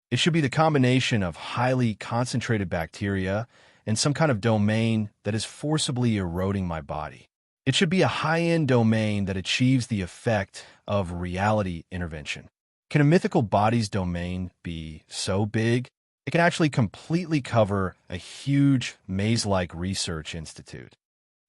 It should be the combination of highly concentrated bacteria and some kind of domain that is forcibly eroding my body. It should be a high-end domain that achieves the effect of reality intervention. Can a mythical body's domain be so big? It can actually completely cover a huge maze-like research institute.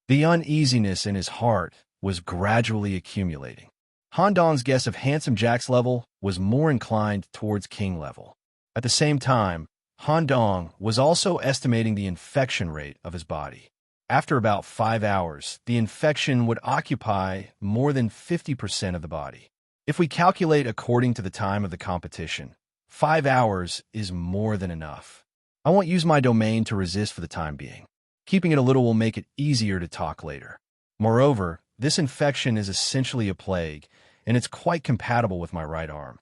The uneasiness in his heart was gradually accumulating. Han Dong's guess of Handsome Jack's level was more inclined towards King level. At the same time, Han Dong was also estimating the infection rate of his body. After about 5 hours, the infection would occupy more than 50% of the body. If we calculate according to the time of the competition, 5 hours is more than enough. I won't use my domain to resist for the time being. Keeping it a little will make it easier to talk later. Moreover, this infection is essentially a plague, and it's quite compatible with my right arm.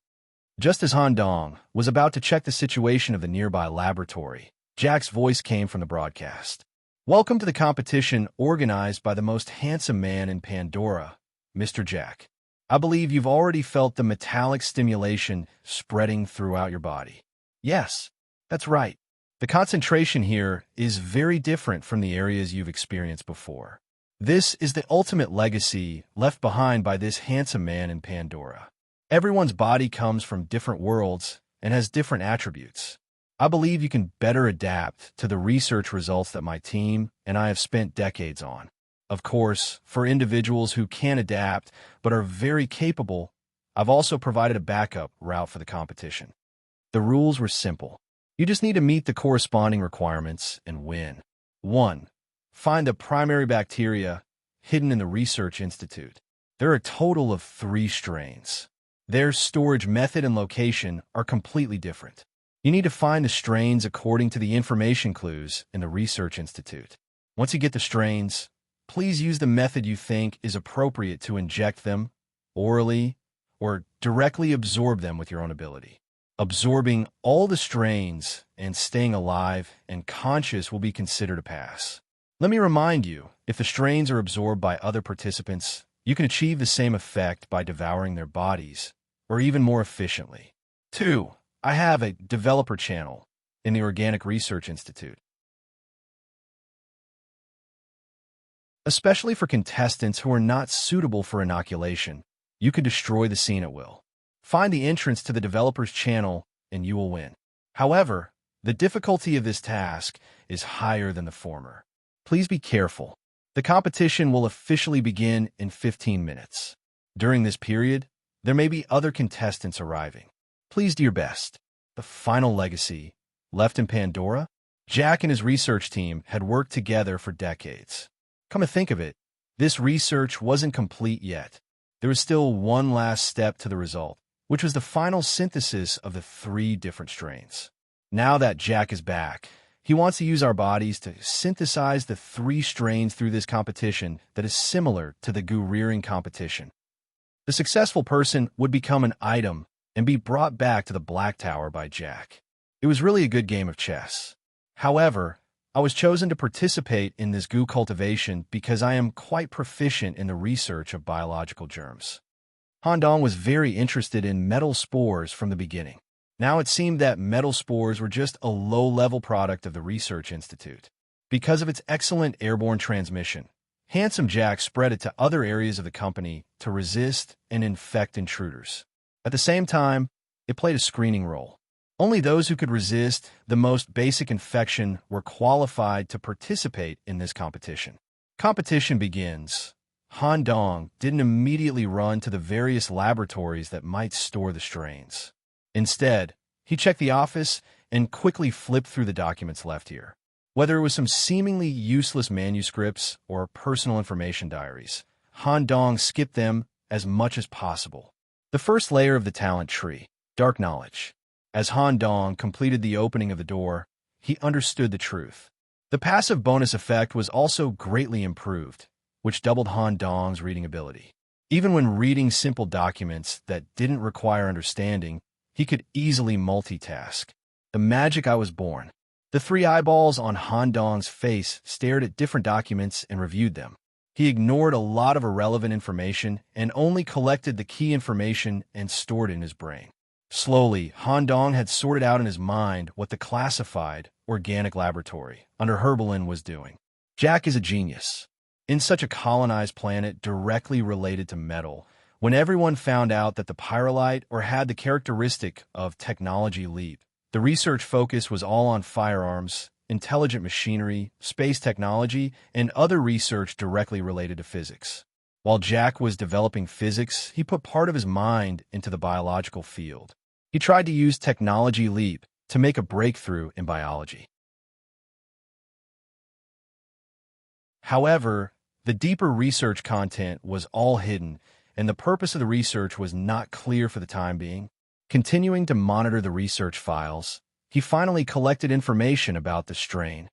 Just as Han Dong was about to check the situation of the nearby laboratory, Jack's voice came from the broadcast. "Welcome to the competition organized by the most handsome man in Pandora, Mr. Jack. I believe you've already felt the metallic stimulation spreading throughout your body." "Yes, that's right. The concentration here is very different from the areas you've experienced before. This is the ultimate legacy left behind by this handsome man in Pandora. Everyone's body comes from different worlds and has different attributes. I believe you can better adapt to the research results that my team and I have spent decades on. Of course, for individuals who can adapt but are very capable, I've also provided a backup route for the competition. The rules were simple. You just need to meet the corresponding requirements and win. 1. Find the primary bacteria hidden in the Research Institute. There are a total of 3 strains. Their storage method and location are completely different. You need to find the strains according to the information clues in the Research Institute. Once you get the strains, please use the method you think is appropriate to inject them, orally, or directly absorb them with your own ability. Absorbing all the strains and staying alive and conscious will be considered a pass. Let me remind you, if the strains are absorbed by other participants, you can achieve the same effect by devouring their bodies, or even more efficiently. 2. I have a developer channel in the Organic Research Institute. especially for contestants who are not suitable for inoculation. You could destroy the scene at will. Find the entrance to the developer's channel, and you will win. However, the difficulty of this task is higher than the former. Please be careful. The competition will officially begin in 15 minutes. During this period, there may be other contestants arriving. Please do your best. The final legacy, left in Pandora? Jack and his research team had worked together for decades. Come to think of it, this research wasn't complete yet. There was still one last step to the result, which was the final synthesis of the 3 different strains. Now that Jack is back, he wants to use our bodies to synthesize the 3 strains through this competition that is similar to the goo-rearing competition. The successful person would become an item and be brought back to the Black Tower by Jack. It was really a good game of chess. However, I was chosen to participate in this goo cultivation because I am quite proficient in the research of biological germs. Han Dong was very interested in metal spores from the beginning. Now it seemed that metal spores were just a low-level product of the research institute. Because of its excellent airborne transmission, Handsome Jack spread it to other areas of the company to resist and infect intruders. At the same time, it played a screening role. Only those who could resist the most basic infection were qualified to participate in this competition. Competition begins. Han Dong didn't immediately run to the various laboratories that might store the strains. Instead, he checked the office and quickly flipped through the documents left here. Whether it was some seemingly useless manuscripts or personal information diaries, Han Dong skipped them as much as possible. The first layer of the talent tree, dark knowledge. As Han Dong completed the opening of the door, he understood the truth. The passive bonus effect was also greatly improved, which doubled Han Dong's reading ability. Even when reading simple documents that didn't require understanding, he could easily multitask. The magic I was born. The 3 eyeballs on Han Dong's face stared at different documents and reviewed them. He ignored a lot of irrelevant information and only collected the key information and stored it in his brain. Slowly, Han Dong had sorted out in his mind what the classified, organic laboratory under Herbalin was doing. Jack is a genius. In such a colonized planet directly related to metal, when everyone found out that the pyrolite or had the characteristic of technology leap, the research focus was all on firearms, intelligent machinery, space technology, and other research directly related to physics. While Jack was developing physics, he put part of his mind into the biological field. He tried to use technology leap to make a breakthrough in biology. However, the deeper research content was all hidden, and the purpose of the research was not clear for the time being. Continuing to monitor the research files, he finally collected information about the strain.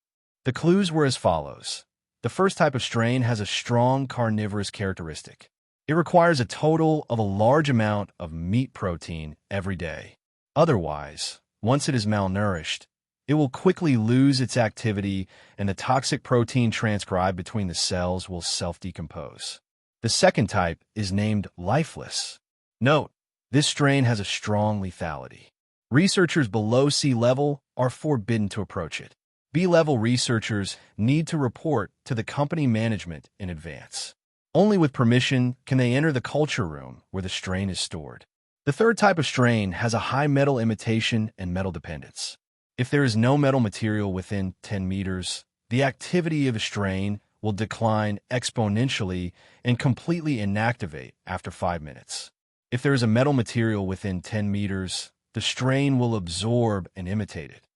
The clues were as follows. The first type of strain has a strong carnivorous characteristic. It requires a total of a large amount of meat protein every day. Otherwise, once it is malnourished, it will quickly lose its activity and the toxic protein transcribed between the cells will self-decompose. The second type is named lifeless. Note, this strain has a strong lethality. Researchers below sea level are forbidden to approach it. B-level researchers need to report to the company management in advance. Only with permission can they enter the culture room where the strain is stored. The third type of strain has a high metal imitation and metal dependence. If there is no metal material within 10 meters, the activity of a strain will decline exponentially and completely inactivate after 5 minutes. If there is a metal material within 10 meters, the strain will absorb and imitate it.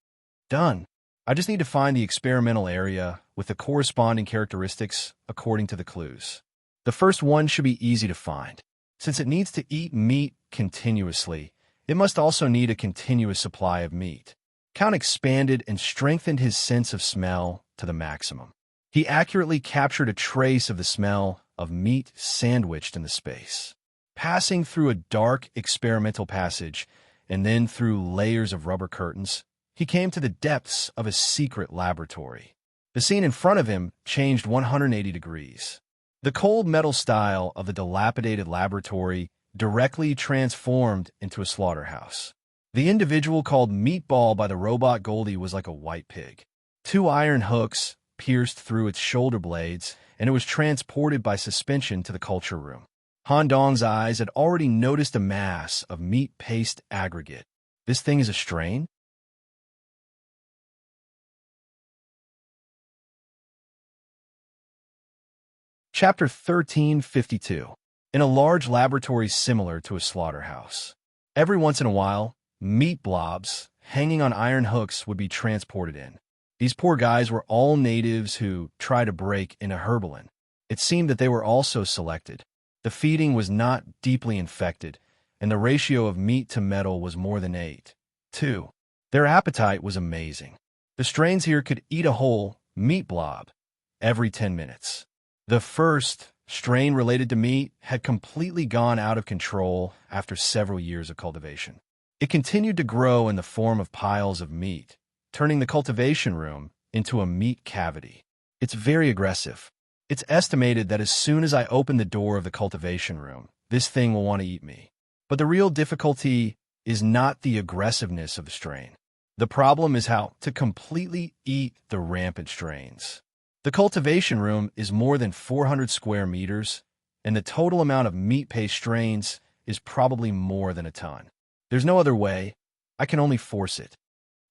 Done. I just need to find the experimental area with the corresponding characteristics according to the clues. The first one should be easy to find. Since it needs to eat meat continuously, it must also need a continuous supply of meat. Count expanded and strengthened his sense of smell to the maximum. He accurately captured a trace of the smell of meat sandwiched in the space. Passing through a dark experimental passage and then through layers of rubber curtains, he came to the depths of a secret laboratory. The scene in front of him changed 180 degrees. The cold metal style of the dilapidated laboratory directly transformed into a slaughterhouse. The individual called Meatball by the robot Goldie was like a white pig. 2 iron hooks pierced through its shoulder blades and it was transported by suspension to the culture room. Han Dong's eyes had already noticed a mass of meat paste aggregate. This thing is a strain? Chapter 1352. In a large laboratory similar to a slaughterhouse. Every once in a while, meat blobs, hanging on iron hooks, would be transported in. These poor guys were all natives who tried to break into Herbalin. It seemed that they were also selected. The feeding was not deeply infected, and the ratio of meat to metal was more than 8:2. Their appetite was amazing. The strains here could eat a whole meat blob every 10 minutes. The first strain related to meat had completely gone out of control after several years of cultivation. It continued to grow in the form of piles of meat, turning the cultivation room into a meat cavity. It's very aggressive. It's estimated that as soon as I open the door of the cultivation room, this thing will want to eat me. But the real difficulty is not the aggressiveness of the strain. The problem is how to completely eat the rampant strains. The cultivation room is more than 400 square meters, and the total amount of meat paste strains is probably more than a ton. There's no other way. I can only force it.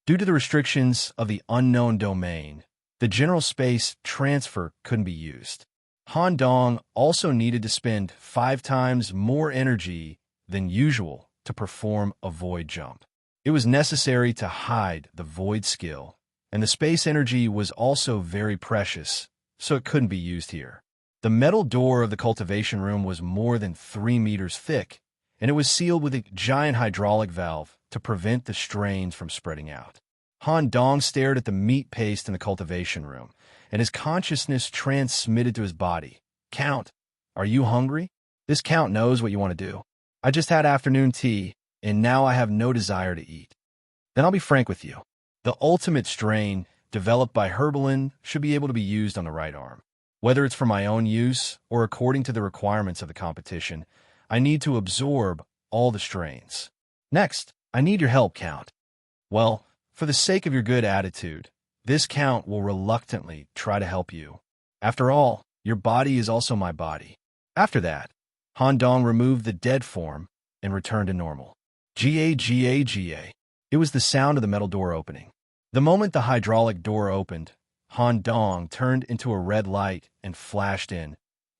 Due to the restrictions of the unknown domain, the general space transfer couldn't be used. Han Dong also needed to spend 5 times more energy than usual to perform a void jump. It was necessary to hide the void skill, and the space energy was also very precious, so it couldn't be used here. The metal door of the cultivation room was more than 3 meters thick, and it was sealed with a giant hydraulic valve to prevent the strains from spreading out. Han Dong stared at the meat paste in the cultivation room, and his consciousness transmitted to his body. Count, are you hungry? This Count knows what you want to do. I just had afternoon tea, and now I have no desire to eat. Then I'll be frank with you. The ultimate strain, developed by Herbalin, should be able to be used on the right arm. Whether it's for my own use or according to the requirements of the competition, I need to absorb all the strains. Next, I need your help, Count. Well, for the sake of your good attitude, this Count will reluctantly try to help you. After all, your body is also my body. After that, Han Dong removed the dead form and returned to normal. Ga. It was the sound of the metal door opening. The moment the hydraulic door opened, Han Dong turned into a red light and flashed in,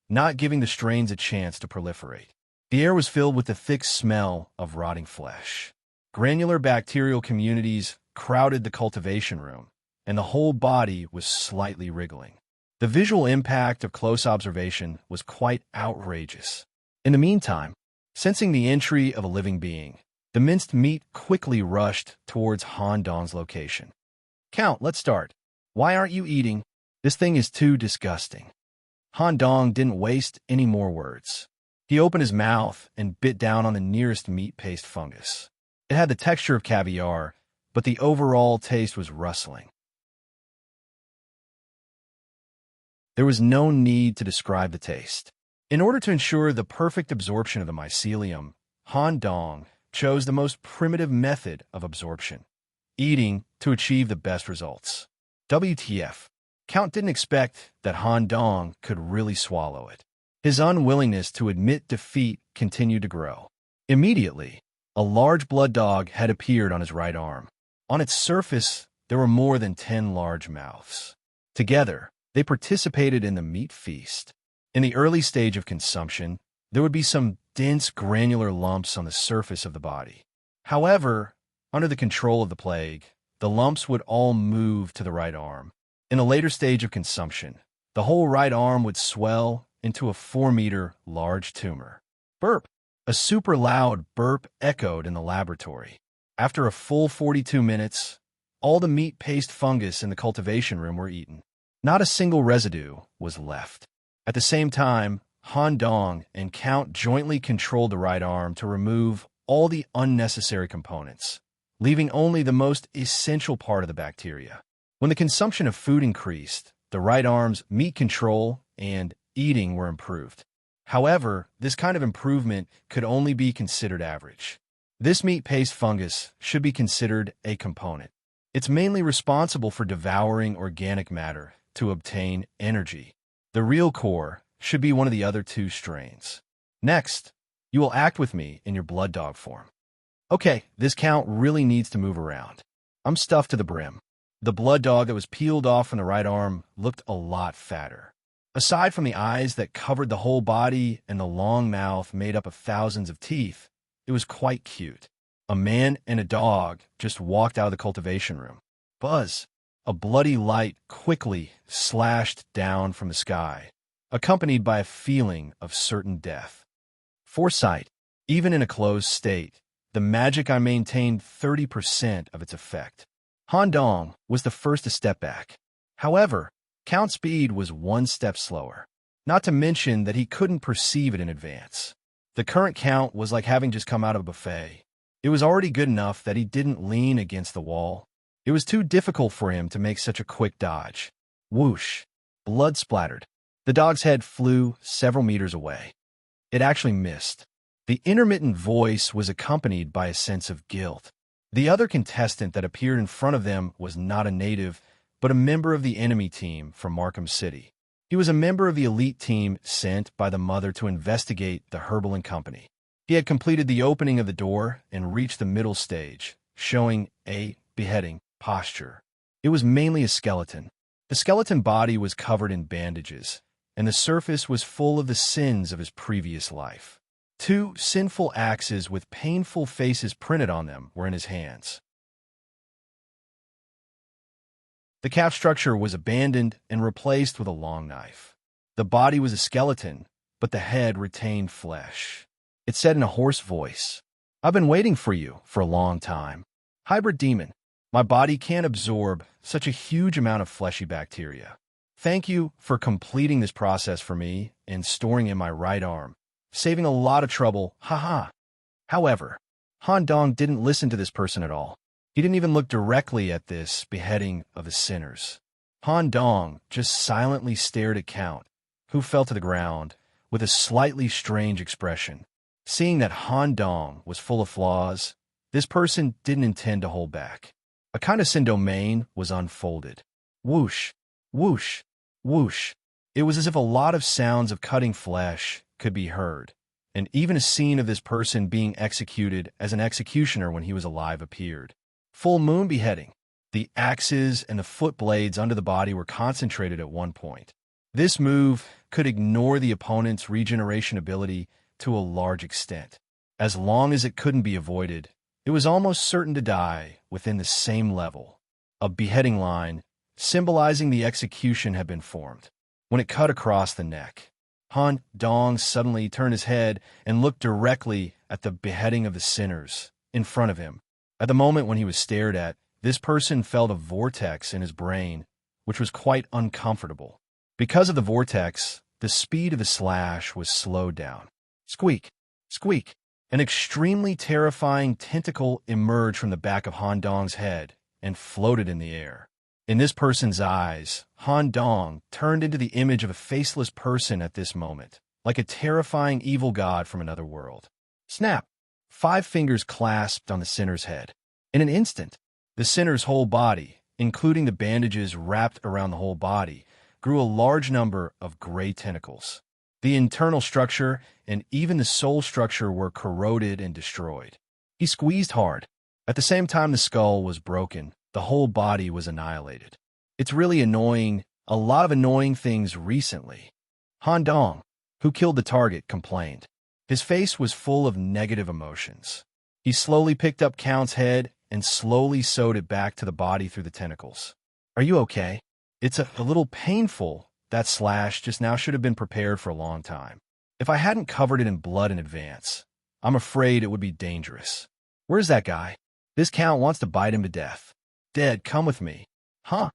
not giving the strains a chance to proliferate. The air was filled with the thick smell of rotting flesh. Granular bacterial communities crowded the cultivation room, and the whole body was slightly wriggling. The visual impact of close observation was quite outrageous. In the meantime, sensing the entry of a living being, the minced meat quickly rushed towards Han Dong's location. Count, let's start. Why aren't you eating? This thing is too disgusting. Han Dong didn't waste any more words. He opened his mouth and bit down on the nearest meat paste fungus. It had the texture of caviar, but the overall taste was rustling. There was no need to describe the taste. In order to ensure the perfect absorption of the mycelium, Han Dong chose the most primitive method of absorption, eating to achieve the best results. WTF. Count didn't expect that Han Dong could really swallow it. His unwillingness to admit defeat continued to grow. Immediately, a large blood dog had appeared on his right arm. On its surface, there were more than 10 large mouths. Together, they participated in the meat feast. In the early stage of consumption, there would be some dense granular lumps on the surface of the body. However, under the control of the plague, the lumps would all move to the right arm. In the later stage of consumption, the whole right arm would swell into a 4-meter large tumor. Burp! A super loud burp echoed in the laboratory. After a full 42 minutes, all the meat paste fungus in the cultivation room were eaten. Not a single residue was left. At the same time, Han Dong and Count jointly controlled the right arm to remove all the unnecessary components, leaving only the most essential part of the bacteria. When the consumption of food increased, the right arm's meat control and eating were improved. However, this kind of improvement could only be considered average. This meat paste fungus should be considered a component. It's mainly responsible for devouring organic matter to obtain energy. The real core should be one of the other two strains. Next, you will act with me in your blood dog form. Okay, this count really needs to move around. I'm stuffed to the brim. The blood dog that was peeled off from the right arm looked a lot fatter. Aside from the eyes that covered the whole body and the long mouth made up of thousands of teeth, it was quite cute. A man and a dog just walked out of the cultivation room. Buzz! A bloody light quickly slashed down from the sky, accompanied by a feeling of certain death. Foresight, even in a closed state, the magic I maintained 30% of its effect. Han Dong was the first to step back. However, Count Speed was one step slower, not to mention that he couldn't perceive it in advance. The current count was like having just come out of a buffet. It was already good enough that he didn't lean against the wall. It was too difficult for him to make such a quick dodge. Whoosh! Blood splattered. The dog's head flew several meters away. It actually missed. The intermittent voice was accompanied by a sense of guilt. The other contestant that appeared in front of them was not a native, but a member of the enemy team from Markham City. He was a member of the elite team sent by the mother to investigate the Herbal and Company. He had completed the opening of the door and reached the middle stage, showing a beheading posture. It was mainly a skeleton. The skeleton body was covered in bandages, and the surface was full of the sins of his previous life. 2 sinful axes with painful faces printed on them were in his hands. The calf structure was abandoned and replaced with a long knife. The body was a skeleton, but the head retained flesh. It said in a hoarse voice, "I've been waiting for you for a long time. Hybrid demon, my body can't absorb such a huge amount of fleshy bacteria. Thank you for completing this process for me and storing in my right arm, saving a lot of trouble, haha." However, Han Dong didn't listen to this person at all. He didn't even look directly at this beheading of the sinners. Han Dong just silently stared at Count, who fell to the ground with a slightly strange expression. Seeing that Han Dong was full of flaws, this person didn't intend to hold back. A kind of sin domain was unfolded. Whoosh, whoosh, whoosh. It was as if a lot of sounds of cutting flesh could be heard, and even a scene of this person being executed as an executioner when he was alive appeared. Full moon beheading. The axes and the foot blades under the body were concentrated at one point. This move could ignore the opponent's regeneration ability to a large extent. As long as it couldn't be avoided, it was almost certain to die within the same level. A beheading line, symbolizing the execution, had been formed. When it cut across the neck, Han Dong suddenly turned his head and looked directly at the beheading of the sinners in front of him. At the moment when he was stared at, this person felt a vortex in his brain, which was quite uncomfortable. Because of the vortex, the speed of the slash was slowed down. Squeak! Squeak! An extremely terrifying tentacle emerged from the back of Han Dong's head and floated in the air. In this person's eyes, Han Dong turned into the image of a faceless person at this moment, like a terrifying evil god from another world. Snap! 5 fingers clasped on the sinner's head. In an instant, the sinner's whole body, including the bandages wrapped around the whole body, grew a large number of gray tentacles. The internal structure and even the soul structure were corroded and destroyed. He squeezed hard. At the same time the skull was broken, the whole body was annihilated. It's really annoying, a lot of annoying things recently. Han Dong, who killed the target, complained. His face was full of negative emotions. He slowly picked up Count's head and slowly sewed it back to the body through the tentacles. "Are you okay? It's a little painful. That slash just now should have been prepared for a long time. If I hadn't covered it in blood in advance, I'm afraid it would be dangerous. Where's that guy? This Count wants to bite him to death. Dead, come with me." Huh?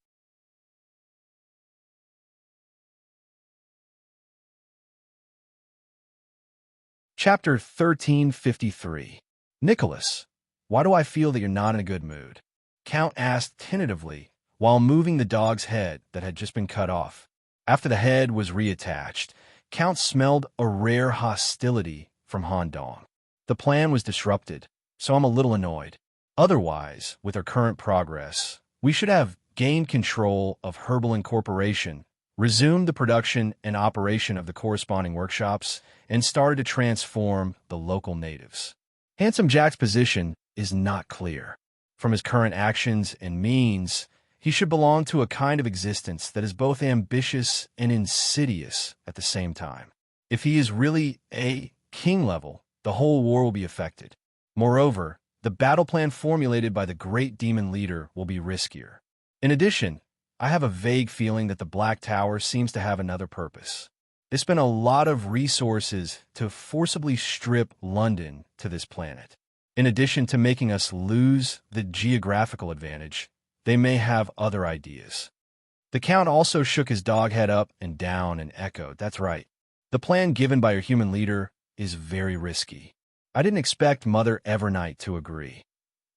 Chapter 1353. Nicholas, why do I feel that you're not in a good mood? Count asked tentatively while moving the dog's head that had just been cut off. After the head was reattached, Count smelled a rare hostility from Han Dong. The plan was disrupted, so I'm a little annoyed. Otherwise, with our current progress, we should have gained control of Herbal Incorporation, resumed the production and operation of the corresponding workshops, and started to transform the local natives. Handsome Jack's position is not clear. From his current actions and means, he should belong to a kind of existence that is both ambitious and insidious at the same time. If he is really a king level, the whole war will be affected. Moreover, the battle plan formulated by the great demon leader will be riskier. In addition, I have a vague feeling that the Black Tower seems to have another purpose. They spent a lot of resources to forcibly strip London to this planet. In addition to making us lose the geographical advantage, they may have other ideas. The Count also shook his dog head up and down and echoed, "That's right. The plan given by your human leader is very risky." I didn't expect Mother Evernight to agree.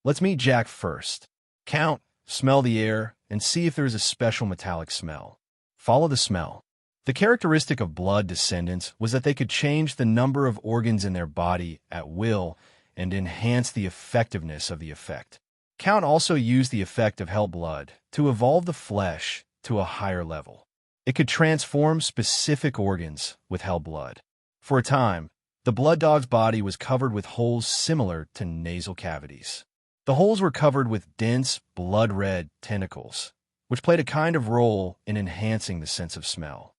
"Let's meet Jack first. Count, smell the air and see if there is a special metallic smell. Follow the smell." The characteristic of blood descendants was that they could change the number of organs in their body at will and enhance the effectiveness of the effect. Count also used the effect of Hell Blood to evolve the flesh to a higher level. It could transform specific organs with Hell Blood. For a time, the blood dog's body was covered with holes similar to nasal cavities. The holes were covered with dense, blood-red tentacles, which played a kind of role in enhancing the sense of smell.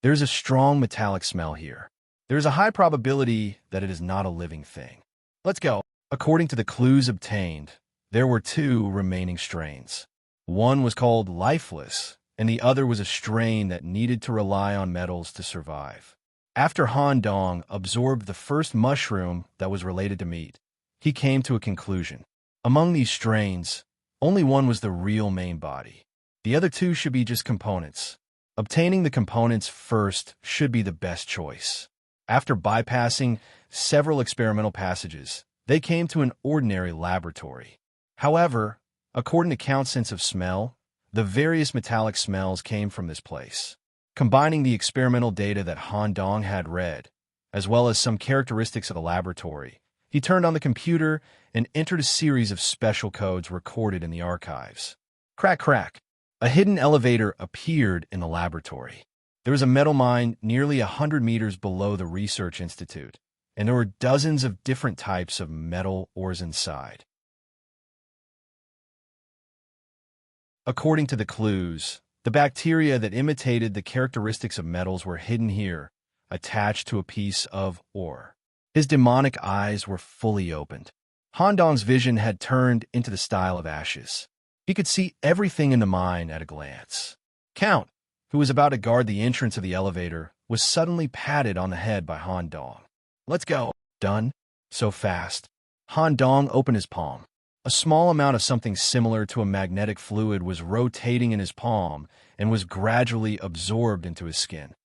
There's a strong metallic smell here. There's a high probability that it is not a living thing. Let's go. According to the clues obtained, there were 2 remaining strains. One was called Lifeless, and the other was a strain that needed to rely on metals to survive. After Han Dong absorbed the first mushroom that was related to meat, he came to a conclusion. Among these strains, only one was the real main body. The other 2 should be just components. Obtaining the components first should be the best choice. After bypassing several experimental passages, they came to an ordinary laboratory. However, according to Count's sense of smell, the various metallic smells came from this place. Combining the experimental data that Han Dong had read, as well as some characteristics of the laboratory, he turned on the computer and entered a series of special codes recorded in the archives. Crack, crack. A hidden elevator appeared in the laboratory. There was a metal mine nearly 100 meters below the research institute, and there were dozens of different types of metal ores inside. According to the clues, the bacteria that imitated the characteristics of metals were hidden here, attached to a piece of ore. His demonic eyes were fully opened. Han Dong's vision had turned into the style of ashes. He could see everything in the mine at a glance. Count, who was about to guard the entrance of the elevator, was suddenly patted on the head by Han Dong. "Let's go." "Done?" "So fast." Han Dong opened his palm. A small amount of something similar to a magnetic fluid was rotating in his palm and was gradually absorbed into his skin.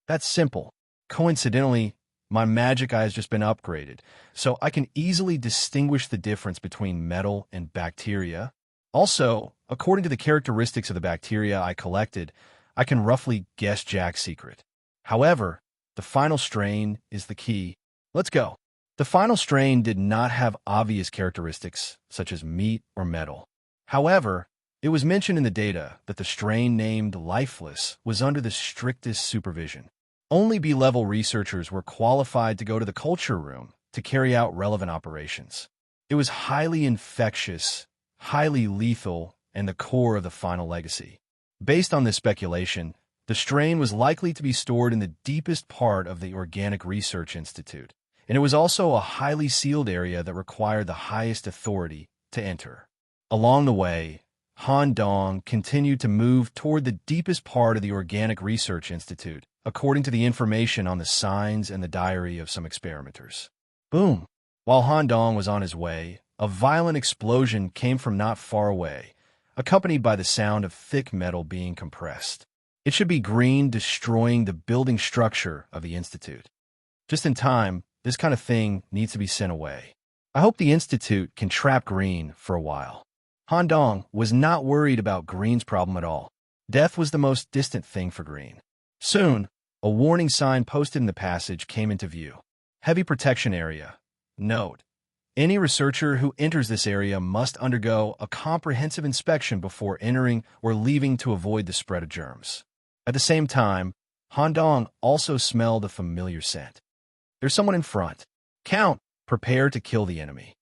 "That's simple. Coincidentally, my magic eye has just been upgraded, so I can easily distinguish the difference between metal and bacteria. Also, according to the characteristics of the bacteria I collected, I can roughly guess Jack's secret. However, the final strain is the key. Let's go." The final strain did not have obvious characteristics, such as meat or metal. However, it was mentioned in the data that the strain named Lifeless was under the strictest supervision. Only B-level researchers were qualified to go to the culture room to carry out relevant operations. It was highly infectious, highly lethal, and the core of the final legacy. Based on this speculation, the strain was likely to be stored in the deepest part of the Organic Research Institute, and it was also a highly sealed area that required the highest authority to enter. Along the way, Han Dong continued to move toward the deepest part of the Organic Research Institute, according to the information on the signs and the diary of some experimenters. Boom! While Han Dong was on his way, a violent explosion came from not far away, accompanied by the sound of thick metal being compressed. It should be green, destroying the building structure of the Institute. Just in time, this kind of thing needs to be sent away. I hope the Institute can trap green for a while. Han Dong was not worried about green's problem at all. Death was the most distant thing for green. Soon, a warning sign posted in the passage came into view. Heavy protection area. Note: any researcher who enters this area must undergo a comprehensive inspection before entering or leaving to avoid the spread of germs. At the same time, Han Dong also smelled a familiar scent. There's someone in front. Count, prepare to kill the enemy.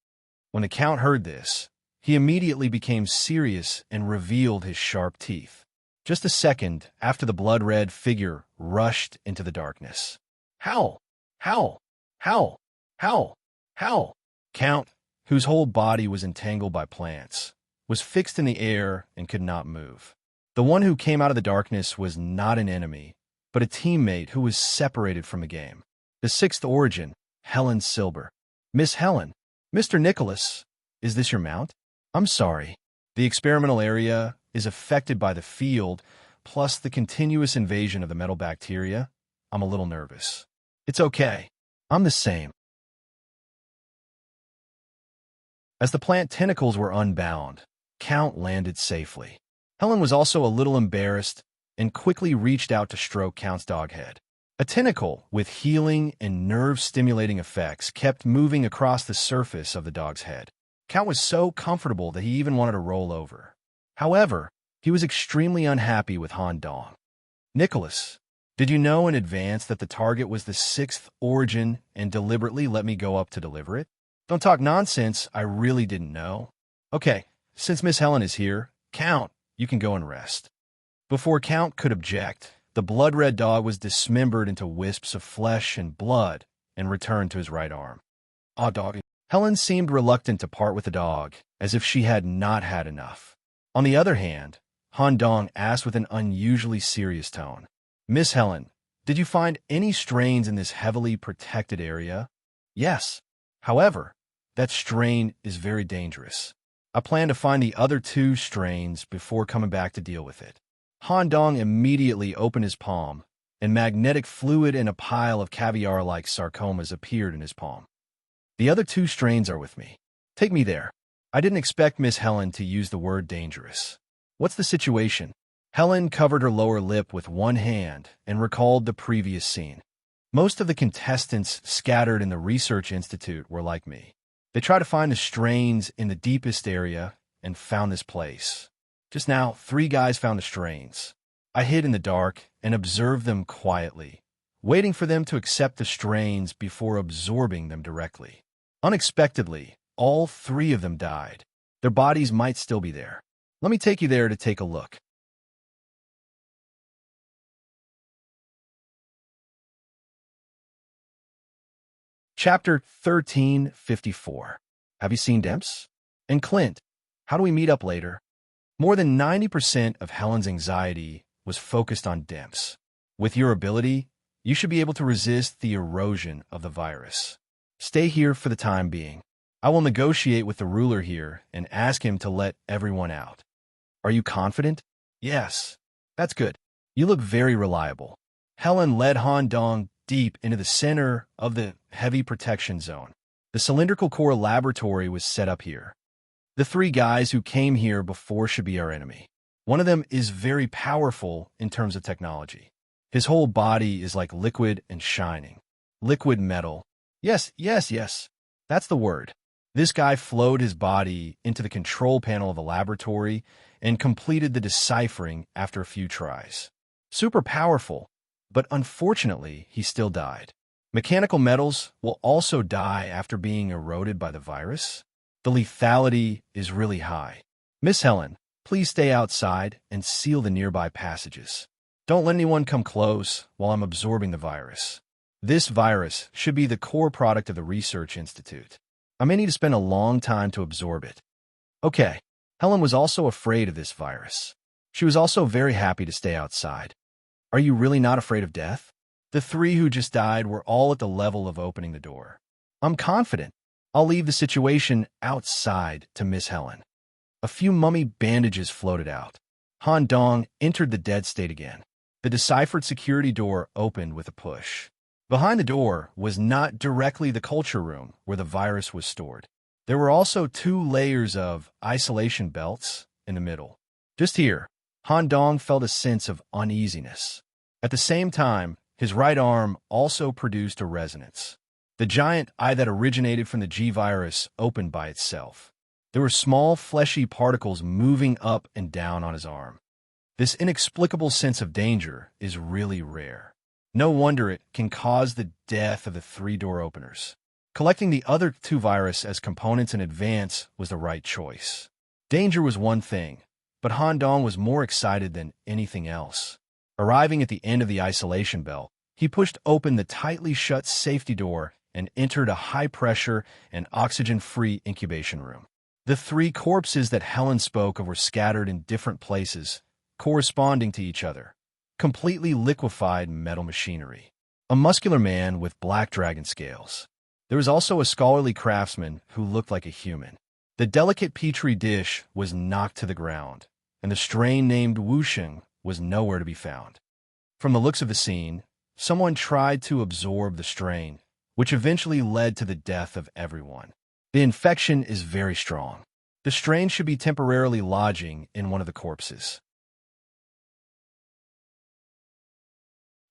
When the Count heard this, he immediately became serious and revealed his sharp teeth. Just a second after the blood-red figure rushed into the darkness. Howl! Howl! Howl! Howl! Howl! Count, whose whole body was entangled by plants, was fixed in the air and could not move. The one who came out of the darkness was not an enemy, but a teammate who was separated from the game. The sixth origin, Helen Silber. Miss Helen, Mr. Nicholas, is this your mount? I'm sorry. The experimental area is affected by the field, plus the continuous invasion of the metal bacteria. I'm a little nervous. It's okay. I'm the same. As the plant tentacles were unbound, Count landed safely. Helen was also a little embarrassed and quickly reached out to stroke Count's dog head. A tentacle with healing and nerve-stimulating effects kept moving across the surface of the dog's head. Count was so comfortable that he even wanted to roll over. However, he was extremely unhappy with Han Dong. Nicholas, did you know in advance that the target was the sixth origin and deliberately let me go up to deliver it? Don't talk nonsense, I really didn't know. Okay, since Miss Helen is here, Count, you can go and rest. Before Count could object, the blood-red dog was dismembered into wisps of flesh and blood and returned to his right arm. Ah, dog. Helen seemed reluctant to part with the dog, as if she had not had enough. On the other hand, Han Dong asked with an unusually serious tone, Miss Helen, did you find any strains in this heavily protected area? Yes. However, that strain is very dangerous. I plan to find the other 2 strains before coming back to deal with it. Han Dong immediately opened his palm, and magnetic fluid and a pile of caviar-like sarcomas appeared in his palm. The other 2 strains are with me. Take me there. I didn't expect Miss Helen to use the word dangerous. What's the situation? Helen covered her lower lip with one hand and recalled the previous scene. Most of the contestants scattered in the research institute were like me. They tried to find the strains in the deepest area and found this place. Just now, 3 guys found the strains. I hid in the dark and observed them quietly, waiting for them to accept the strains before absorbing them directly. Unexpectedly, all 3 of them died. Their bodies might still be there. Let me take you there to take a look. Chapter 1354. Have you seen Demps? And Clint, how do we meet up later? More than 90% of Helen's anxiety was focused on Demps. With your ability, you should be able to resist the erosion of the virus. Stay here for the time being. I will negotiate with the ruler here and ask him to let everyone out. Are you confident? Yes. That's good. You look very reliable. Helen led Han Dong deep into the center of the heavy protection zone. The cylindrical core laboratory was set up here. The 3 guys who came here before should be our enemy. One of them is very powerful in terms of technology. His whole body is like liquid and shining. Liquid metal. Yes. That's the word. This guy flowed his body into the control panel of the laboratory and completed the deciphering after a few tries. Super powerful, but unfortunately, he still died. Mechanical metals will also die after being eroded by the virus. The lethality is really high. Miss Helen, please stay outside and seal the nearby passages. Don't let anyone come close while I'm absorbing the virus. This virus should be the core product of the research institute. I may need to spend a long time to absorb it. Okay, Helen was also afraid of this virus. She was also very happy to stay outside. Are you really not afraid of death? The 3 who just died were all at the level of opening the door. I'm confident. I'll leave the situation outside to Miss Helen. A few mummy bandages floated out. Han Dong entered the dead state again. The deciphered security door opened with a push. Behind the door was not directly the culture room where the virus was stored. There were also 2 layers of isolation belts in the middle. Just here, Han Dong felt a sense of uneasiness. At the same time, his right arm also produced a resonance. The giant eye that originated from the G-virus opened by itself. There were small, fleshy particles moving up and down on his arm. This inexplicable sense of danger is really rare. No wonder it can cause the death of the 3-door openers. Collecting the other 2 virus as components in advance was the right choice. Danger was one thing, but Han Dong was more excited than anything else. Arriving at the end of the isolation belt, he pushed open the tightly shut safety door and entered a high-pressure and oxygen-free incubation room. The 3 corpses that Helen spoke of were scattered in different places, corresponding to each other. Completely liquefied metal machinery. A muscular man with black dragon scales. There was also a scholarly craftsman who looked like a human. The delicate petri dish was knocked to the ground, and the strain named Wusheng was nowhere to be found. From the looks of the scene, someone tried to absorb the strain, which eventually led to the death of everyone. The infection is very strong. The strain should be temporarily lodging in one of the corpses.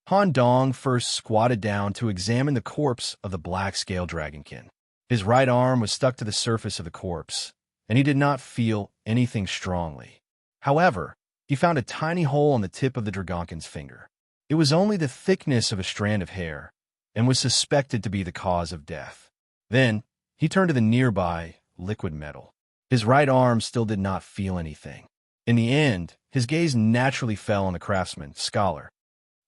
Han Dong first squatted down to examine the corpse of the black scale dragonkin. His right arm was stuck to the surface of the corpse, and he did not feel anything strongly. However, he found a tiny hole on the tip of the dragonkin's finger. It was only the thickness of a strand of hair, and was suspected to be the cause of death. Then, he turned to the nearby liquid metal. His right arm still did not feel anything. In the end, his gaze naturally fell on the craftsman, scholar.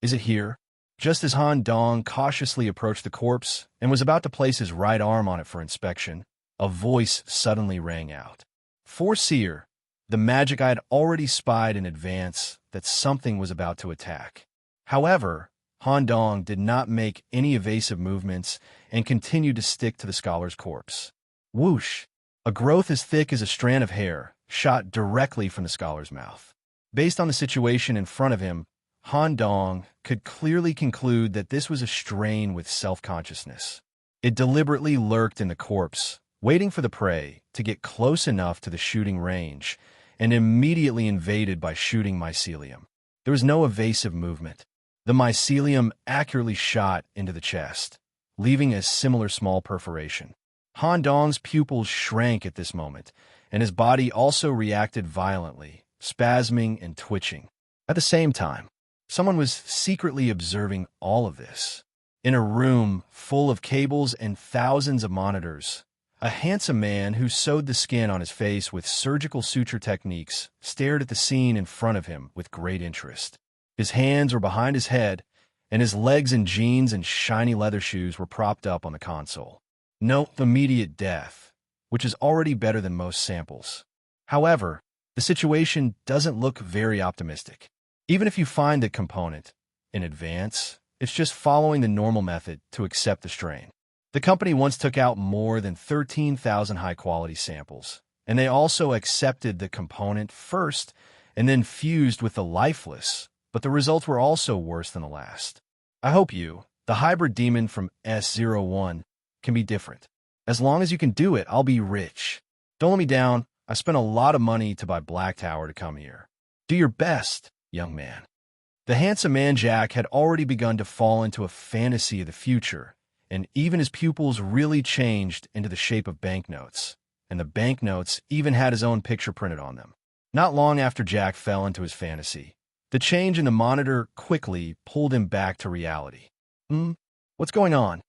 Is it here? Just as Han Dong cautiously approached the corpse and was about to place his right arm on it for inspection, a voice suddenly rang out. Foreseer, the magic I had already spied in advance that something was about to attack. However, Han Dong did not make any evasive movements and continued to stick to the scholar's corpse. Whoosh! A growth as thick as a strand of hair shot directly from the scholar's mouth. Based on the situation in front of him, Han Dong could clearly conclude that this was a strain with self-consciousness. It deliberately lurked in the corpse, waiting for the prey to get close enough to the shooting range, and immediately invaded by shooting mycelium. There was no evasive movement. The mycelium accurately shot into the chest, leaving a similar small perforation. Han Dong's pupils shrank at this moment, and his body also reacted violently, spasming and twitching. At the same time, someone was secretly observing all of this. In a room full of cables and thousands of monitors, a handsome man who sewed the skin on his face with surgical suture techniques stared at the scene in front of him with great interest. His hands were behind his head, and his legs in jeans and shiny leather shoes were propped up on the console. Note immediate death, which is already better than most samples. However, the situation doesn't look very optimistic. Even if you find the component in advance, it's just following the normal method to accept the strain. The company once took out more than 13,000 high-quality samples, and they also accepted the component first and then fused with the lifeless, but the results were also worse than the last. I hope you, the hybrid demon from S01, can be different. As long as you can do it, I'll be rich. Don't let me down. I spent a lot of money to buy Black Tower to come here. Do your best, young man. The handsome man Jack had already begun to fall into a fantasy of the future, and even his pupils really changed into the shape of banknotes, and the banknotes even had his own picture printed on them. Not long after Jack fell into his fantasy, the change in the monitor quickly pulled him back to reality. What's going on?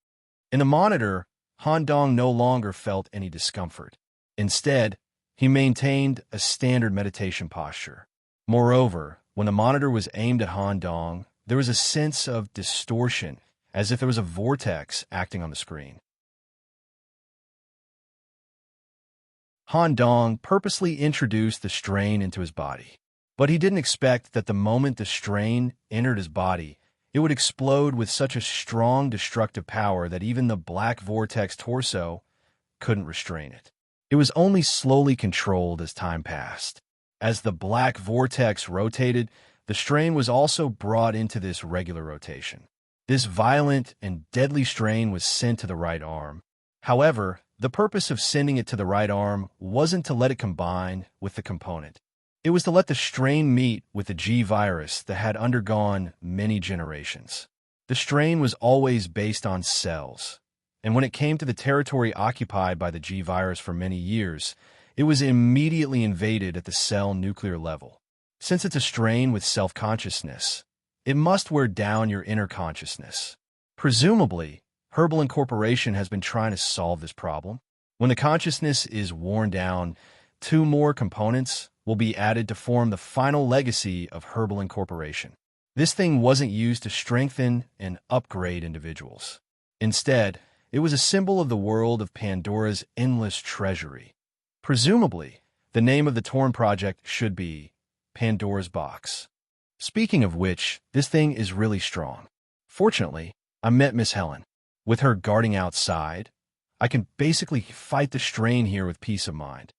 In the monitor, Han Dong no longer felt any discomfort. Instead, he maintained a standard meditation posture. Moreover, when the monitor was aimed at Han Dong, there was a sense of distortion, as if there was a vortex acting on the screen. Han Dong purposely introduced the strain into his body, but he didn't expect that the moment the strain entered his body, it would explode with such a strong destructive power that even the black vortex torso couldn't restrain it. It was only slowly controlled as time passed. As the black vortex rotated, the strain was also brought into this regular rotation. This violent and deadly strain was sent to the right arm. However, the purpose of sending it to the right arm wasn't to let it combine with the component. It was to let the strain meet with the G virus that had undergone many generations. The strain was always based on cells, and when it came to the territory occupied by the G virus for many years, it was immediately invaded at the cell nuclear level. Since it's a strain with self-consciousness, it must wear down your inner consciousness. Presumably, Herbal Incorporation has been trying to solve this problem. When the consciousness is worn down, two more components will be added to form the final legacy of Herbal Incorporation. This thing wasn't used to strengthen and upgrade individuals. Instead, it was a symbol of the world of Pandora's endless treasury. Presumably, the name of the Torn project should be Pandora's Box. Speaking of which, this thing is really strong. Fortunately, I met Miss Helen. With her guarding outside, I can basically fight the strain here with peace of mind.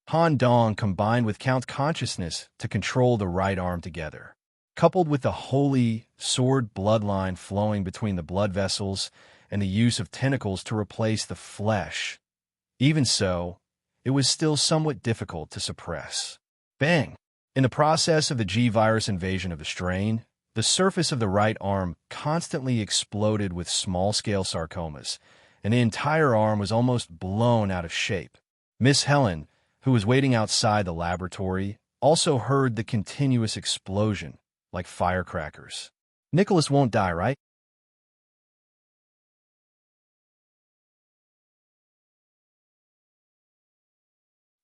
Han Dong combined with Count's consciousness to control the right arm together. Coupled with the holy sword bloodline flowing between the blood vessels and the use of tentacles to replace the flesh. Even so, it was still somewhat difficult to suppress. Bang! In the process of the G-virus invasion of the strain, the surface of the right arm constantly exploded with small-scale sarcomas, and the entire arm was almost blown out of shape. Miss Helen, who was waiting outside the laboratory, also heard the continuous explosion, like firecrackers. Nicholas won't die, right?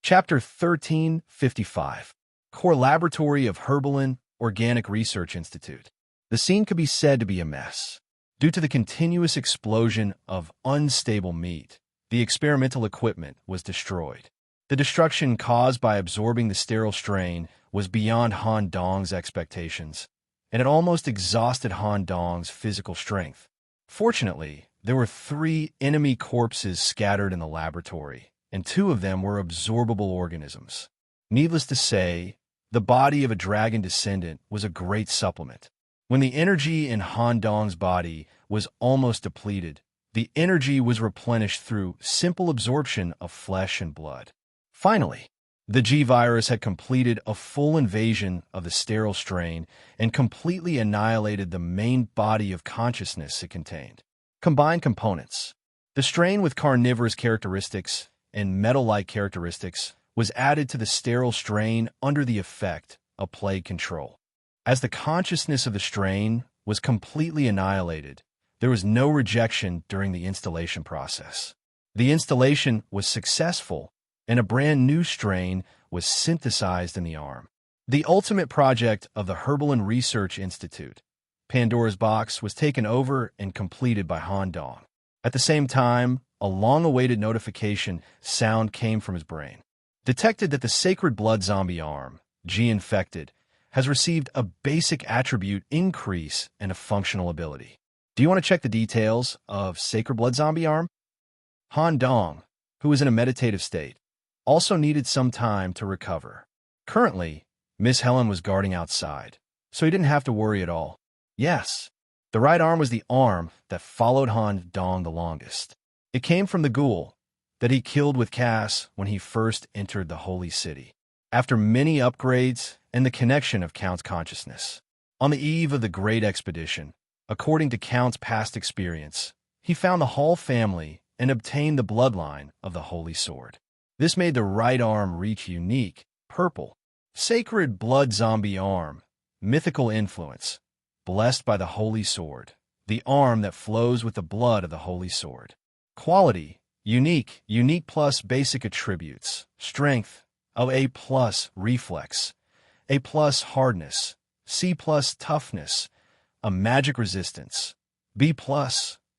Chapter 1355. Core Laboratory of Herbalin Organic Research Institute. The scene could be said to be a mess. Due to the continuous explosion of unstable meat, the experimental equipment was destroyed. The destruction caused by absorbing the sterile strain was beyond Han Dong's expectations, and it almost exhausted Han Dong's physical strength. Fortunately, there were 3 enemy corpses scattered in the laboratory, and 2 of them were absorbable organisms. Needless to say, the body of a dragon descendant was a great supplement. When the energy in Han Dong's body was almost depleted, the energy was replenished through simple absorption of flesh and blood. Finally, the G-virus had completed a full invasion of the sterile strain and completely annihilated the main body of consciousness it contained. Combined components. The strain with carnivorous characteristics and metal-like characteristics was added to the sterile strain under the effect of plague control. As the consciousness of the strain was completely annihilated, there was no rejection during the installation process. The installation was successful, and a brand new strain was synthesized in the arm. The ultimate project of the Herbalin Research Institute, Pandora's Box, was taken over and completed by Han Dong. At the same time, a long-awaited notification sound came from his brain. Detected that the Sacred Blood Zombie arm, G-infected, has received a basic attribute increase and a functional ability. Do you want to check the details of Sacred Blood Zombie arm? Han Dong, who was in a meditative state, also needed some time to recover. Currently, Miss Helen was guarding outside, so he didn't have to worry at all. Yes, the right arm was the arm that followed Han Dong the longest. It came from the ghoul that he killed with Cass when he first entered the Holy City. After many upgrades and the connection of Count's consciousness. On the eve of the Great Expedition, according to Count's past experience, he found the Hall family and obtained the bloodline of the Holy Sword. This made the right arm reach unique, purple, Sacred Blood Zombie arm, mythical influence, blessed by the Holy Sword, the arm that flows with the blood of the Holy Sword. Quality, unique plus basic attributes, strength, of A+, reflex, A+ hardness, C+ toughness, a magic resistance, B+,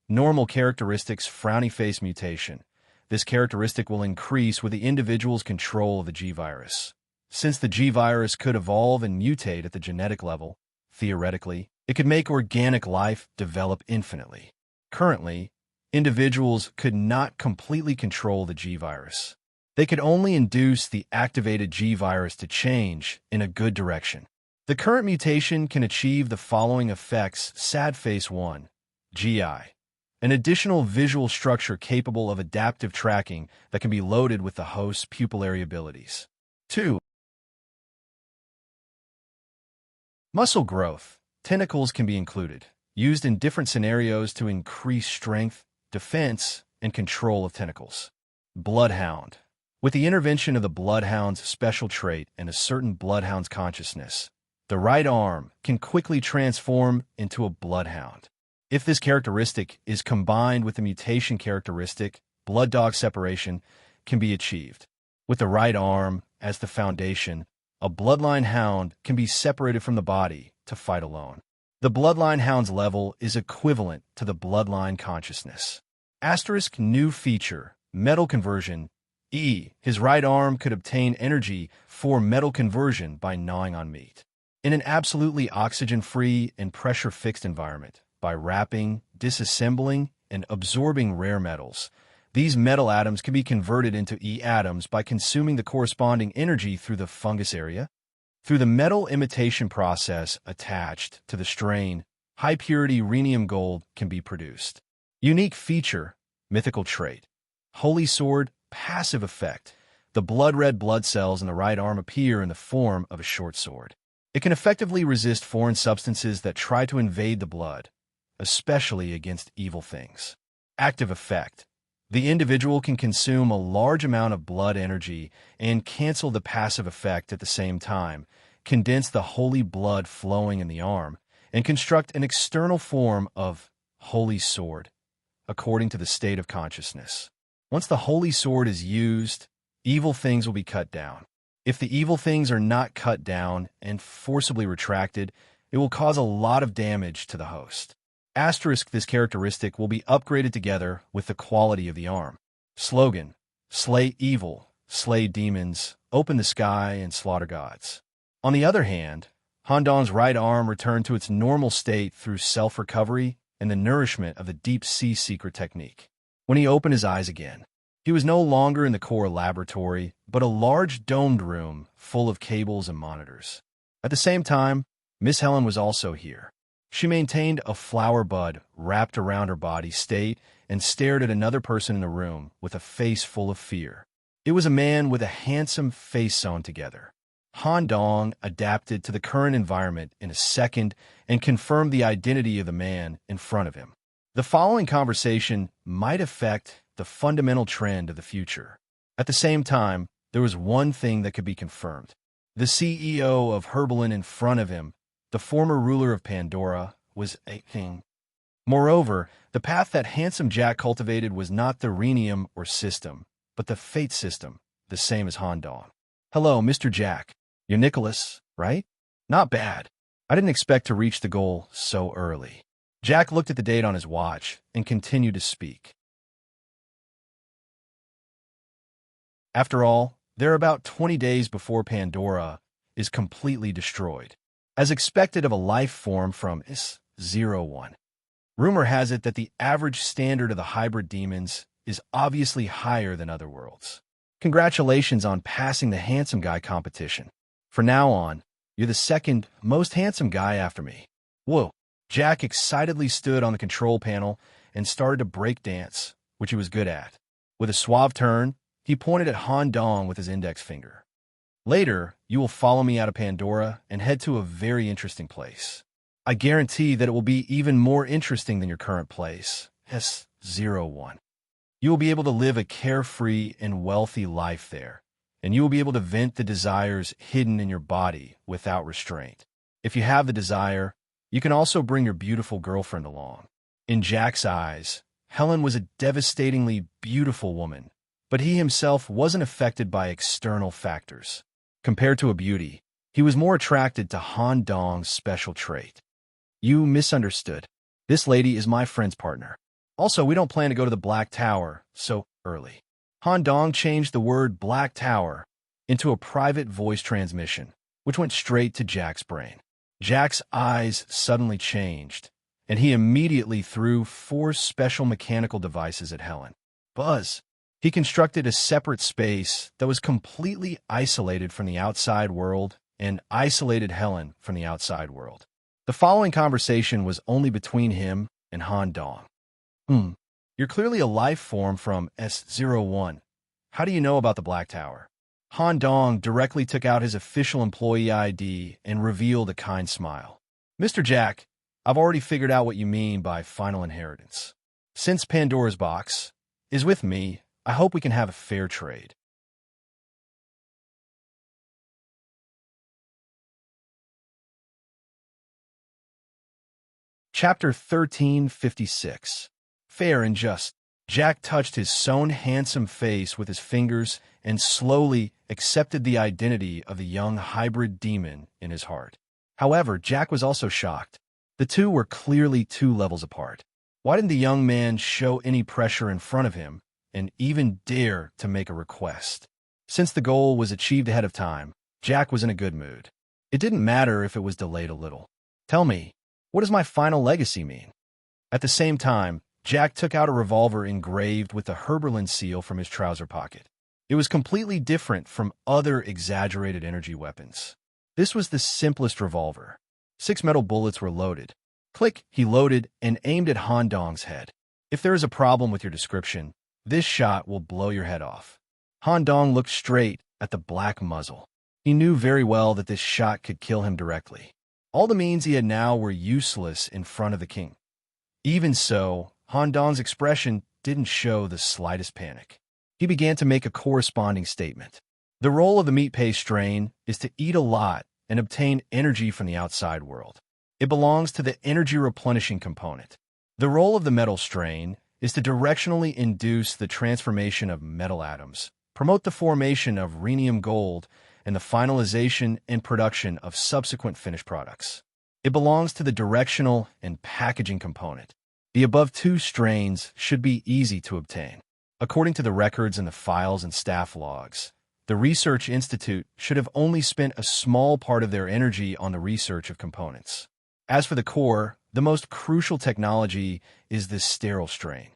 normal characteristics, frowny face mutation. This characteristic will increase with the individual's control of the G-virus. Since the G-virus could evolve and mutate at the genetic level, theoretically, it could make organic life develop infinitely. Currently, individuals could not completely control the G-virus. They could only induce the activated G-virus to change in a good direction. The current mutation can achieve the following effects: Sad Face 1, GI, an additional visual structure capable of adaptive tracking that can be loaded with the host's pupillary abilities. 2. Muscle growth. Tentacles can be included, used in different scenarios to increase strength, defense, and control of tentacles. Bloodhound. With the intervention of the bloodhound's special trait and a certain bloodhound's consciousness, the right arm can quickly transform into a bloodhound. If this characteristic is combined with the mutation characteristic, blood-dog separation can be achieved. With the right arm as the foundation, a bloodline hound can be separated from the body to fight alone. The bloodline hound's level is equivalent to the bloodline consciousness. Asterisk new feature, metal conversion. His right arm could obtain energy for metal conversion by gnawing on meat. In an absolutely oxygen-free and pressure-fixed environment, by wrapping, disassembling, and absorbing rare metals, these metal atoms can be converted into atoms by consuming the corresponding energy through the fungus area. Through the metal imitation process attached to the strain, high-purity rhenium gold can be produced. Unique feature, mythical trait. Holy sword, passive effect. The blood-red blood cells in the right arm appear in the form of a short sword. It can effectively resist foreign substances that try to invade the blood, especially against evil things. Active effect. The individual can consume a large amount of blood energy and cancel the passive effect at the same time, condense the holy blood flowing in the arm, and construct an external form of holy sword, according to the state of consciousness. Once the holy sword is used, evil things will be cut down. If the evil things are not cut down and forcibly retracted, it will cause a lot of damage to the host. Asterisk this characteristic will be upgraded together with the quality of the arm. Slogan, slay evil, slay demons, open the sky, and slaughter gods. On the other hand, Han Dong's right arm returned to its normal state through self-recovery and the nourishment of the deep sea secret technique. When he opened his eyes again, he was no longer in the core laboratory, but a large domed room full of cables and monitors. At the same time, Miss Helen was also here. She maintained a flower bud wrapped around her body state and stared at another person in the room with a face full of fear. It was a man with a handsome face sewn together. Han Dong adapted to the current environment in a second and confirmed the identity of the man in front of him. The following conversation might affect the fundamental trend of the future. At the same time, there was one thing that could be confirmed. The CEO of Herbalin in front of him, the former ruler of Pandora, was a king. Moreover, the path that Handsome Jack cultivated was not the rhenium or system, but the fate system, the same as Han Dong. Hello, Mr. Jack. You're Nicholas, right? Not bad. I didn't expect to reach the goal so early. Jack looked at the date on his watch and continued to speak. After all, there are about 20 days before Pandora is completely destroyed, as expected of a life form from S01. Rumor has it that the average standard of the hybrid demons is obviously higher than other worlds. Congratulations on passing the handsome guy competition. From now on, you're the second most handsome guy after me. Whoa. Jack excitedly stood on the control panel and started to break dance, which he was good at. With a suave turn, he pointed at Han Dong with his index finger. Later, you will follow me out of Pandora and head to a very interesting place. I guarantee that it will be even more interesting than your current place, S01. You will be able to live a carefree and wealthy life there, and you will be able to vent the desires hidden in your body without restraint. If you have the desire, you can also bring your beautiful girlfriend along. In Jack's eyes, Helen was a devastatingly beautiful woman, but he himself wasn't affected by external factors. Compared to a beauty, he was more attracted to Han Dong's special trait. You misunderstood. This lady is my friend's partner. Also, we don't plan to go to the Black Tower so early. Han Dong changed the word Black Tower into a private voice transmission, which went straight to Jack's brain. Jack's eyes suddenly changed, and he immediately threw 4 special mechanical devices at Helen. Buzz. He constructed a separate space that was completely isolated from the outside world and isolated Helen from the outside world. The following conversation was only between him and Han Dong. You're clearly a life form from S01. How do you know about the Black Tower? Han Dong directly took out his official employee ID and revealed a kind smile. Mr. Jack, I've already figured out what you mean by final inheritance. Since Pandora's box is with me, I hope we can have a fair trade. Chapter 1356. Fair and just. Jack touched his sewn handsome face with his fingers and slowly accepted the identity of the young hybrid demon in his heart. However, Jack was also shocked. The two were clearly 2 levels apart. Why didn't the young man show any pressure in front of him and even dare to make a request? Since the goal was achieved ahead of time, Jack was in a good mood. It didn't matter if it was delayed a little. Tell me, what does my final legacy mean? At the same time, Jack took out a revolver engraved with the Herberlin seal from his trouser pocket. It was completely different from other exaggerated energy weapons. This was the simplest revolver. 6 metal bullets were loaded. Click, he loaded and aimed at Han Dong's head. If there is a problem with your description, this shot will blow your head off. Han Dong looked straight at the black muzzle. He knew very well that this shot could kill him directly. All the means he had now were useless in front of the king. Even so, Han Dong's expression didn't show the slightest panic. He began to make a corresponding statement. The role of the meat paste strain is to eat a lot and obtain energy from the outside world. It belongs to the energy replenishing component. The role of the metal strain is to directionally induce the transformation of metal atoms, promote the formation of rhenium gold, and the finalization and production of subsequent finished products. It belongs to the directional and packaging component. The above 2 strains should be easy to obtain. According to the records in the files and staff logs, the Research Institute should have only spent a small part of their energy on the research of components. As for the core, the most crucial technology is this sterile strain.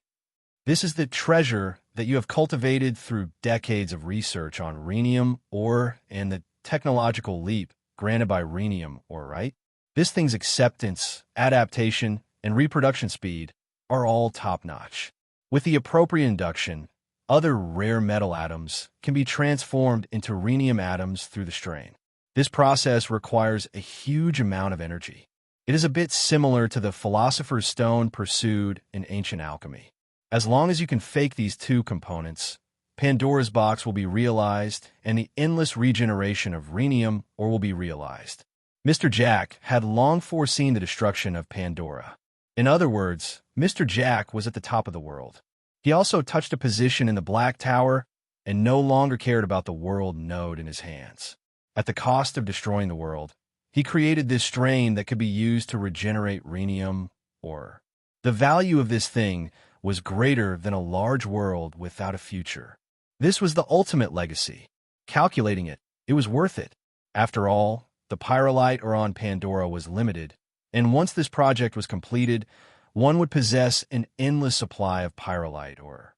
This is the treasure that you have cultivated through decades of research on rhenium ore and the technological leap granted by rhenium ore, right? This thing's acceptance, adaptation, and reproduction speed are all top-notch. With the appropriate induction, other rare metal atoms can be transformed into rhenium atoms through the strain. This process requires a huge amount of energy. It is a bit similar to the philosopher's stone pursued in ancient alchemy. As long as you can fake these 2 components, Pandora's box will be realized and the endless regeneration of rhenium ore will be realized. Mr. Jack had long foreseen the destruction of Pandora. In other words, Mr. Jack was at the top of the world. He also touched a position in the Black Tower and no longer cared about the world node in his hands. At the cost of destroying the world, he created this strain that could be used to regenerate rhenium ore. The value of this thing was greater than a large world without a future. This was the ultimate legacy. Calculating it, it was worth it. After all, the pyrolite ore on Pandora was limited, and once this project was completed, one would possess an endless supply of pyrolite ore.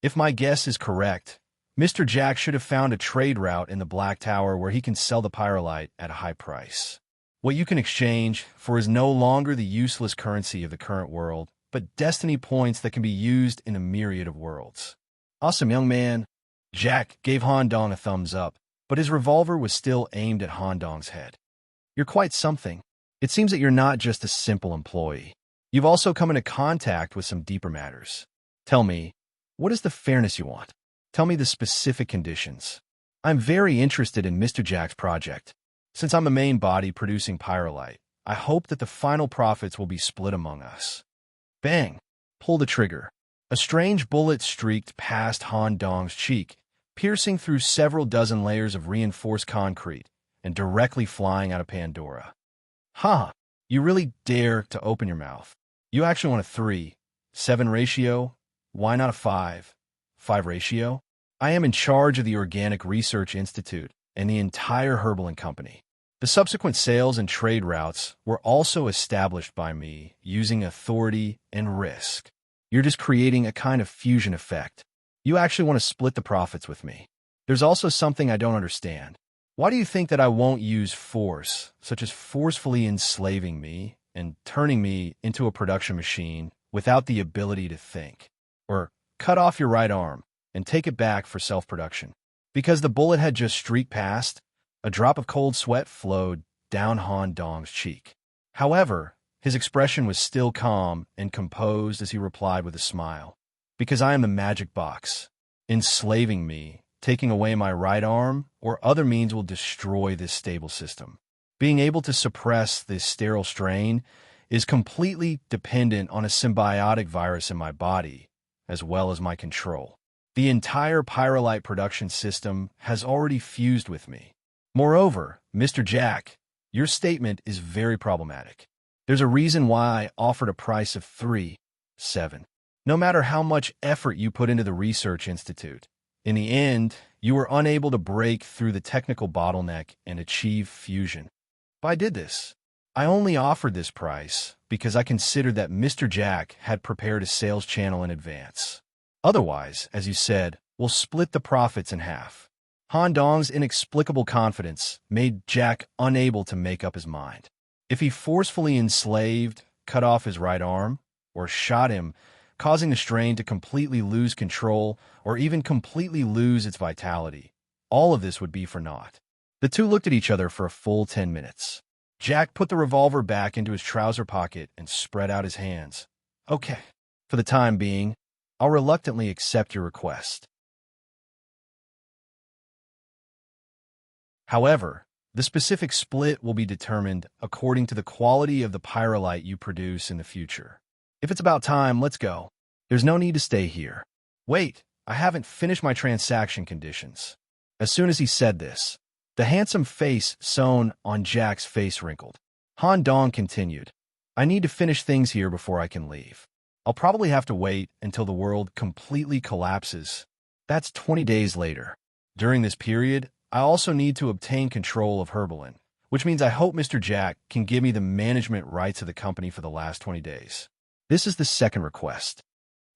If my guess is correct, Mr. Jack should have found a trade route in the Black Tower where he can sell the pyrolite at a high price. What you can exchange for is no longer the useless currency of the current world, but destiny points that can be used in a myriad of worlds. Awesome, young man. Jack gave Han Dong a thumbs up, but his revolver was still aimed at Han Dong's head. You're quite something. It seems that you're not just a simple employee. You've also come into contact with some deeper matters. Tell me, what is the fairness you want? Tell me the specific conditions. I'm very interested in Mr. Jack's project. Since I'm the main body producing pyrolite, I hope that the final profits will be split among us. Bang! Pull the trigger. A strange bullet streaked past Han Dong's cheek, piercing through several dozen layers of reinforced concrete and directly flying out of Pandora. Ha! You really dare to open your mouth. You actually want a 3-7 ratio? Why not a 5-5 ratio? I am in charge of the Organic Research Institute and the entire Herberlin Company. The subsequent sales and trade routes were also established by me using authority and risk. You're just creating a kind of fusion effect. You actually want to split the profits with me. There's also something I don't understand. Why do you think that I won't use force, such as forcefully enslaving me and turning me into a production machine without the ability to think? Or cut off your right arm and take it back for self-production? Because the bullet had just streaked past, a drop of cold sweat flowed down Han Dong's cheek. However, his expression was still calm and composed as he replied with a smile. Because I am the magic box. Enslaving me taking away my right arm, or other means will destroy this stable system. Being able to suppress this sterile strain is completely dependent on a symbiotic virus in my body, as well as my control. The entire pyrolite production system has already fused with me. Moreover, Mr. Jack, your statement is very problematic. There's a reason why I offered a price of 3.7. No matter how much effort you put into the research institute, in the end, you were unable to break through the technical bottleneck and achieve fusion. But I did this. I only offered this price because I considered that Mr. Jack had prepared a sales channel in advance. Otherwise, as you said, we'll split the profits in half. Han Dong's inexplicable confidence made Jack unable to make up his mind. If he forcefully enslaved, cut off his right arm, or shot him, causing the strain to completely lose control or even completely lose its vitality, all of this would be for naught. The two looked at each other for a full 10 minutes. Jack put the revolver back into his trouser pocket and spread out his hands. Okay, for the time being, I'll reluctantly accept your request. However, the specific split will be determined according to the quality of the pyrolite you produce in the future. If it's about time, let's go. There's no need to stay here. Wait, I haven't finished my transaction conditions. As soon as he said this, the handsome face sewn on Jack's face wrinkled. Han Dong continued, I need to finish things here before I can leave. I'll probably have to wait until the world completely collapses. That's 20 days later. During this period, I also need to obtain control of Herbalin, which means I hope Mr. Jack can give me the management rights of the company for the last 20 days. This is the second request.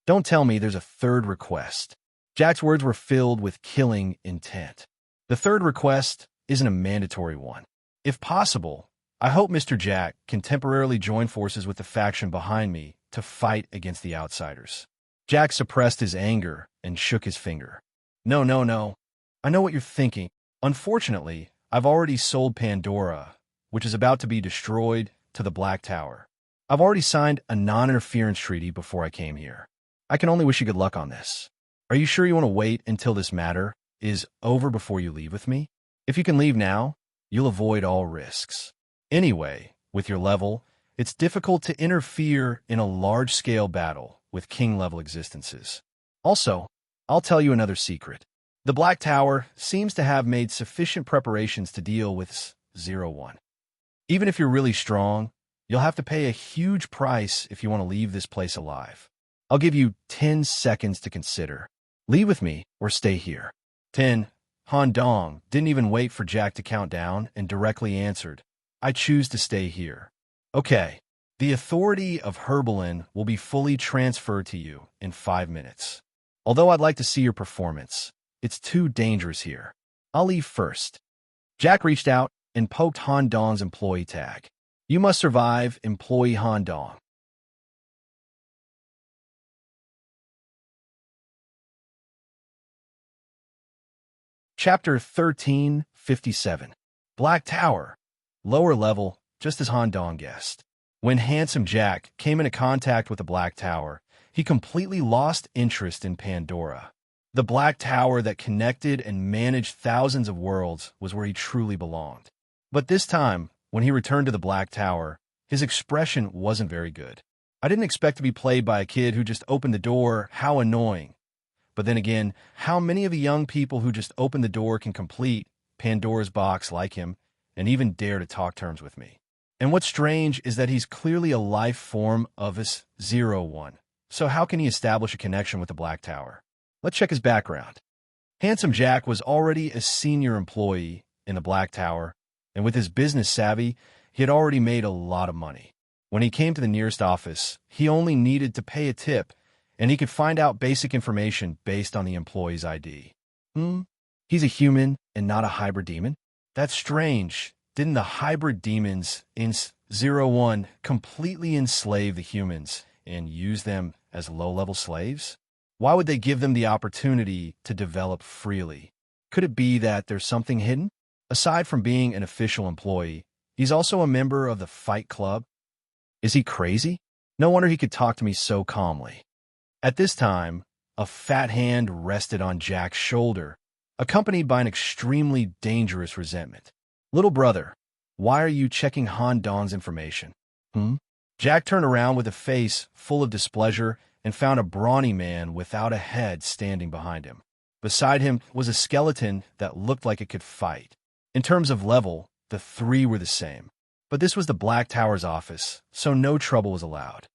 Don't tell me there's a third request. Jack's words were filled with killing intent. The third request isn't a mandatory one. If possible, I hope Mr. Jack can temporarily join forces with the faction behind me to fight against the outsiders. Jack suppressed his anger and shook his finger. No, no, no. I know what you're thinking. Unfortunately, I've already sold Pandora, which is about to be destroyed, to the Black Tower. I've already signed a non-interference treaty before I came here. I can only wish you good luck on this. Are you sure you want to wait until this matter is over before you leave with me? If you can leave now, you'll avoid all risks. Anyway, with your level, it's difficult to interfere in a large-scale battle with king-level existences. Also, I'll tell you another secret. The Black Tower seems to have made sufficient preparations to deal with 01. Even if you're really strong, you'll have to pay a huge price if you want to leave this place alive. I'll give you 10 seconds to consider. Leave with me or stay here. 10. Han Dong didn't even wait for Jack to count down and directly answered, I choose to stay here. Okay, the authority of Herbalin will be fully transferred to you in 5 minutes. Although I'd like to see your performance, it's too dangerous here. I'll leave first. Jack reached out and poked Han Dong's employee tag. You must survive, employee Han Dong. Chapter 1357. Black Tower. Lower level, just as Han Dong guessed. When Handsome Jack came into contact with the Black Tower, he completely lost interest in Pandora. The Black Tower that connected and managed thousands of worlds was where he truly belonged. But this time, when he returned to the Black Tower, his expression wasn't very good. I didn't expect to be played by a kid who just opened the door. How annoying. But then again, how many of the young people who just open the door can complete Pandora's box like him and even dare to talk terms with me? And what's strange is that he's clearly a life form of us 01. So how can he establish a connection with the Black Tower? Let's check his background. Handsome Jack was already a senior employee in the Black Tower, and with his business savvy, he had already made a lot of money. When he came to the nearest office, he only needed to pay a tip, and he could find out basic information based on the employee's ID. He's a human and not a hybrid demon? That's strange. Didn't the hybrid demons in 01 completely enslave the humans and use them as low-level slaves? Why would they give them the opportunity to develop freely? Could it be that there's something hidden? Aside from being an official employee, he's also a member of the Fight Club. Is he crazy? No wonder he could talk to me so calmly. At this time, a fat hand rested on Jack's shoulder, accompanied by an extremely dangerous resentment. Little brother, why are you checking Han Dong's information? Hmm? Jack turned around with a face full of displeasure and found a brawny man without a head standing behind him. Beside him was a skeleton that looked like it could fight. In terms of level, the three were the same. But this was the Black Tower's office, so no trouble was allowed.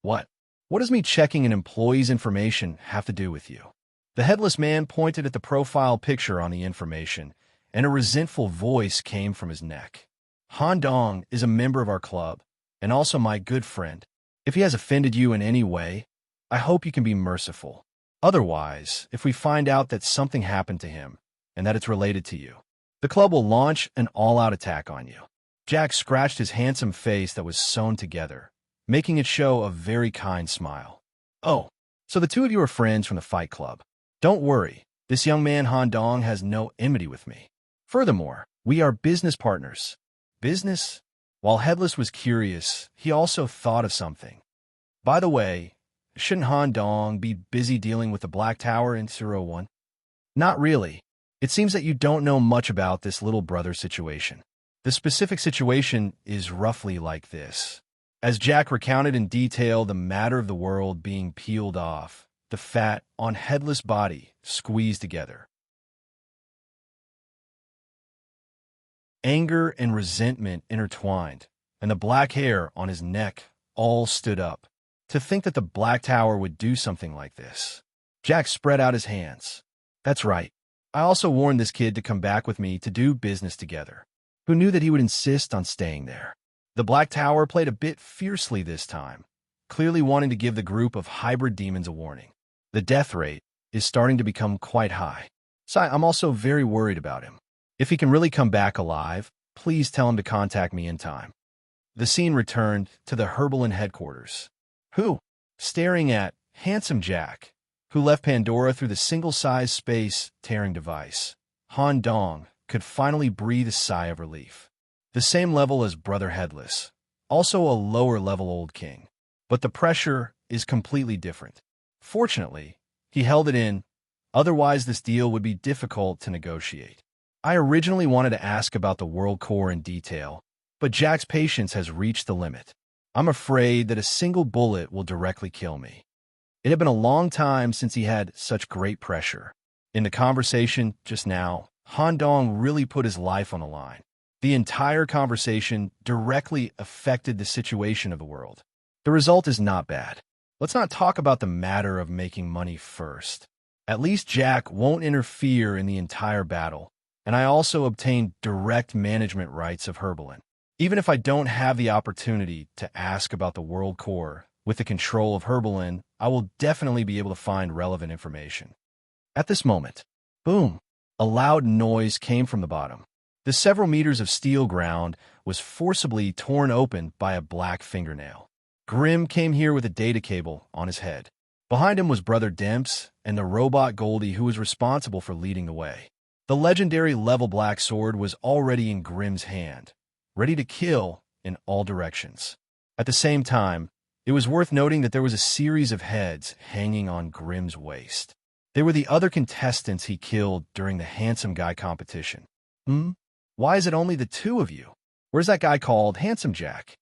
What? What does me checking an employee's information have to do with you? The headless man pointed at the profile picture on the information, and a resentful voice came from his neck. Han Dong is a member of our club, and also my good friend. If he has offended you in any way, I hope you can be merciful. Otherwise, if we find out that something happened to him, and that it's related to you, the club will launch an all-out attack on you. Jack scratched his handsome face that was sewn together, making it show a very kind smile. Oh, so the two of you are friends from the Fight Club. Don't worry, this young man Han Dong has no enmity with me. Furthermore, we are business partners. Business? While Headless was curious, he also thought of something. By the way, shouldn't Han Dong be busy dealing with the Black Tower in 01? Not really. It seems that you don't know much about this little brother situation. The specific situation is roughly like this. As Jack recounted in detail the matter of the world being peeled off, the fat on Headless' body squeezed together. Anger and resentment intertwined, and the black hair on his neck all stood up. To think that the Black Tower would do something like this. Jack spread out his hands. That's right. I also warned this kid to come back with me to do business together. Who knew that he would insist on staying there? The Black Tower played a bit fiercely this time, clearly wanting to give the group of hybrid demons a warning. The death rate is starting to become quite high. So I'm also very worried about him. If he can really come back alive, please tell him to contact me in time. The scene returned to the Herbalin headquarters. Who? Staring at handsome Jack, who left Pandora through the single-size space-tearing device. Han Dong could finally breathe a sigh of relief. The same level as Brother Headless, also a lower-level Old King. But the pressure is completely different. Fortunately, he held it in, otherwise this deal would be difficult to negotiate. I originally wanted to ask about the World Core in detail, but Jack's patience has reached the limit. I'm afraid that a single bullet will directly kill me. It had been a long time since he had such great pressure. In the conversation just now, Han Dong really put his life on the line. The entire conversation directly affected the situation of the world. The result is not bad. Let's not talk about the matter of making money first. At least Jack won't interfere in the entire battle, and I also obtained direct management rights of Herbalin. Even if I don't have the opportunity to ask about the World Core, with the control of Herbalin, I will definitely be able to find relevant information. At this moment, boom, a loud noise came from the bottom. The several meters of steel ground was forcibly torn open by a black fingernail. Grimm came here with a data cable on his head. Behind him was Brother Demps and the robot Goldie, who was responsible for leading the way. The legendary level black sword was already in Grimm's hand, ready to kill in all directions. At the same time, it was worth noting that there was a series of heads hanging on Grimm's waist. They were the other contestants he killed during the Handsome Guy competition. Why is it only the two of you? Where's that guy called Handsome Jack?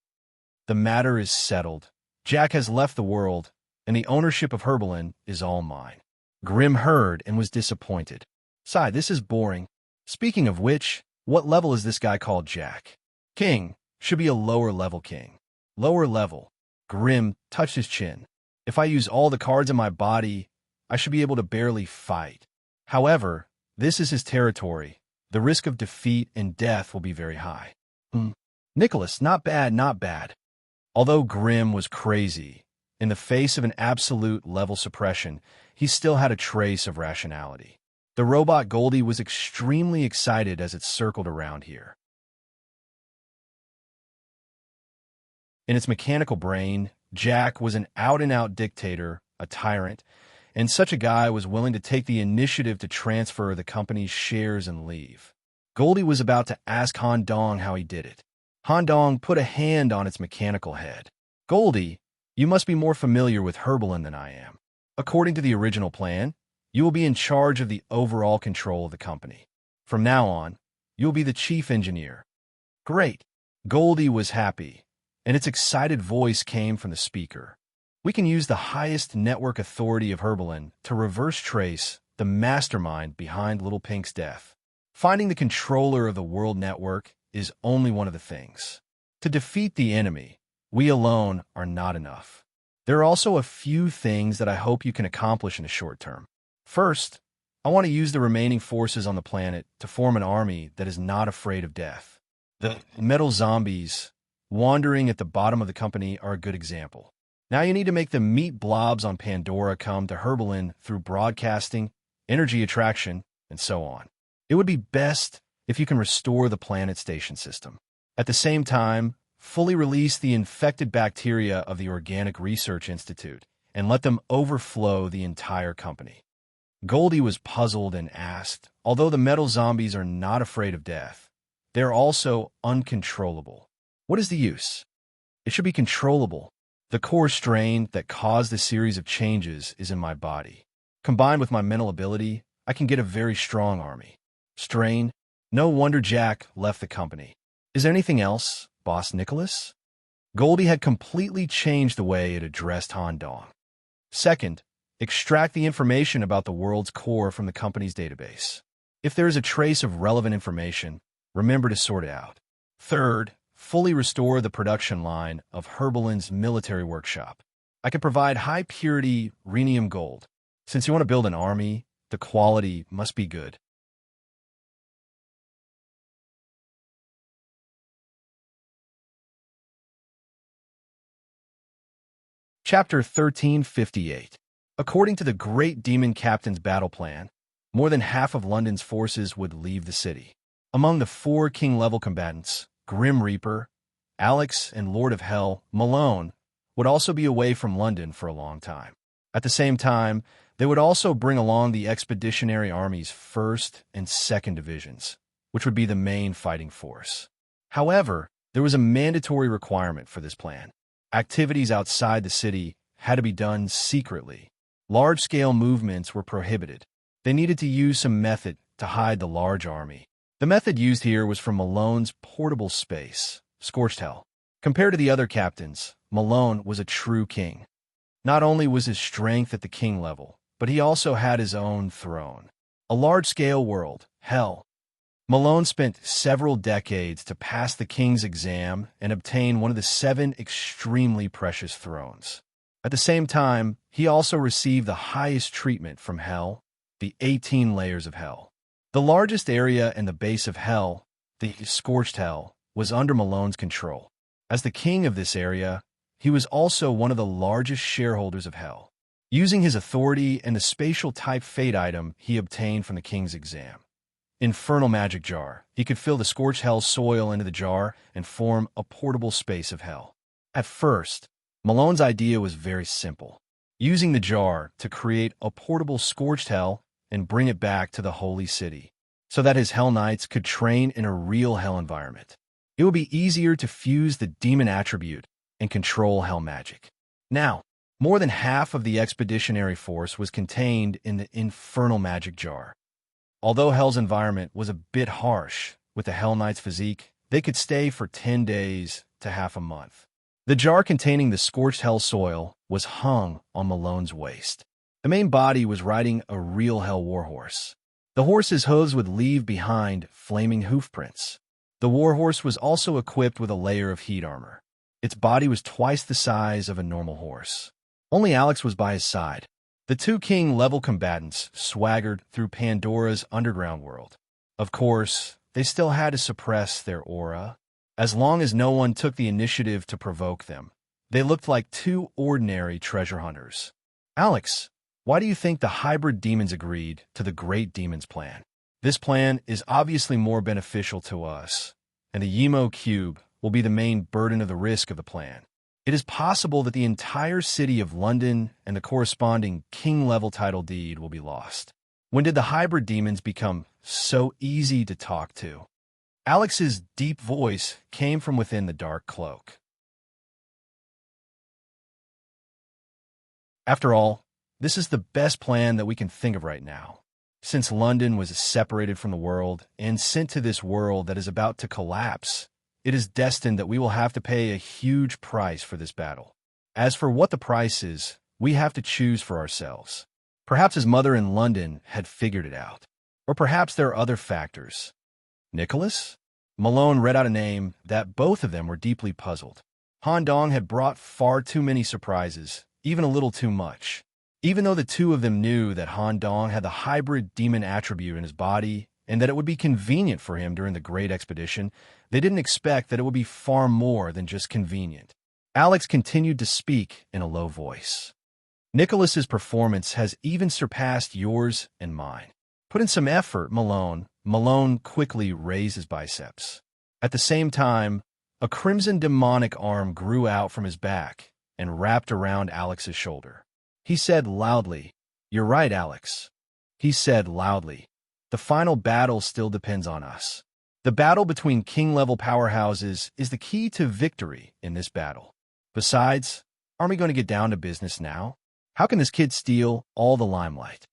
The matter is settled. Jack has left the world, and the ownership of Herbalin is all mine. Grimm heard and was disappointed. Sigh, this is boring. Speaking of which, what level is this guy called Jack? King should be a lower level king. Lower level. Grimm touched his chin. If I use all the cards in my body, I should be able to barely fight. However, this is his territory. The risk of defeat and death will be very high. Nicholas, not bad, not bad. Although Grimm was crazy, in the face of an absolute level suppression, he still had a trace of rationality. The robot Goldie was extremely excited as it circled around here. In its mechanical brain, Jack was an out-and-out dictator, a tyrant, and such a guy was willing to take the initiative to transfer the company's shares and leave. Goldie was about to ask Han Dong how he did it. Han Dong put a hand on its mechanical head. Goldie, you must be more familiar with Herbalin than I am. According to the original plan, You will be in charge of the overall control of the company. From now on, you will be the chief engineer. Great. Goldie was happy, and its excited voice came from the speaker. We can use the highest network authority of Herbalin to reverse trace the mastermind behind Little Pink's death. Finding the controller of the world network is only one of the things. To defeat the enemy, we alone are not enough. There are also a few things that I hope you can accomplish in the short term. First, I want to use the remaining forces on the planet to form an army that is not afraid of death. The metal zombies wandering at the bottom of the company are a good example. Now you need to make the meat blobs on Pandora come to Herbalin through broadcasting, energy attraction, and so on. It would be best if you can restore the planet station system. At the same time, fully release the infected bacteria of the Organic Research Institute and let them overflow the entire company. Goldie was puzzled and asked, although the metal zombies are not afraid of death, they're also uncontrollable. What is the use? It should be controllable. The core strain that caused the series of changes is in my body. Combined with my mental ability, I can get a very strong army. Strain? No wonder Jack left the company. Is there anything else, Boss Nicholas? Goldie had completely changed the way it addressed Han Dong. Second, extract the information about the world's core from the company's database. If there is a trace of relevant information, remember to sort it out. Third, fully restore the production line of Herbalin's military workshop. I can provide high-purity rhenium gold. Since you want to build an army, the quality must be good. Chapter 1358. According to the Great Demon Captain's battle plan, more than half of London's forces would leave the city. Among the 4 king-level combatants, Grim Reaper, Alex, and Lord of Hell, Malone, would also be away from London for a long time. At the same time, they would also bring along the Expeditionary Army's 1st and 2nd Divisions, which would be the main fighting force. However, there was a mandatory requirement for this plan. Activities outside the city had to be done secretly. Large-scale movements were prohibited. They needed to use some method to hide the large army. The method used here was from Malone's portable space, Scorched Hell. Compared to the other captains, Malone was a true king. Not only was his strength at the king level, but he also had his own throne. A large-scale world, Hell. Malone spent several decades to pass the king's exam and obtain one of the 7 extremely precious thrones. At the same time, he also received the highest treatment from Hell, the 18 layers of Hell. The largest area and the base of Hell, the Scorched Hell, was under Malone's control. As the king of this area, he was also one of the largest shareholders of Hell. Using his authority and the spatial-type fate item he obtained from the king's exam, Infernal Magic Jar, he could fill the Scorched Hell soil into the jar and form a portable space of Hell. At first, Malone's idea was very simple, using the jar to create a portable Scorched Hell and bring it back to the Holy City, so that his Hell Knights could train in a real Hell environment. It would be easier to fuse the demon attribute and control Hell magic. Now, more than half of the expeditionary force was contained in the Infernal Magic Jar. Although Hell's environment was a bit harsh, with the Hell Knight's physique, they could stay for 10 days to half a month. The jar containing the Scorched Hell soil was hung on Malone's waist. The main body was riding a real Hell warhorse. The horse's hooves would leave behind flaming hoofprints. The warhorse was also equipped with a layer of heat armor. Its body was twice the size of a normal horse. Only Alex was by his side. The 2 king-level combatants swaggered through Pandora's underground world. Of course, they still had to suppress their aura. As long as no one took the initiative to provoke them, they looked like 2 ordinary treasure hunters. Alex, why do you think the hybrid demons agreed to the Great Demon's plan? This plan is obviously more beneficial to us, and the Yemo Cube will be the main burden of the risk of the plan. It is possible that the entire city of London and the corresponding king-level title deed will be lost. When did the hybrid demons become so easy to talk to? Alex's deep voice came from within the dark cloak. After all, This is the best plan that we can think of right now. Since London was separated from the world and sent to this world that is about to collapse, it is destined that we will have to pay a huge price for this battle. As for what the price is, we have to choose for ourselves. Perhaps his mother in London had figured it out. Or perhaps there are other factors. Nicholas? Malone read out a name that both of them were deeply puzzled. Han Dong had brought far too many surprises, even a little too much. Even though the two of them knew that Han Dong had the hybrid demon attribute in his body and that it would be convenient for him during the Great Expedition, they didn't expect that it would be far more than just convenient. Alex continued to speak in a low voice. Nicholas's performance has even surpassed yours and mine. Put in some effort, Malone. Malone quickly raised his biceps. At the same time, a crimson demonic arm grew out from his back and wrapped around Alex's shoulder. He said loudly, "You're right, Alex." He said loudly, "The final battle still depends on us. The battle between king-level powerhouses is the key to victory in this battle. Besides, aren't we going to get down to business now? How can this kid steal all the limelight?"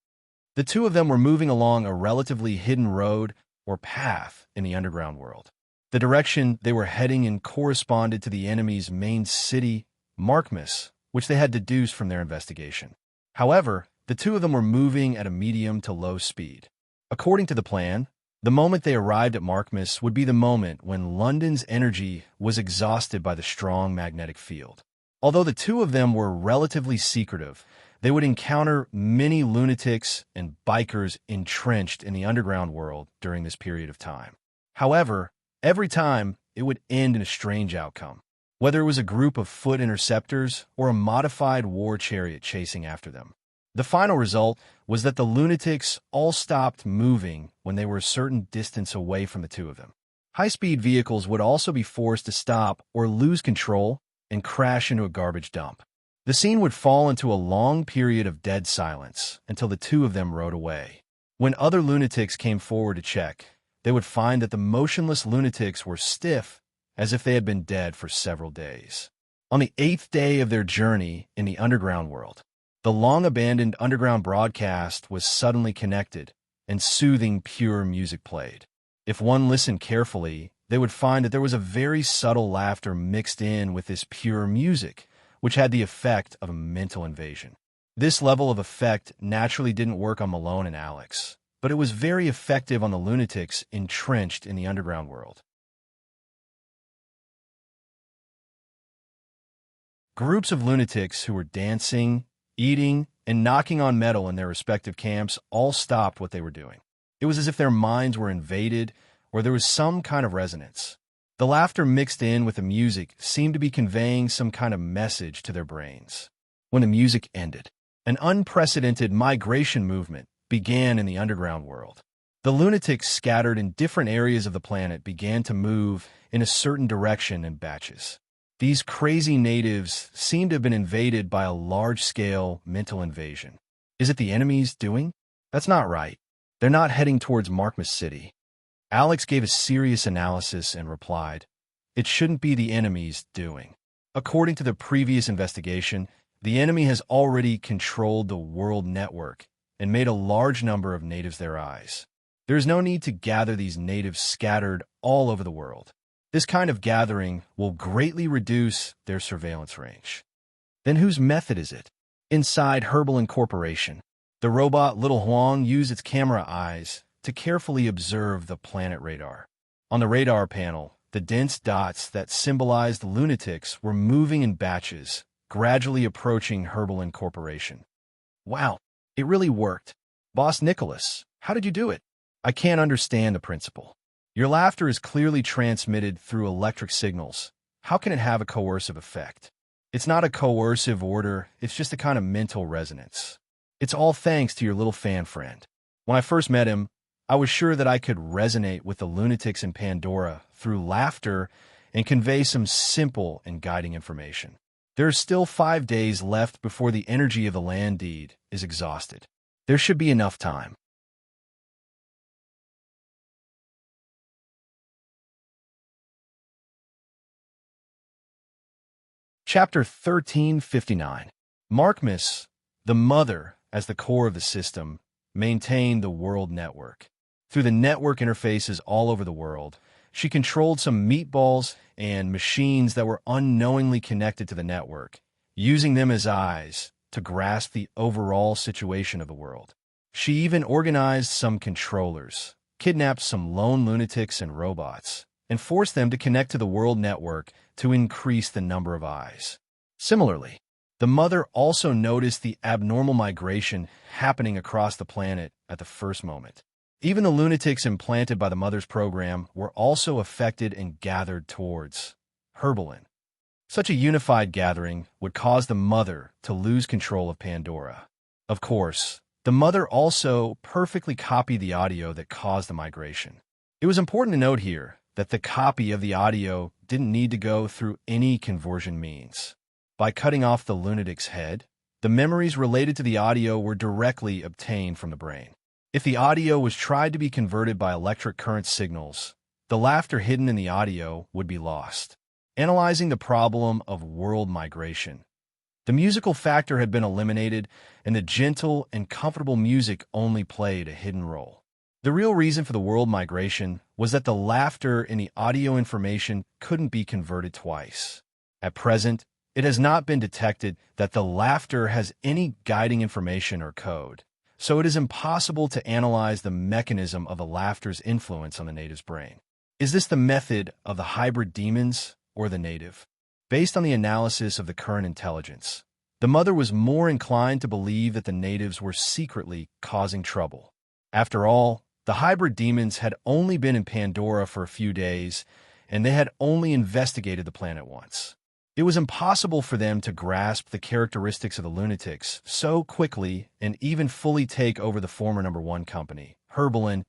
The two of them were moving along a relatively hidden road or path in the underground world. The direction they were heading in corresponded to the enemy's main city, Markmas, which they had deduced from their investigation. However, the two of them were moving at a medium to low speed. According to the plan, the moment they arrived at Markmas would be the moment when London's energy was exhausted by the strong magnetic field. Although the two of them were relatively secretive, they would encounter many lunatics and bikers entrenched in the underground world during this period of time. However, every time, it would end in a strange outcome. Whether it was a group of foot interceptors or a modified war chariot chasing after them. The final result was that the lunatics all stopped moving when they were a certain distance away from the two of them. High-speed vehicles would also be forced to stop or lose control and crash into a garbage dump. The scene would fall into a long period of dead silence until the two of them rode away. When other lunatics came forward to check, they would find that the motionless lunatics were stiff, as if they had been dead for several days. On the 8th day of their journey in the underground world, the long-abandoned underground broadcast was suddenly connected, and soothing, pure music played. If one listened carefully, they would find that there was a very subtle laughter mixed in with this pure music, which had the effect of a mental invasion. This level of effect naturally didn't work on Malone and Alex, but it was very effective on the lunatics entrenched in the underground world. Groups of lunatics who were dancing, eating, and knocking on metal in their respective camps all stopped what they were doing. It was as if their minds were invaded, or there was some kind of resonance. The laughter mixed in with the music seemed to be conveying some kind of message to their brains. When the music ended, an unprecedented migration movement began in the underground world. The lunatics scattered in different areas of the planet began to move in a certain direction in batches. These crazy natives seemed to have been invaded by a large-scale mental invasion. Is it the enemy's doing? That's not right. They're not heading towards Markmas City. Alex gave a serious analysis and replied, "It shouldn't be the enemy's doing. According to the previous investigation, the enemy has already controlled the world network and made a large number of natives their eyes. There is no need to gather these natives scattered all over the world. This kind of gathering will greatly reduce their surveillance range." Then whose method is it? Inside Herbal Incorporation, the robot Little Huang used its camera eyes to carefully observe the planet radar. On the radar panel, the dense dots that symbolized the lunatics were moving in batches, gradually approaching Herbal Incorporation. Wow, it really worked. Boss Nicholas, how did you do it? I can't understand the principle. Your laughter is clearly transmitted through electric signals. How can it have a coercive effect? It's not a coercive order, it's just a kind of mental resonance. It's all thanks to your little fan friend. When I first met him, I was sure that I could resonate with the lunatics in Pandora through laughter and convey some simple and guiding information. There are still 5 days left before the energy of the land deed is exhausted. There should be enough time. Chapter 1359. Markmas, the mother, as the core of the system, maintained the world network. Through the network interfaces all over the world, she controlled some meatballs and machines that were unknowingly connected to the network, using them as eyes to grasp the overall situation of the world. She even organized some controllers, kidnapped some lone lunatics and robots, and forced them to connect to the world network to increase the number of eyes. Similarly, the mother also noticed the abnormal migration happening across the planet at the first moment. Even the lunatics implanted by the mother's program were also affected and gathered towards Herbalin. Such a unified gathering would cause the mother to lose control of Pandora. Of course, the mother also perfectly copied the audio that caused the migration. It was important to note here that the copy of the audio didn't need to go through any conversion means. By cutting off the lunatic's head, the memories related to the audio were directly obtained from the brain. If the audio was tried to be converted by electric current signals, the laughter hidden in the audio would be lost. Analyzing the problem of world migration, the musical factor had been eliminated, and the gentle and comfortable music only played a hidden role. The real reason for the world migration was that the laughter in the audio information couldn't be converted twice. At present, it has not been detected that the laughter has any guiding information or code, so it is impossible to analyze the mechanism of the laughter's influence on the native's brain. Is this the method of the hybrid demons or the native? Based on the analysis of the current intelligence, the mother was more inclined to believe that the natives were secretly causing trouble. After all, the hybrid demons had only been in Pandora for a few days, and they had only investigated the planet once. It was impossible for them to grasp the characteristics of the lunatics so quickly and even fully take over the former #1 company, Herbalin.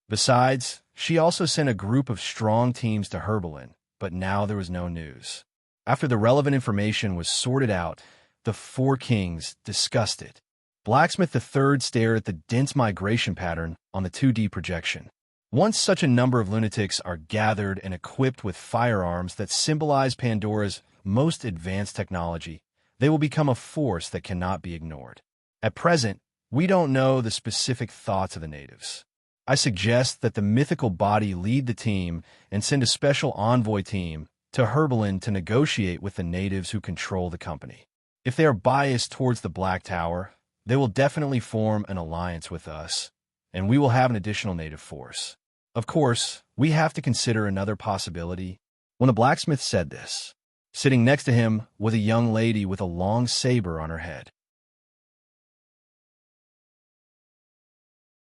Besides, she also sent a group of strong teams to Herbalin, but now there was no news. After the relevant information was sorted out, the four kings discussed it. Blacksmith III stared at the dense migration pattern on the 2D projection. Once such a number of lunatics are gathered and equipped with firearms that symbolize Pandora's most advanced technology, they will become a force that cannot be ignored. At present, we don't know the specific thoughts of the natives. I suggest that the mythical body lead the team and send a special envoy team to Herbalin to negotiate with the natives who control the company. If they are biased towards the Black Tower, they will definitely form an alliance with us, and we will have an additional native force. Of course, we have to consider another possibility. When the blacksmith said this, sitting next to him was a young lady with a long saber on her head.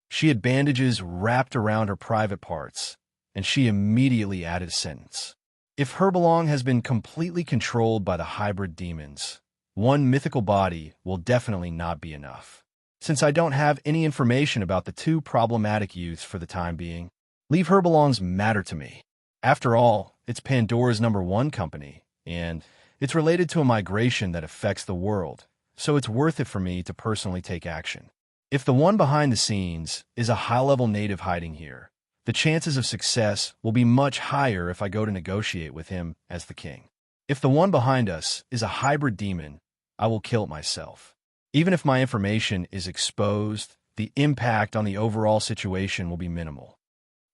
She had bandages wrapped around her private parts, and she immediately added a sentence. If Herbalong has been completely controlled by the hybrid demons, one mythical body will definitely not be enough. Since I don't have any information about the two problematic youths for the time being, leave Herbalong's matter to me. After all, it's Pandora's #1 company, and it's related to a migration that affects the world, so it's worth it for me to personally take action. If the one behind the scenes is a high-level native hiding here, the chances of success will be much higher if I go to negotiate with him as the king. If the one behind us is a hybrid demon, I will kill it myself. Even if my information is exposed, the impact on the overall situation will be minimal.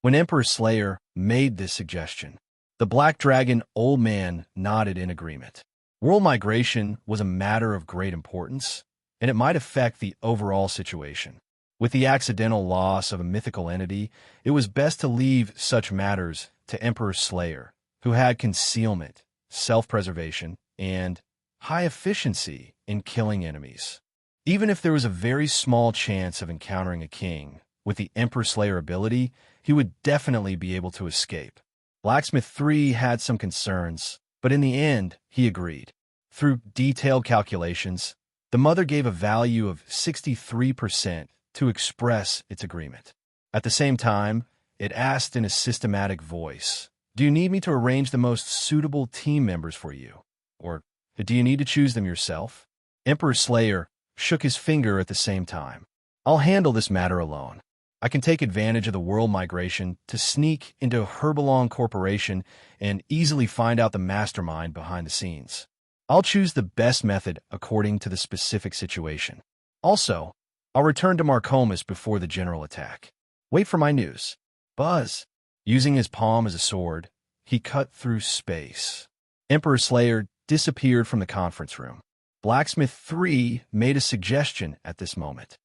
When Emperor Slayer made this suggestion, the Black Dragon old man nodded in agreement. World migration was a matter of great importance, and it might affect the overall situation. With the accidental loss of a mythical entity, it was best to leave such matters to Emperor Slayer, who had concealment, self-preservation, and high efficiency in killing enemies. Even if there was a very small chance of encountering a king, with the Emperor Slayer ability, he would definitely be able to escape. Blacksmith III had some concerns, but in the end, he agreed. Through detailed calculations, the mother gave a value of 63% to express its agreement. At the same time, it asked in a systematic voice, "Do you need me to arrange the most suitable team members for you? Or do you need to choose them yourself?" Emperor Slayer shook his finger at the same time. "I'll handle this matter alone. I can take advantage of the world migration to sneak into Herbalong Corporation and easily find out the mastermind behind the scenes. I'll choose the best method according to the specific situation." Also, I'll return to Marcomus before the general attack. Wait for my news. Buzz. Using his palm as a sword, he cut through space. Emperor Slayer disappeared from the conference room. Blacksmith 3 made a suggestion at this moment.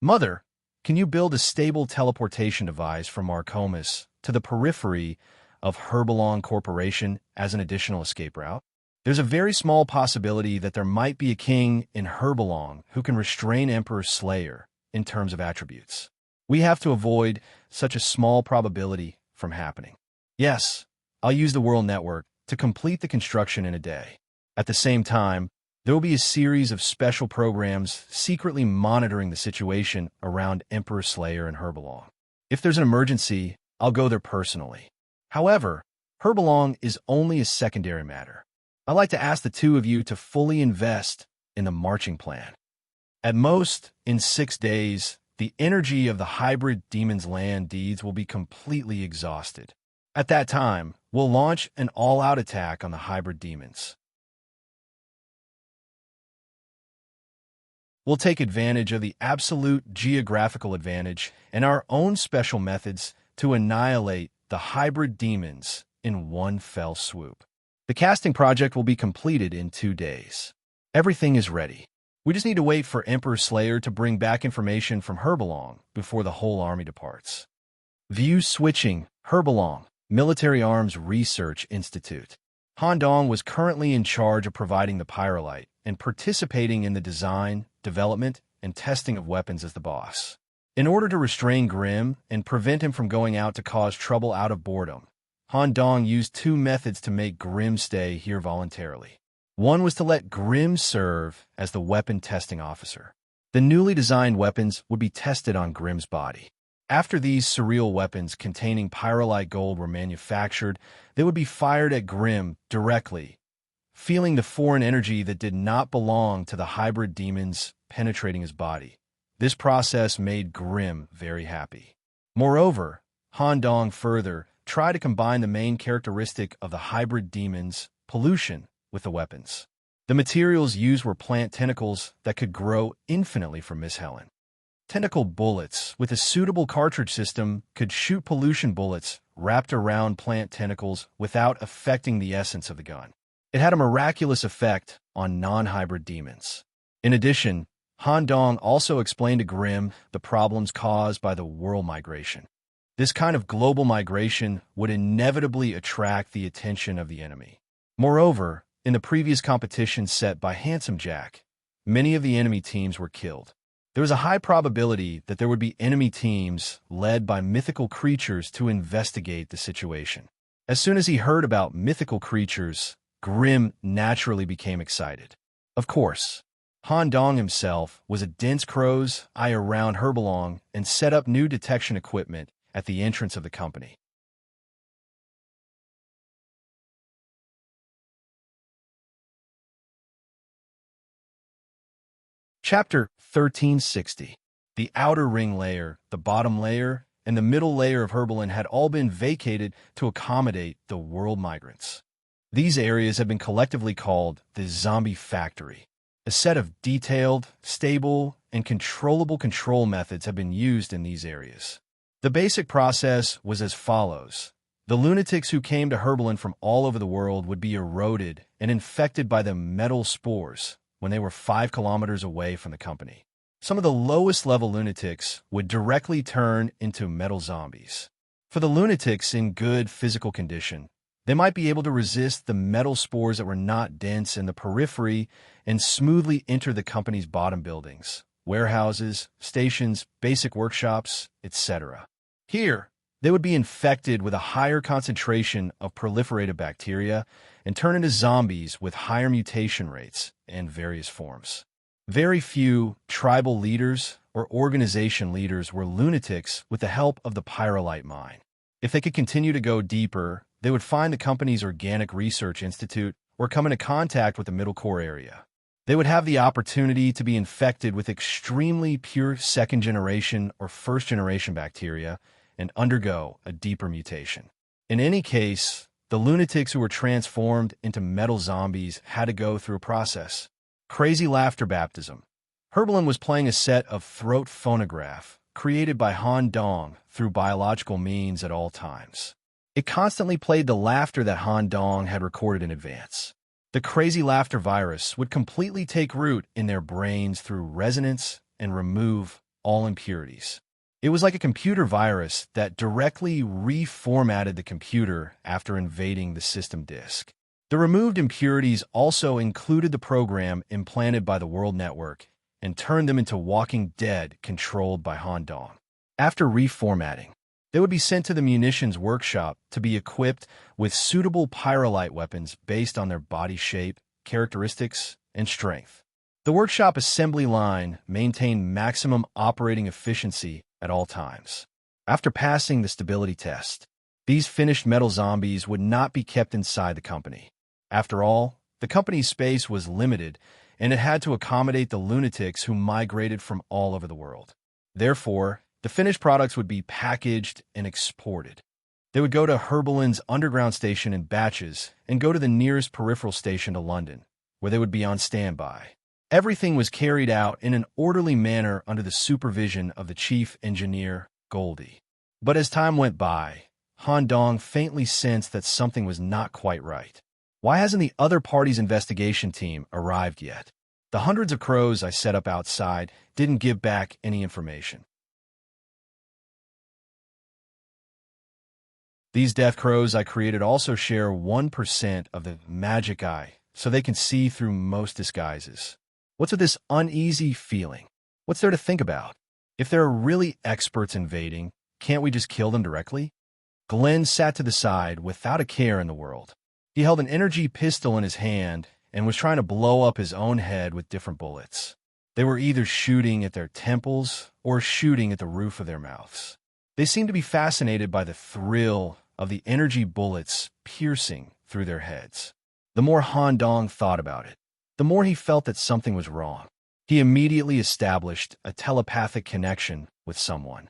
Mother, can you build a stable teleportation device from Marcomus to the periphery of Herbalong Corporation as an additional escape route? There's a very small possibility that there might be a king in Herbalong who can restrain Emperor Slayer in terms of attributes. We have to avoid such a small probability from happening. Yes, I'll use the World Network to complete the construction in a day. At the same time, there will be a series of special programs secretly monitoring the situation around Emperor Slayer and Herbalong. If there's an emergency, I'll go there personally. However, Herbalong is only a secondary matter. I'd like to ask the two of you to fully invest in the marching plan. At most, in 6 days, the energy of the hybrid Demon's Land deeds will be completely exhausted. At that time, we'll launch an all-out attack on the hybrid demons. We'll take advantage of the absolute geographical advantage and our own special methods to annihilate the hybrid demons in one fell swoop. The casting project will be completed in 2 days. Everything is ready. We just need to wait for Emperor Slayer to bring back information from Herbalong before the whole army departs. View switching, Herbalong, Military Arms Research Institute. Han Dong was currently in charge of providing the pyrolite and participating in the design, development, and testing of weapons as the boss. In order to restrain Grimm and prevent him from going out to cause trouble out of boredom, Han Dong used 2 methods to make Grimm stay here voluntarily. One was to let Grimm serve as the weapon testing officer. The newly designed weapons would be tested on Grimm's body. After these surreal weapons containing pyrolite gold were manufactured, they would be fired at Grimm directly, feeling the foreign energy that did not belong to the hybrid demons penetrating his body. This process made Grimm very happy. Moreover, Han Dong further tried to combine the main characteristic of the hybrid demons, pollution, with the weapons. The materials used were plant tentacles that could grow infinitely from Miss Helen. Tentacle bullets with a suitable cartridge system could shoot pollution bullets wrapped around plant tentacles without affecting the essence of the gun. It had a miraculous effect on non-hybrid demons. In addition, Han Dong also explained to Grimm the problems caused by the world migration. This kind of global migration would inevitably attract the attention of the enemy. Moreover, in the previous competition set by Handsome Jack, many of the enemy teams were killed. There was a high probability that there would be enemy teams led by mythical creatures to investigate the situation. As soon as he heard about mythical creatures, Grimm naturally became excited. Of course, Han Dong himself was a dense crow's eye around Herbalong and set up new detection equipment at the entrance of the company. Chapter 1360. The outer ring layer, the bottom layer, and the middle layer of Herbalin had all been vacated to accommodate the world migrants. These areas have been collectively called the Zombie Factory. A set of detailed, stable, and controllable control methods have been used in these areas. The basic process was as follows. The lunatics who came to Herbalin from all over the world would be eroded and infected by the metal spores when they were 5 kilometers away from the company. Some of the lowest level lunatics would directly turn into metal zombies. For the lunatics in good physical condition, they might be able to resist the metal spores that were not dense in the periphery and smoothly enter the company's bottom buildings, warehouses, stations, basic workshops, etc. Here, they would be infected with a higher concentration of proliferative bacteria and turn into zombies with higher mutation rates and various forms. Very few tribal leaders or organization leaders were lunatics with the help of the pyrolite mine. If they could continue to go deeper, they would find the company's Organic Research Institute or come into contact with the middle core area. They would have the opportunity to be infected with extremely pure second-generation or first-generation bacteria and undergo a deeper mutation. In any case, the lunatics who were transformed into metal zombies had to go through a process. Crazy laughter baptism. Herbalin was playing a set of throat phonograph created by Han Dong through biological means at all times. It constantly played the laughter that Han Dong had recorded in advance. The crazy laughter virus would completely take root in their brains through resonance and remove all impurities. It was like a computer virus that directly reformatted the computer after invading the system disk. The removed impurities also included the program implanted by the World Network and turned them into Walking Dead controlled by Han Dong. After reformatting, they would be sent to the munitions workshop to be equipped with suitable pyrolite weapons based on their body shape, characteristics, and strength. The workshop assembly line maintained maximum operating efficiency at all times. After passing the stability test, these finished metal zombies would not be kept inside the company. After all, the company's space was limited, and it had to accommodate the lunatics who migrated from all over the world. Therefore, the finished products would be packaged and exported. They would go to Herbalin's underground station in batches and go to the nearest peripheral station to London, where they would be on standby. Everything was carried out in an orderly manner under the supervision of the chief engineer, Goldie. But as time went by, Han Dong faintly sensed that something was not quite right. Why hasn't the other party's investigation team arrived yet? The hundreds of crows I set up outside didn't give back any information. These death crows I created also share 1% of the magic eye, so they can see through most disguises. What's with this uneasy feeling? What's there to think about? If there are really experts invading, can't we just kill them directly? Glenn sat to the side without a care in the world. He held an energy pistol in his hand and was trying to blow up his own head with different bullets. They were either shooting at their temples or shooting at the roof of their mouths. They seemed to be fascinated by the thrill of the energy bullets piercing through their heads. The more Han Dong thought about it, the more he felt that something was wrong. He immediately established a telepathic connection with someone.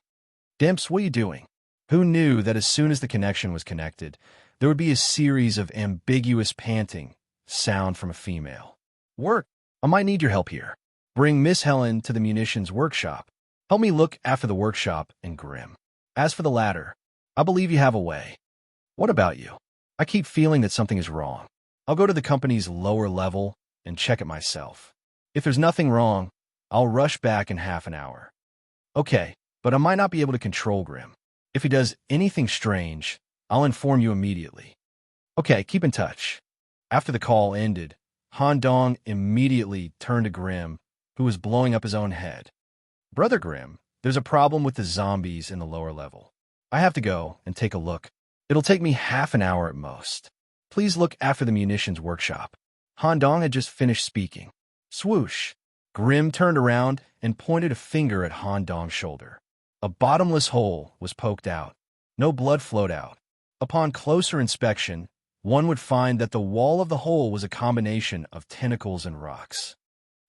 "Dimps, what are you doing?" Who knew that as soon as the connection was connected, there would be a series of ambiguous panting sound from a female. "Work. I might need your help here. Bring Miss Helen to the munitions workshop. Help me look after the workshop and Grim. As for the latter, I believe you have a way. What about you? I keep feeling that something is wrong. I'll go to the company's lower level and check it myself. If there's nothing wrong, I'll rush back in half an hour." "Okay, but I might not be able to control Grim. If he does anything strange, I'll inform you immediately." "Okay, keep in touch." After the call ended, Han Dong immediately turned to Grim, who was blowing up his own head. "Brother Grim, there's a problem with the zombies in the lower level. I have to go and take a look. It'll take me half an hour at most. Please look after the munitions workshop." Han Dong had just finished speaking. Swoosh! Grim turned around and pointed a finger at Han Dong's shoulder. A bottomless hole was poked out. No blood flowed out. Upon closer inspection, one would find that the wall of the hole was a combination of tentacles and rocks.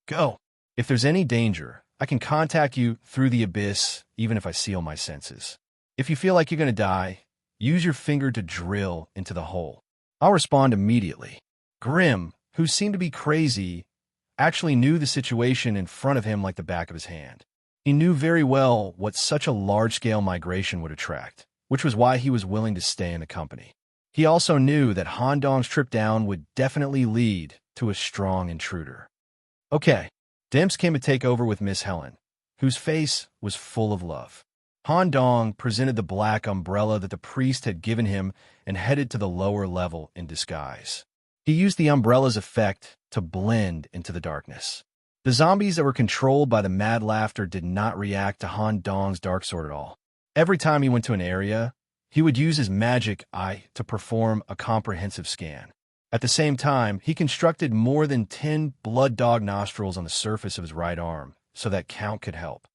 "Go. If there's any danger, I can contact you through the abyss, even if I seal my senses. If you feel like you're going to die, use your finger to drill into the hole. I'll respond immediately." Grim, who seemed to be crazy, actually knew the situation in front of him like the back of his hand. He knew very well what such a large-scale migration would attract, which was why he was willing to stay in the company. He also knew that Han Dong's trip down would definitely lead to a strong intruder. "Okay." Dimps came to take over with Miss Helen, whose face was full of love. Han Dong presented the black umbrella that the priest had given him and headed to the lower level in disguise. He used the umbrella's effect to blend into the darkness. The zombies that were controlled by the mad laughter did not react to Han Dong's dark sword at all. Every time he went to an area, he would use his magic eye to perform a comprehensive scan. At the same time, he constructed more than 10 blood dog nostrils on the surface of his right arm so that count could help.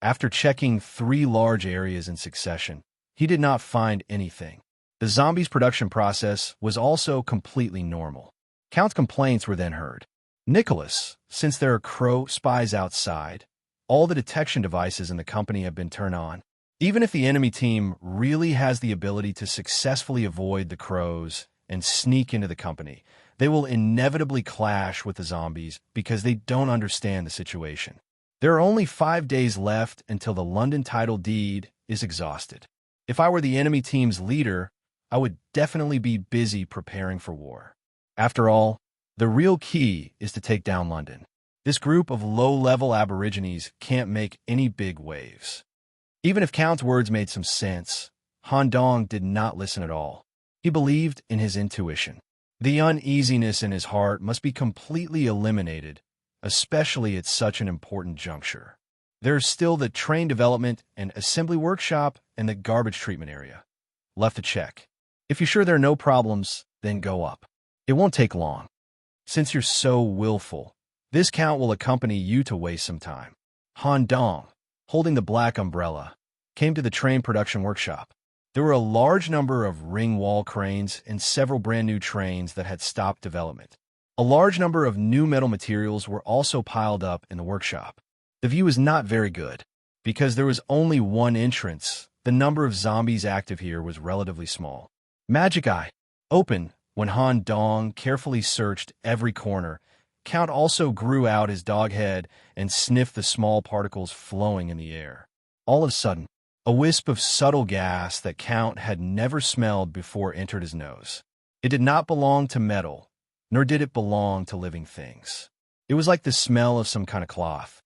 After checking 3 large areas in succession, he did not find anything. The zombies' production process was also completely normal. Count's complaints were then heard. "Nicholas, since there are crow spies outside, all the detection devices in the company have been turned on. Even if the enemy team really has the ability to successfully avoid the crows and sneak into the company, They will inevitably clash with the zombies because they don't understand the situation. There are only 5 days left until the London title deed is exhausted. If I were the enemy team's leader, I would definitely be busy preparing for war. After all, the real key is to take down London. This group of low-level aborigines can't make any big waves. Even if Count's words made some sense, Han Dong did not listen at all. He believed in his intuition. The uneasiness in his heart must be completely eliminated, especially at such an important juncture. There's still the train development and assembly workshop and the garbage treatment area left to check. If you're sure there are no problems, then go up. It won't take long. Since you're so willful, this Count will accompany you to waste some time. Han Dong, holding the black umbrella, came to the train production workshop. There were a large number of ring wall cranes and several brand new trains that had stopped development. A large number of new metal materials were also piled up in the workshop. The view is not very good. Because there was only one entrance, the number of zombies active here was relatively small. Magic Eye. Open. When Han Dong carefully searched every corner, Count also grew out his dog head and sniffed the small particles flowing in the air. All of a sudden, a wisp of subtle gas that Count had never smelled before entered his nose. It did not belong to metal, nor did it belong to living things. It was like the smell of some kind of cloth.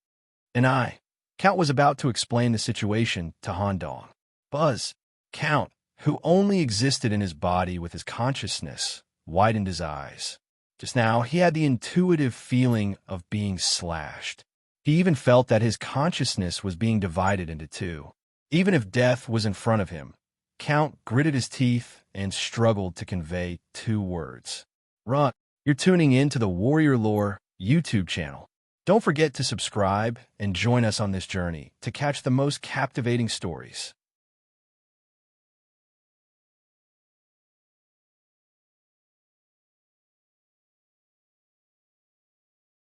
Count was about to explain the situation to Han Dong. Buzz, Count, who only existed in his body with his consciousness, widened his eyes. Just now, he had the intuitive feeling of being slashed. He even felt that his consciousness was being divided into two. Even if death was in front of him, Count gritted his teeth and struggled to convey 2 words. Run. You're tuning in to the Warrior Lore YouTube channel. Don't forget to subscribe and join us on this journey to catch the most captivating stories.